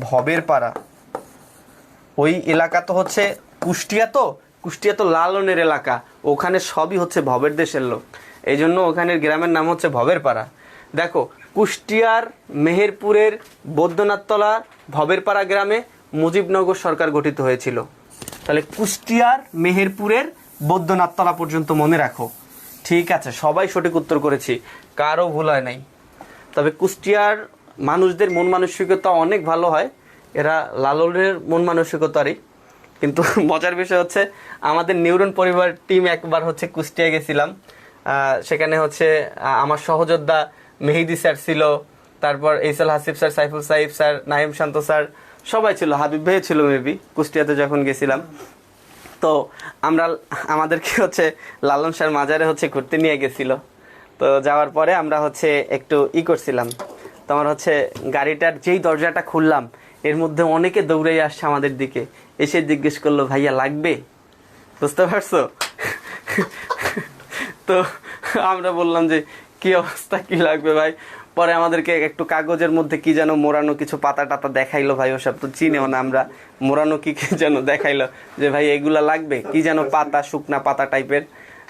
ভবের পাড়া ওই এলাকা তো হচ্ছে কুষ্টিয়া, তো কুষ্টিয়া তো লালনের এলাকা, ওখানে সবই হচ্ছে ভবের দেশের লোক, এই জন্য ওখানের গ্রামের নাম হচ্ছে ভবের পাড়া। দেখো, কুষ্টিয়ার মেহেরপুরের বৈদ্যনাথতলা ভবের পাড়া গ্রামে মুজিবনগর সরকার গঠিত হয়েছিল। তাহলে কুষ্টিয়ার মেহেরপুরের বৈদ্যনাথতলা পর্যন্ত মনে রাখো। ঠিক আছে, সবাই সঠিক উত্তর করেছি, কারো ভুল হয় নাই। তবে কুষ্টিয়ার মানুষদের মন মানসিকতা অনেক ভালো হয়, এরা লালনের মন মানসিকতারই। কিন্তু মজার বিষয় হচ্ছে আমাদের নিউরন পরিবার টিম একবার হচ্ছে কুষ্টিয়া গেছিলাম, সেখানে হচ্ছে আমার সহযোদ্ধা মেহেদি স্যার ছিল, তারপর এইসাল হাসিফ স্যার, সাইফুল সাইফ স্যার, নাহিম শান্ত স্যার, সবাই ছিল, হাবিব ভাই ছিল মেবি, কুষ্টিয়াতে যখন গেছিলাম। তো আমাদেরকে হচ্ছে লালন স্যার মাজারে হচ্ছে ঘুরতে নিয়ে গেছিল। তো যাওয়ার পরে আমরা হচ্ছে একটু করছিলাম, তোমার হচ্ছে গাড়িটার যেই দরজাটা খুললাম, এর মধ্যে অনেকে দৌড়ে আসছে আমাদের দিকে, এসে জিজ্ঞেস করলো ভাইয়া লাগবে, বুঝতে পারছো? তো আমরা বললাম যে কি অবস্থা, কি লাগবে ভাই? পরে আমাদেরকে একটু কাগজের মধ্যে কি যেন মোড়ানো কিছু পাতা টাতা দেখাইলো, ভাই ওসব তো চিনেও না আমরা, মোড়ানো কি কি যেন দেখাইলো যে ভাই এগুলা লাগবে, কি যেন পাতা, শুকনা পাতা টাইপের।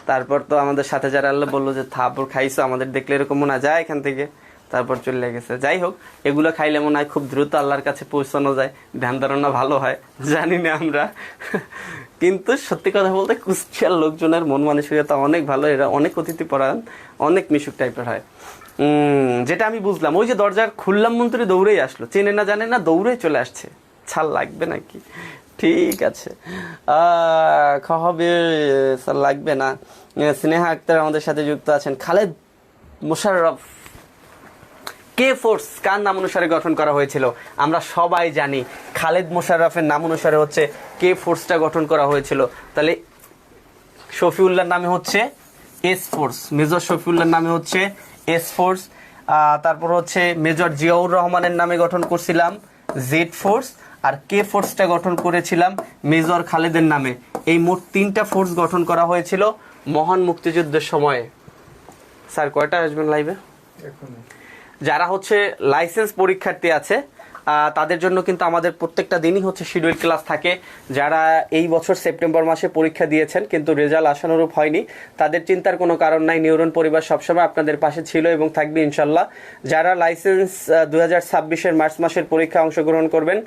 তারপর তো আমাদের সাথে যারা আল্লাহ বললো যে থাপড় খাইছো, আমাদের দেখলে এরকম মনে যায় এখান থেকে, তারপর চলে গেছে। যাই হোক, এগুলো খাইলে মনে হয় খুব দ্রুত আল্লাহর কাছে পৌঁছানো যায়, ধ্যান ধারণা ভালো হয়, জানি না আমরা। কিন্তু সত্যি কথা বলতে কুষ্টিয়ার লোকজনের মন মানসিকতা অনেক ভালো, এরা অনেক অতিথি পরায়ণ, অনেক মিশুক টাইপের হয়। যেটা আমি বুঝলাম, ওই যে দরজার খুললাম মন্ত্রী দৌড়েই আসলো, চেনে না জানে না দৌড়ে চলে আসছে, ছাল লাগবে নাকি? ঠিক আছে, হবে স্যার, লাগবে না। স্নেহা আক্তার আমাদের সাথে যুক্ত আছেন। খালেদ মোশাররফ, কে ফোর্স কার নাম অনুসারে গঠন করা হয়েছিল? আমরা সবাই জানি খালেদ মোশাররফের নাম অনুসারে হচ্ছে কে ফোর্সটা গঠন করা হয়েছিল। তাহলে শফিউল্লাহর নামে হচ্ছে এস ফোর্স, মেজর শফিউল্লাহর নামে হচ্ছে এস ফোর্স। তারপর হচ্ছে মেজর জিয়াউর রহমানের নামে গঠন করছিলাম জেড ফোর্স, আর কে ফোর্সটা গঠন করেছিলাম মেজর খালেদের নামে। এই মোট 3টা ফোর্স গঠন করা হয়েছিল মহান মুক্তিযুদ্ধের সময়ে। স্যার কয়টা আসবেন লাইভে? যারা হচ্ছে লাইসেন্স পরীক্ষার্থী আছে তাদের জন্য কিন্তু আমাদের প্রত্যেকটা দিনই হচ্ছে শিডিউল ক্লাস থাকে। যারা এই বছর সেপ্টেম্বর মাসে পরীক্ষা দিয়েছেন কিন্তু রেজাল্ট আশানুরূপ হয়নি, তাদের চিন্তার কোনো কারণ নাই, নিউরন পরিবার সবসময় আপনাদের পাশে ছিল এবং থাকবে ইনশাল্লাহ। যারা লাইসেন্স 2026-এর মার্চ মাসের পরীক্ষা অংশগ্রহণ করবেন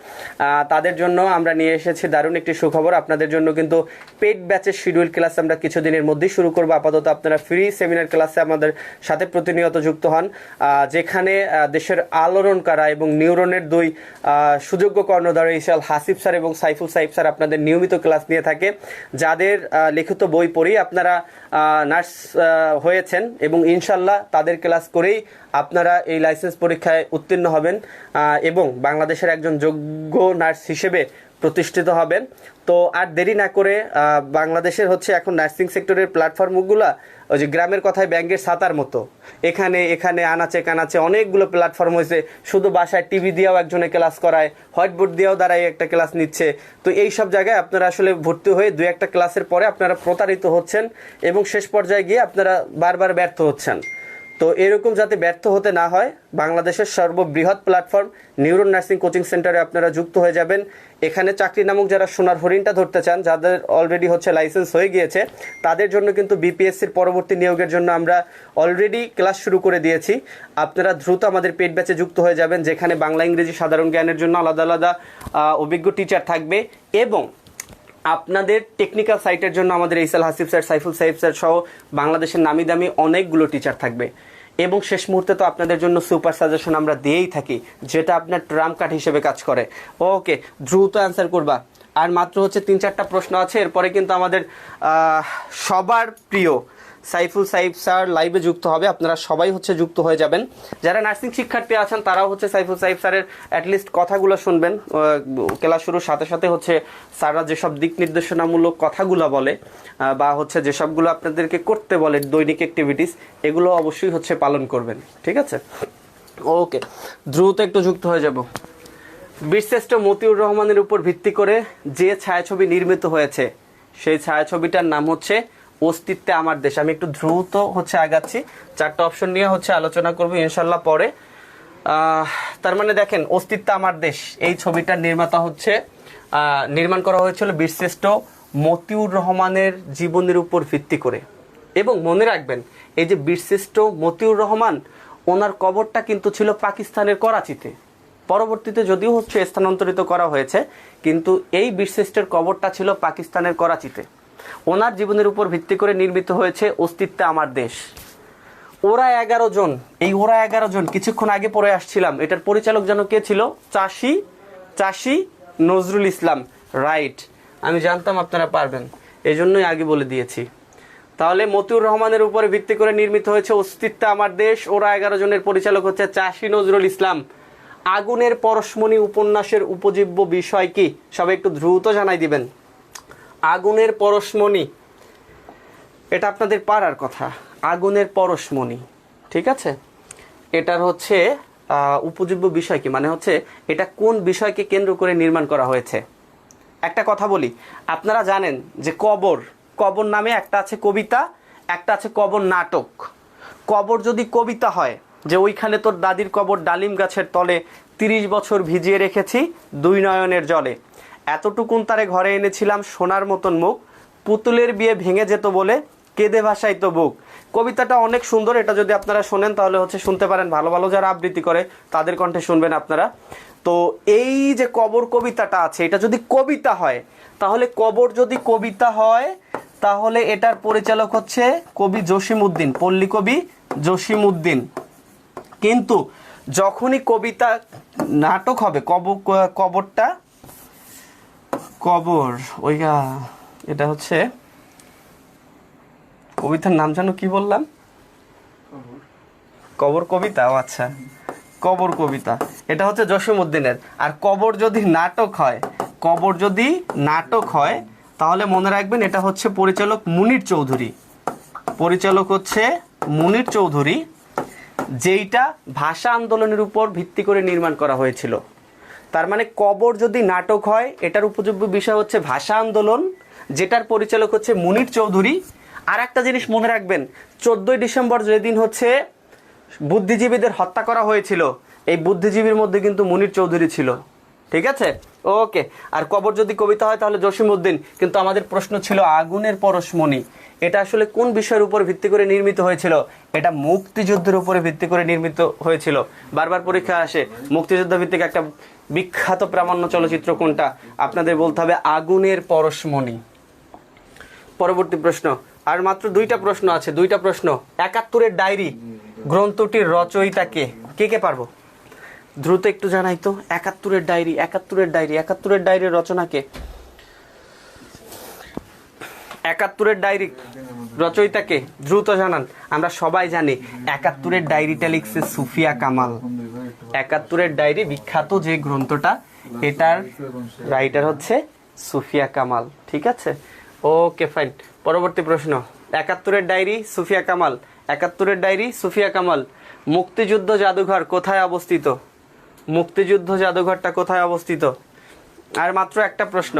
তাদের জন্য আমরা নিয়ে এসেছি দারুণ একটি সুখবর। আপনাদের জন্য কিন্তু পেড ব্যাচের শিডিউল ক্লাস আমরা কিছুদিনের মধ্যেই শুরু করবো। আপাতত আপনারা ফ্রি সেমিনার ক্লাসে আমাদের সাথে প্রতিনিয়ত যুক্ত হন, যেখানে দেশের আলোড়ন করা এবং নিউরনের দুই সুযোগ্য কর্ণধার ইসাল হাসিফ স্যার এবং সাইফুল সাইফ স্যার আপনাদের নিয়মিত ক্লাস নিয়ে থাকে। যাদের লিখিত বই পড়ি আপনারা নার্স হয়েছেন এবং ইনশাল্লাহ তাদের ক্লাস করেই আপনারা এই লাইসেন্স পরীক্ষায় উত্তীর্ণ হবেন এবং বাংলাদেশের একজন যোগ্য নার্স হিসেবে প্রতিষ্ঠিত হবেন। তো আর দেরি না করে বাংলাদেশের হচ্ছে এখন নার্সিং সেক্টরের প্ল্যাটফর্মগুলো ওই যে গ্রামের কথায় ব্যাঙ্গের ছাতার মতো, এখানে এখানে আনাচে কানাচে অনেকগুলো প্ল্যাটফর্ম হয়েছে। শুধু বাসায় টিভি দিয়েও একজনে ক্লাস করায়, হোয়াইট বোর্ড দিয়েও দাঁড়ায় একটা ক্লাস নিচ্ছে। তো এই সব জায়গায় আপনারা আসলে ভর্তি হয়ে 2-1টা ক্লাসের পরে আপনারা প্রতারিত হচ্ছেন এবং শেষ পর্যায়ে গিয়ে আপনারা বারবার ব্যর্থ হচ্ছেন। তো এরকম যাতে ব্যর্থ হতে না হয়, বাংলাদেশের সর্ববৃহৎ প্ল্যাটফর্ম নিউরন নার্সিং কোচিং সেন্টারে আপনারা যুক্ত হয়ে যাবেন। এখানে চাকরি নামক যারা সোনার হরিণটা ধরতে চান, যাদের অলরেডি হচ্ছে লাইসেন্স হয়ে গিয়েছে, তাদের জন্য কিন্তু বিপিএসসির পরবর্তী নিয়োগের জন্য আমরা অলরেডি ক্লাস শুরু করে দিয়েছি। আপনারা দ্রুত আমাদের পেড ব্যাচে যুক্ত হয়ে যাবেন, যেখানে বাংলা ইংরেজি সাধারণ জ্ঞানের জন্য আলাদা আলাদা অভিজ্ঞ টিচার থাকবে এবং আপনাদের টেকনিক্যাল সাইটের জন্য আমাদের ইসাল হাসিফ স্যার, সাইফুল সাইফ স্যার সহ বাংলাদেশের নামি দামি অনেকগুলো টিচার থাকবে। এবং শেষ মুহূর্তে তো আপনাদের জন্য সুপার সাজেশন আমরা দিয়েই থাকি, যেটা আপনার ট্রাম্প কার্ড হিসেবে কাজ করে। ওকে, দ্রুত অ্যান্সার করবা। আর মাত্র হচ্ছে 3-4টা প্রশ্ন আছে, এরপরে কিন্তু আমাদের সবার প্রিয় সাইফুল সাইফ স্যার লাইভে যুক্ত হবে। আপনারা সবাই হচ্ছে যুক্ত হয়ে যাবেন। যারা নার্সিং শিক্ষার্থী আছেন তারাও হচ্ছে সাইফুল সাইফ স্যারের অ্যাটলিস্ট কথাগুলো শুনবেন। ক্লাস শুরুর সাথে সাথে হচ্ছে স্যাররা যেসব দিক নির্দেশনামূলক কথাগুলো বলে বা হচ্ছে যেসবগুলো আপনাদেরকে করতে বলে দৈনিক অ্যাক্টিভিটিস, এগুলো অবশ্যই হচ্ছে পালন করবেন, ঠিক আছে? ওকে, দ্রুত একটু যুক্ত হয়ে যাব। বীরশ্রেষ্ঠ মতিউর রহমানের উপর ভিত্তি করে যে ছায়াছবি নির্মিত হয়েছে সেই ছায়াছবিটার নাম হচ্ছে অস্তিত্বে আমার দেশ। আমি একটু দ্রুত হচ্ছে আগাচ্ছি, 4টা অপশন নিয়ে হচ্ছে আলোচনা করবো ইনশাল্লাহ পরে। তার মানে দেখেন, অস্তিত্বে আমার দেশ এই ছবিটার নির্মাতা হচ্ছে নির্মাণ করা হয়েছিল বীরশ্রেষ্ঠ মতিউর রহমানের জীবনের উপর ভিত্তি করে। এবং মনে রাখবেন, এই যে বীরশ্রেষ্ঠ মতিউর রহমান, ওনার কবরটা কিন্তু ছিল পাকিস্তানের করাচিতে। পরবর্তীতে যদিও হচ্ছে স্থানান্তরিত করা হয়েছে, কিন্তু এই বীরশ্রেষ্ঠের কবরটা ছিল পাকিস্তানের করাচিতে। ওনার জীবনের উপর ভিত্তি করে নির্মিত হয়েছে অস্তিত্বে আমার দেশ। ওরা 11 জন, এই ওরা 11 জন কিছুক্ষণ আগে পড়ে আসছিলাম, এটার পরিচালক যেন কে ছিল? চাষি নজরুল ইসলাম। রাইট, আমি জানতাম আপনারা পারবেন, এই জন্যই আগে বলে দিয়েছি। তাহলে মতিউর রহমানের উপরে ভিত্তি করে নির্মিত হয়েছে অস্তিত্ব আমার দেশ। ওরা 11 জনের পরিচালক হচ্ছে চাষী নজরুল ইসলাম। আগুনের পরশমণি উপন্যাসের উপজীব্য বিষয় কি? সবাই একটু দ্রুত জানাই দিবেন। আগুনের পরশমণি, এটা আপনাদের পারার কথা। আগুনের পরশমণি, ঠিক আছে। এটার হচ্ছে উপজীব্য বিষয় কি, মানে হচ্ছে এটা কোন বিষয়কে কেন্দ্র করে নির্মাণ করা হয়েছে। একটা কথা বলি, আপনারা জানেন যে কবর, কবর নামে একটা আছে কবিতা, একটা আছে কবর নাটক। কবর যদি কবিতা হয় যে ওইখানে তোর দাদির কবর ডালিম গাছের তলে, 30 বছর ভিজিয়ে রেখেছি 2 নয়নের জলে, এতটুকুন তারে ঘরে এনেছিলাম সোনার মতন মুখ, পুতুলের বিয়ে ভেঙে যেত বলে কেঁদে ভাসাইতো বুক। কবিতাটা অনেক সুন্দর, এটা যদি আপনারা শোনেন তাহলে হচ্ছে শুনতে পারেন, ভালো ভালো যারা আবৃত্তি করে তাদের কণ্ঠে শুনবেন আপনারা। তো এই যে কবর কবিতাটা আছে, এটা যদি কবিতা হয়, তাহলে কবর যদি কবিতা হয় তাহলে এটার পরিচালক হচ্ছে কবি জসিমউদ্দিন, পল্লী কবি জসিমউদ্দিন। কিন্তু যখনই কবিতা নাটক হবে, কবরটা কবর ওইগা, এটা হচ্ছে কবিতার নাম জানো কি বললাম? কবর কবিতা। ও আচ্ছা, কবর কবিতা, এটা হচ্ছে জসিমউদ্দিনের। আর কবর যদি নাটক হয়, কবর যদি নাটক হয় তাহলে মনে রাখবেন এটা হচ্ছে পরিচালক মুনির চৌধুরী। পরিচালক হচ্ছে মুনির চৌধুরী, যেইটা ভাষা আন্দোলনের উপর ভিত্তি করে নির্মাণ করা হয়েছিল। তার মানে কবর যদি নাটক হয়, এটার উপযোগ্য বিষয় হচ্ছে ভাষা আন্দোলন, যেটার পরিচালক হচ্ছে মুনির চৌধুরী। আর একটা জিনিস মনে রাখবেন, 14ই ডিসেম্বর যেদিন হচ্ছে বুদ্ধিজীবীদের হত্যা করা হয়েছিল, এই বুদ্ধিজীবীর মধ্যে কিন্তু মুনির চৌধুরী ছিল, ঠিক আছে। ওকে। আর কবর যদি কবিতা হয় তাহলে জসিমউদ্দিন। কিন্তু আমাদের প্রশ্ন ছিল আগুনের পরশমণি, এটা আসলে কোন বিষয়ের উপর ভিত্তি করে নির্মিত হয়েছিল? এটা মুক্তিযুদ্ধের উপরে ভিত্তি করে নির্মিত হয়েছিল। বারবার পরীক্ষা আসে মুক্তিযুদ্ধ ভিত্তিক একটা বিখ্যাত প্রামাণ্য চলচ্চিত্র কোনটা, আপনাদের বলতে হবে আগুনের পরশমণি। পরবর্তী প্রশ্ন, আর মাত্র 2টা প্রশ্ন আছে, 2টা প্রশ্ন। 71-এর ডায়েরি গ্রন্থটির রচয়িতা কে? কে কে পারবো? দ্রুত একটু জানাই তো। 71-এর ডায়েরি, 71-এর ডায়েরি, 71-এর ডায়েরির রচনা কে? 71-এর ডায়েরি রচয়িতা কে? দ্রুত জানান। আমরা সবাই জানি 71-এর ডায়েরিটা লিখছে সুফিয়া কামাল। 71-এর ডায়েরি বিখ্যাত যে গ্রন্থটা, এটার রাইটার হচ্ছে সুফিয়া কামাল, ঠিক আছে। Okay fine. পরবর্তী প্রশ্ন, 71-এর ডায়েরি সুফিয়া কামাল, 71-এর ডায়েরি সুফিয়া কামাল। মুক্তিযুদ্ধ জাদুঘর কোথায় অবস্থিত? মুক্তিযুদ্ধ জাদুঘরটা কোথায় অবস্থিত? আর মাত্র একটা প্রশ্ন,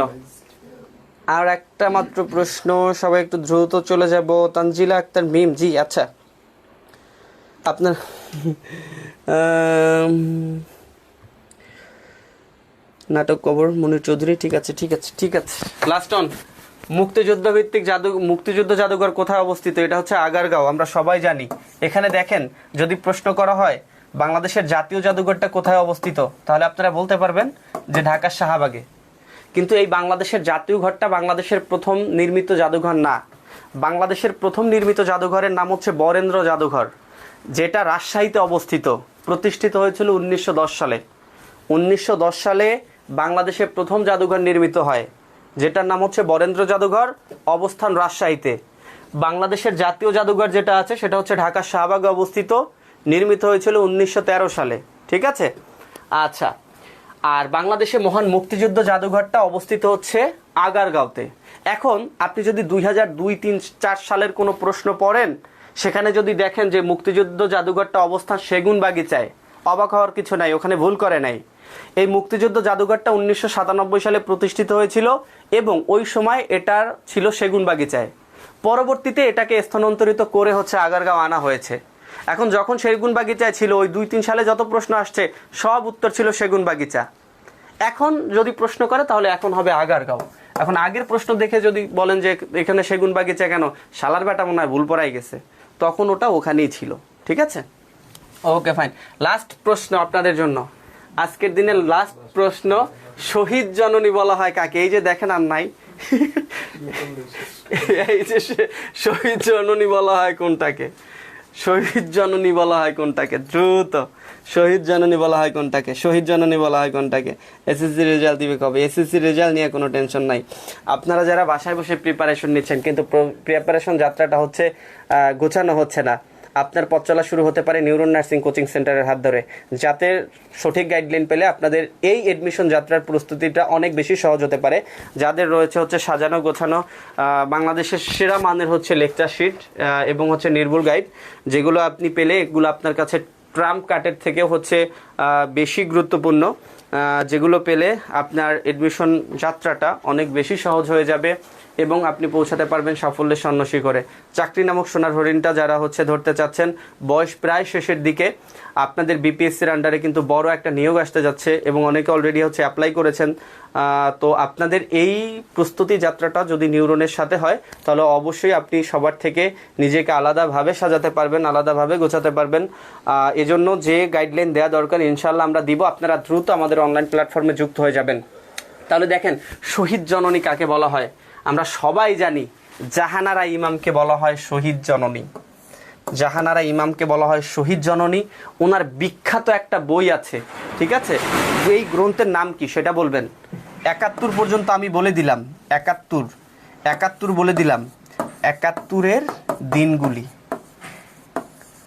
আর একটা মাত্র প্রশ্ন, সবাই একটু দ্রুত চলে যাব। তানজিলা আক্তার মিম, জি আচ্ছা, আপনার নাটক কবর মুনির চৌধুরী, ঠিক আছে ঠিক আছে ঠিক আছে। লাস্ট অন, মুক্তিযুদ্ধ ভিত্তিক মুক্তিযুদ্ধ জাদুঘর কোথায় অবস্থিত? এটা হচ্ছে আগারগাঁও, আমরা সবাই জানি। এখানে দেখেন, যদি প্রশ্ন করা হয় বাংলাদেশের জাতীয় জাদুঘরটা কোথায় অবস্থিত, তাহলে আপনারা বলতে পারবেন যে ঢাকার শাহবাগে। কিন্তু এই বাংলাদেশের জাতীয় ঘরটা বাংলাদেশের প্রথম নির্মিত জাদুঘর না। বাংলাদেশের প্রথম নির্মিত জাদুঘরের নাম হচ্ছে বরেন্দ্র জাদুঘর, যেটা রাজশাহীতে অবস্থিত। প্রতিষ্ঠিত হয়েছিল 1910 সালে। 1910 সালে বাংলাদেশের প্রথম জাদুঘর নির্মিত হয়, যেটার নাম হচ্ছে বরেন্দ্র জাদুঘর, অবস্থান রাজশাহীতে। বাংলাদেশের জাতীয় জাদুঘর যেটা আছে সেটা হচ্ছে ঢাকার শাহবাগে অবস্থিত, নির্মিত হয়েছিল 1913 সালে, ঠিক আছে। আচ্ছা, আর বাংলাদেশে মহান মুক্তিযুদ্ধ জাদুঘরটা অবস্থিত হচ্ছে আগারগাঁওতে। এখন আপনি যদি 2002, 2003, 2004 সালের কোনো প্রশ্ন পড়েন, সেখানে যদি দেখেন যে মুক্তিযুদ্ধ জাদুঘরটা অবস্থান সেগুনবাগিচায়, অবাক হওয়ার কিছু নাই, ওখানে ভুল করে নাই। এই মুক্তিযুদ্ধ জাদুঘরটা 1997 সালে প্রতিষ্ঠিত হয়েছিল এবং ওই সময় এটার ছিল সেগুনবাগিচায়। পরবর্তীতে এটাকে স্থানান্তরিত করে হচ্ছে আগারগাঁও আনা হয়েছে। এখন যখন সেগুনবাগিচায় ছিল, ওই 2-3 সালে যত প্রশ্ন আসছে সব উত্তর ছিল সেগুনবাগিচা। এখন যদি প্রশ্ন করে তাহলে এখন হবে আগারগাঁও। এখন আগের প্রশ্ন দেখে যদি বলেন যে এখানে সেগুনবাগিচা কেন, শালার বেটা মনে হয় ভুল পড়াই গেছে, তখন ওটা ওখানেই ছিল, ঠিক আছে। Okay fine. লাস্ট প্রশ্ন আপনাদের জন্য, আজকের দিনের লাস্ট প্রশ্ন, শহীদ জননী বলা হয় কাকে? এই যে দেখেন আর নাই, এই যে শহীদ জননী বলা হয় কোনটাকে? শহীদ জননী বলা হয় কোনটাকে? দ্রুত, শহীদ জননী বলা হয় কোনটাকে? শহীদ জননী বলা হয় কোনটাকে? এসএসসি রেজাল্ট দিবে কবে? এসএসসি রেজাল্ট নিয়ে কোনো টেনশন নাই। আপনারা যারা বাসায় বসে প্রিপারেশন নিচ্ছেন কিন্তু প্রিপারেশন যাত্রাটা হচ্ছে গোছানো হচ্ছে না, আপনার পথ চলা শুরু হতে পারে নিউরন নার্সিং কোচিং সেন্টারের হাত ধরে, যাতে সঠিক গাইডলাইন পেলে আপনাদের এই এডমিশন যাত্রার প্রস্তুতিটা অনেক বেশি সহজ হতে পারে। যাদের রয়েছে হচ্ছে সাজানো গোছানো বাংলাদেশের সেরা মানের হচ্ছে লেকচার শিট এবং হচ্ছে নির্ভুল গাইড, যেগুলো আপনি পেলে এগুলো আপনার কাছে ট্রাম্প কার্ডের থেকে হচ্ছে বেশি গুরুত্বপূর্ণ, যেগুলো পেলে আপনার এডমিশন যাত্রাটা অনেক বেশি সহজ হয়ে যাবে এবং আপনি পৌঁছাতে পারবেন সাফল্যের সন্ন্যাসী। চাকরি নামক সোনার হরিণটা যারা হচ্ছে ধরতে চাচ্ছেন, বয়স প্রায় শেষের দিকে, আপনাদের বিপিএসসির আন্ডারে কিন্তু বড় একটা নিয়োগ আসতে যাচ্ছে এবং অনেকে অলরেডি হচ্ছে অ্যাপ্লাই করেছেন। তো আপনাদের এই প্রস্তুতি যাত্রাটা যদি নিউরনের সাথে হয় তাহলে অবশ্যই আপনি সবার থেকে নিজেকে আলাদাভাবে সাজাতে পারবেন, আলাদাভাবে গোছাতে পারবেন। এজন্য যে গাইডলাইন দেওয়া দরকার ইনশাল্লাহ আমরা দিব। আপনারা দ্রুত আমাদের অনলাইন প্ল্যাটফর্মে যুক্ত হয়ে যাবেন। তাহলে দেখেন, শহীদ জননী কাকে বলা হয়? আমরা সবাই জানি জাহানারা ইমামকে বলা হয় শহীদ জননী। জাহানারা ইমামকে বলা হয় শহীদ জননী। ওনার বিখ্যাত একটা বই আছে, ঠিক আছে? এই গ্রন্থের নাম কি সেটা বলবেন। ৭১ পর্যন্ত আমি বলে দিলাম, ৭১ বলে দিলাম। ৭১-এর দিনগুলি,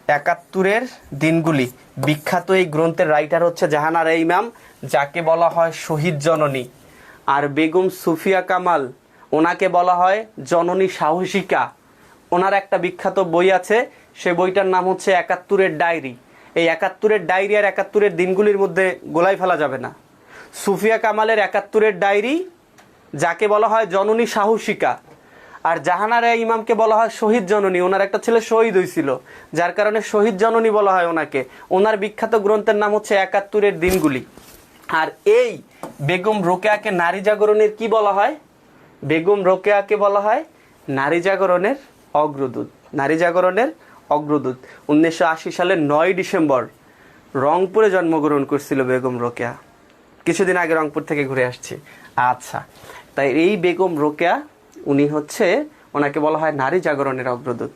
৭১-এর দিনগুলি বিখ্যাত এই গ্রন্থের রাইটার হচ্ছে জাহানারা ইমাম, যাকে বলা হয় শহীদ জননী। আর বেগম সুফিয়া কামাল, ওনাকে বলা হয় জননী সাহসিকা। ওনার একটা বিখ্যাত বই আছে, সে বইটার নাম হচ্ছে ৭১-এর ডায়েরি। এই ৭১-এর ডায়েরি আর ৭১-এর দিনগুলির মধ্যে গোলাই ফেলা যাবে না। সুফিয়া কামালের ৭১-এর ডায়েরি, যাকে বলা হয় জননী সাহসিকা, আর জাহানারা ইমামকে বলা হয় শহীদ জননী। ওনার একটা ছেলে শহীদ হয়েছিল, যার কারণে শহীদ জননী বলা হয় ওনাকে। ওনার বিখ্যাত গ্রন্থের নাম হচ্ছে ৭১-এর দিনগুলি। আর এই বেগম রোকেয়াকে নারী জাগরণের কি বলা হয়? বেগম রোকেয়াকে বলা হয় নারী জাগরণের অগ্রদূত। নারী জাগরণের অগ্রদূত। ১৯৮০ সালের ৯ ডিসেম্বর রংপুরে জন্মগ্রহণ করছিল বেগম রোকেয়া। কিছুদিন আগে রংপুর থেকে ঘুরে আসছি। আচ্ছা, তাই এই বেগম রোকেয়া, উনি হচ্ছে, ওনাকে বলা হয় নারী জাগরণের অগ্রদূত।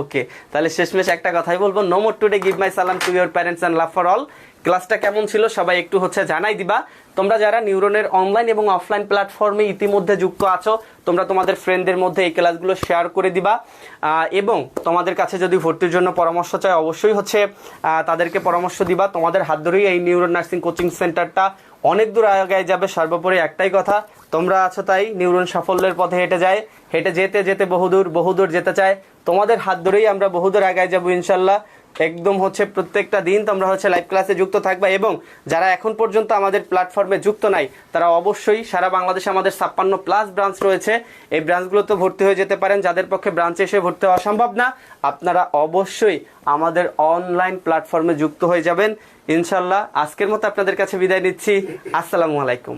ওকে, তাহলে শেষমেশ একটা কথাই বলবো, no more today, give my সালাম to your parents and love for all. ক্লাসটা কেমন ছিল সবাই একটু হচ্ছে জানাই দিবা। তোমরা যারা নিউরনের অনলাইন এবং অফলাইন প্ল্যাটফর্মে ইতিমধ্যে যুক্ত আছো, তোমরা তোমাদের ফ্রেন্ডদের মধ্যে এই ক্লাসগুলো শেয়ার করে দিবা। এবং তোমাদের কাছে যদি ভর্তির জন্য পরামর্শ চাই অবশ্যই হচ্ছে তাদেরকে পরামর্শ দিবা। তোমাদের হাত ধরেই এই নিউরন নার্সিং কোচিং সেন্টারটা অনেক দূর আগায় যাবে। সর্বোপরি একটাই কথা, তোমরা আছো তাই নিউরন সাফল্যের পথে হেঁটে যেতে যেতে বহুদূর যেতে চায়। তোমাদের হাত ধরেই আমরা বহুদূর আগায় যাবো ইনশাল্লাহ। একদম হচ্ছে প্রত্যেকটা দিন তোমরা হচ্ছে লাইভ ক্লাসে যুক্ত থাকবা। এবং যারা এখন পর্যন্ত আমাদের প্ল্যাটফর্মে যুক্ত নাই, তারা অবশ্যই সারা বাংলাদেশে আমাদের ৫৬+ ব্রাঞ্চ রয়েছে, এই ব্রাঞ্চগুলোতে ভর্তি হয়ে যেতে পারেন। যাদের পক্ষে ব্রাঞ্চে এসে ভর্তি হওয়া সম্ভব না, আপনারা অবশ্যই আমাদের অনলাইন প্ল্যাটফর্মে যুক্ত হয়ে যাবেন ইনশাল্লাহ। আজকের মতো আপনাদের কাছে বিদায় নিচ্ছি। আসসালামু আলাইকুম।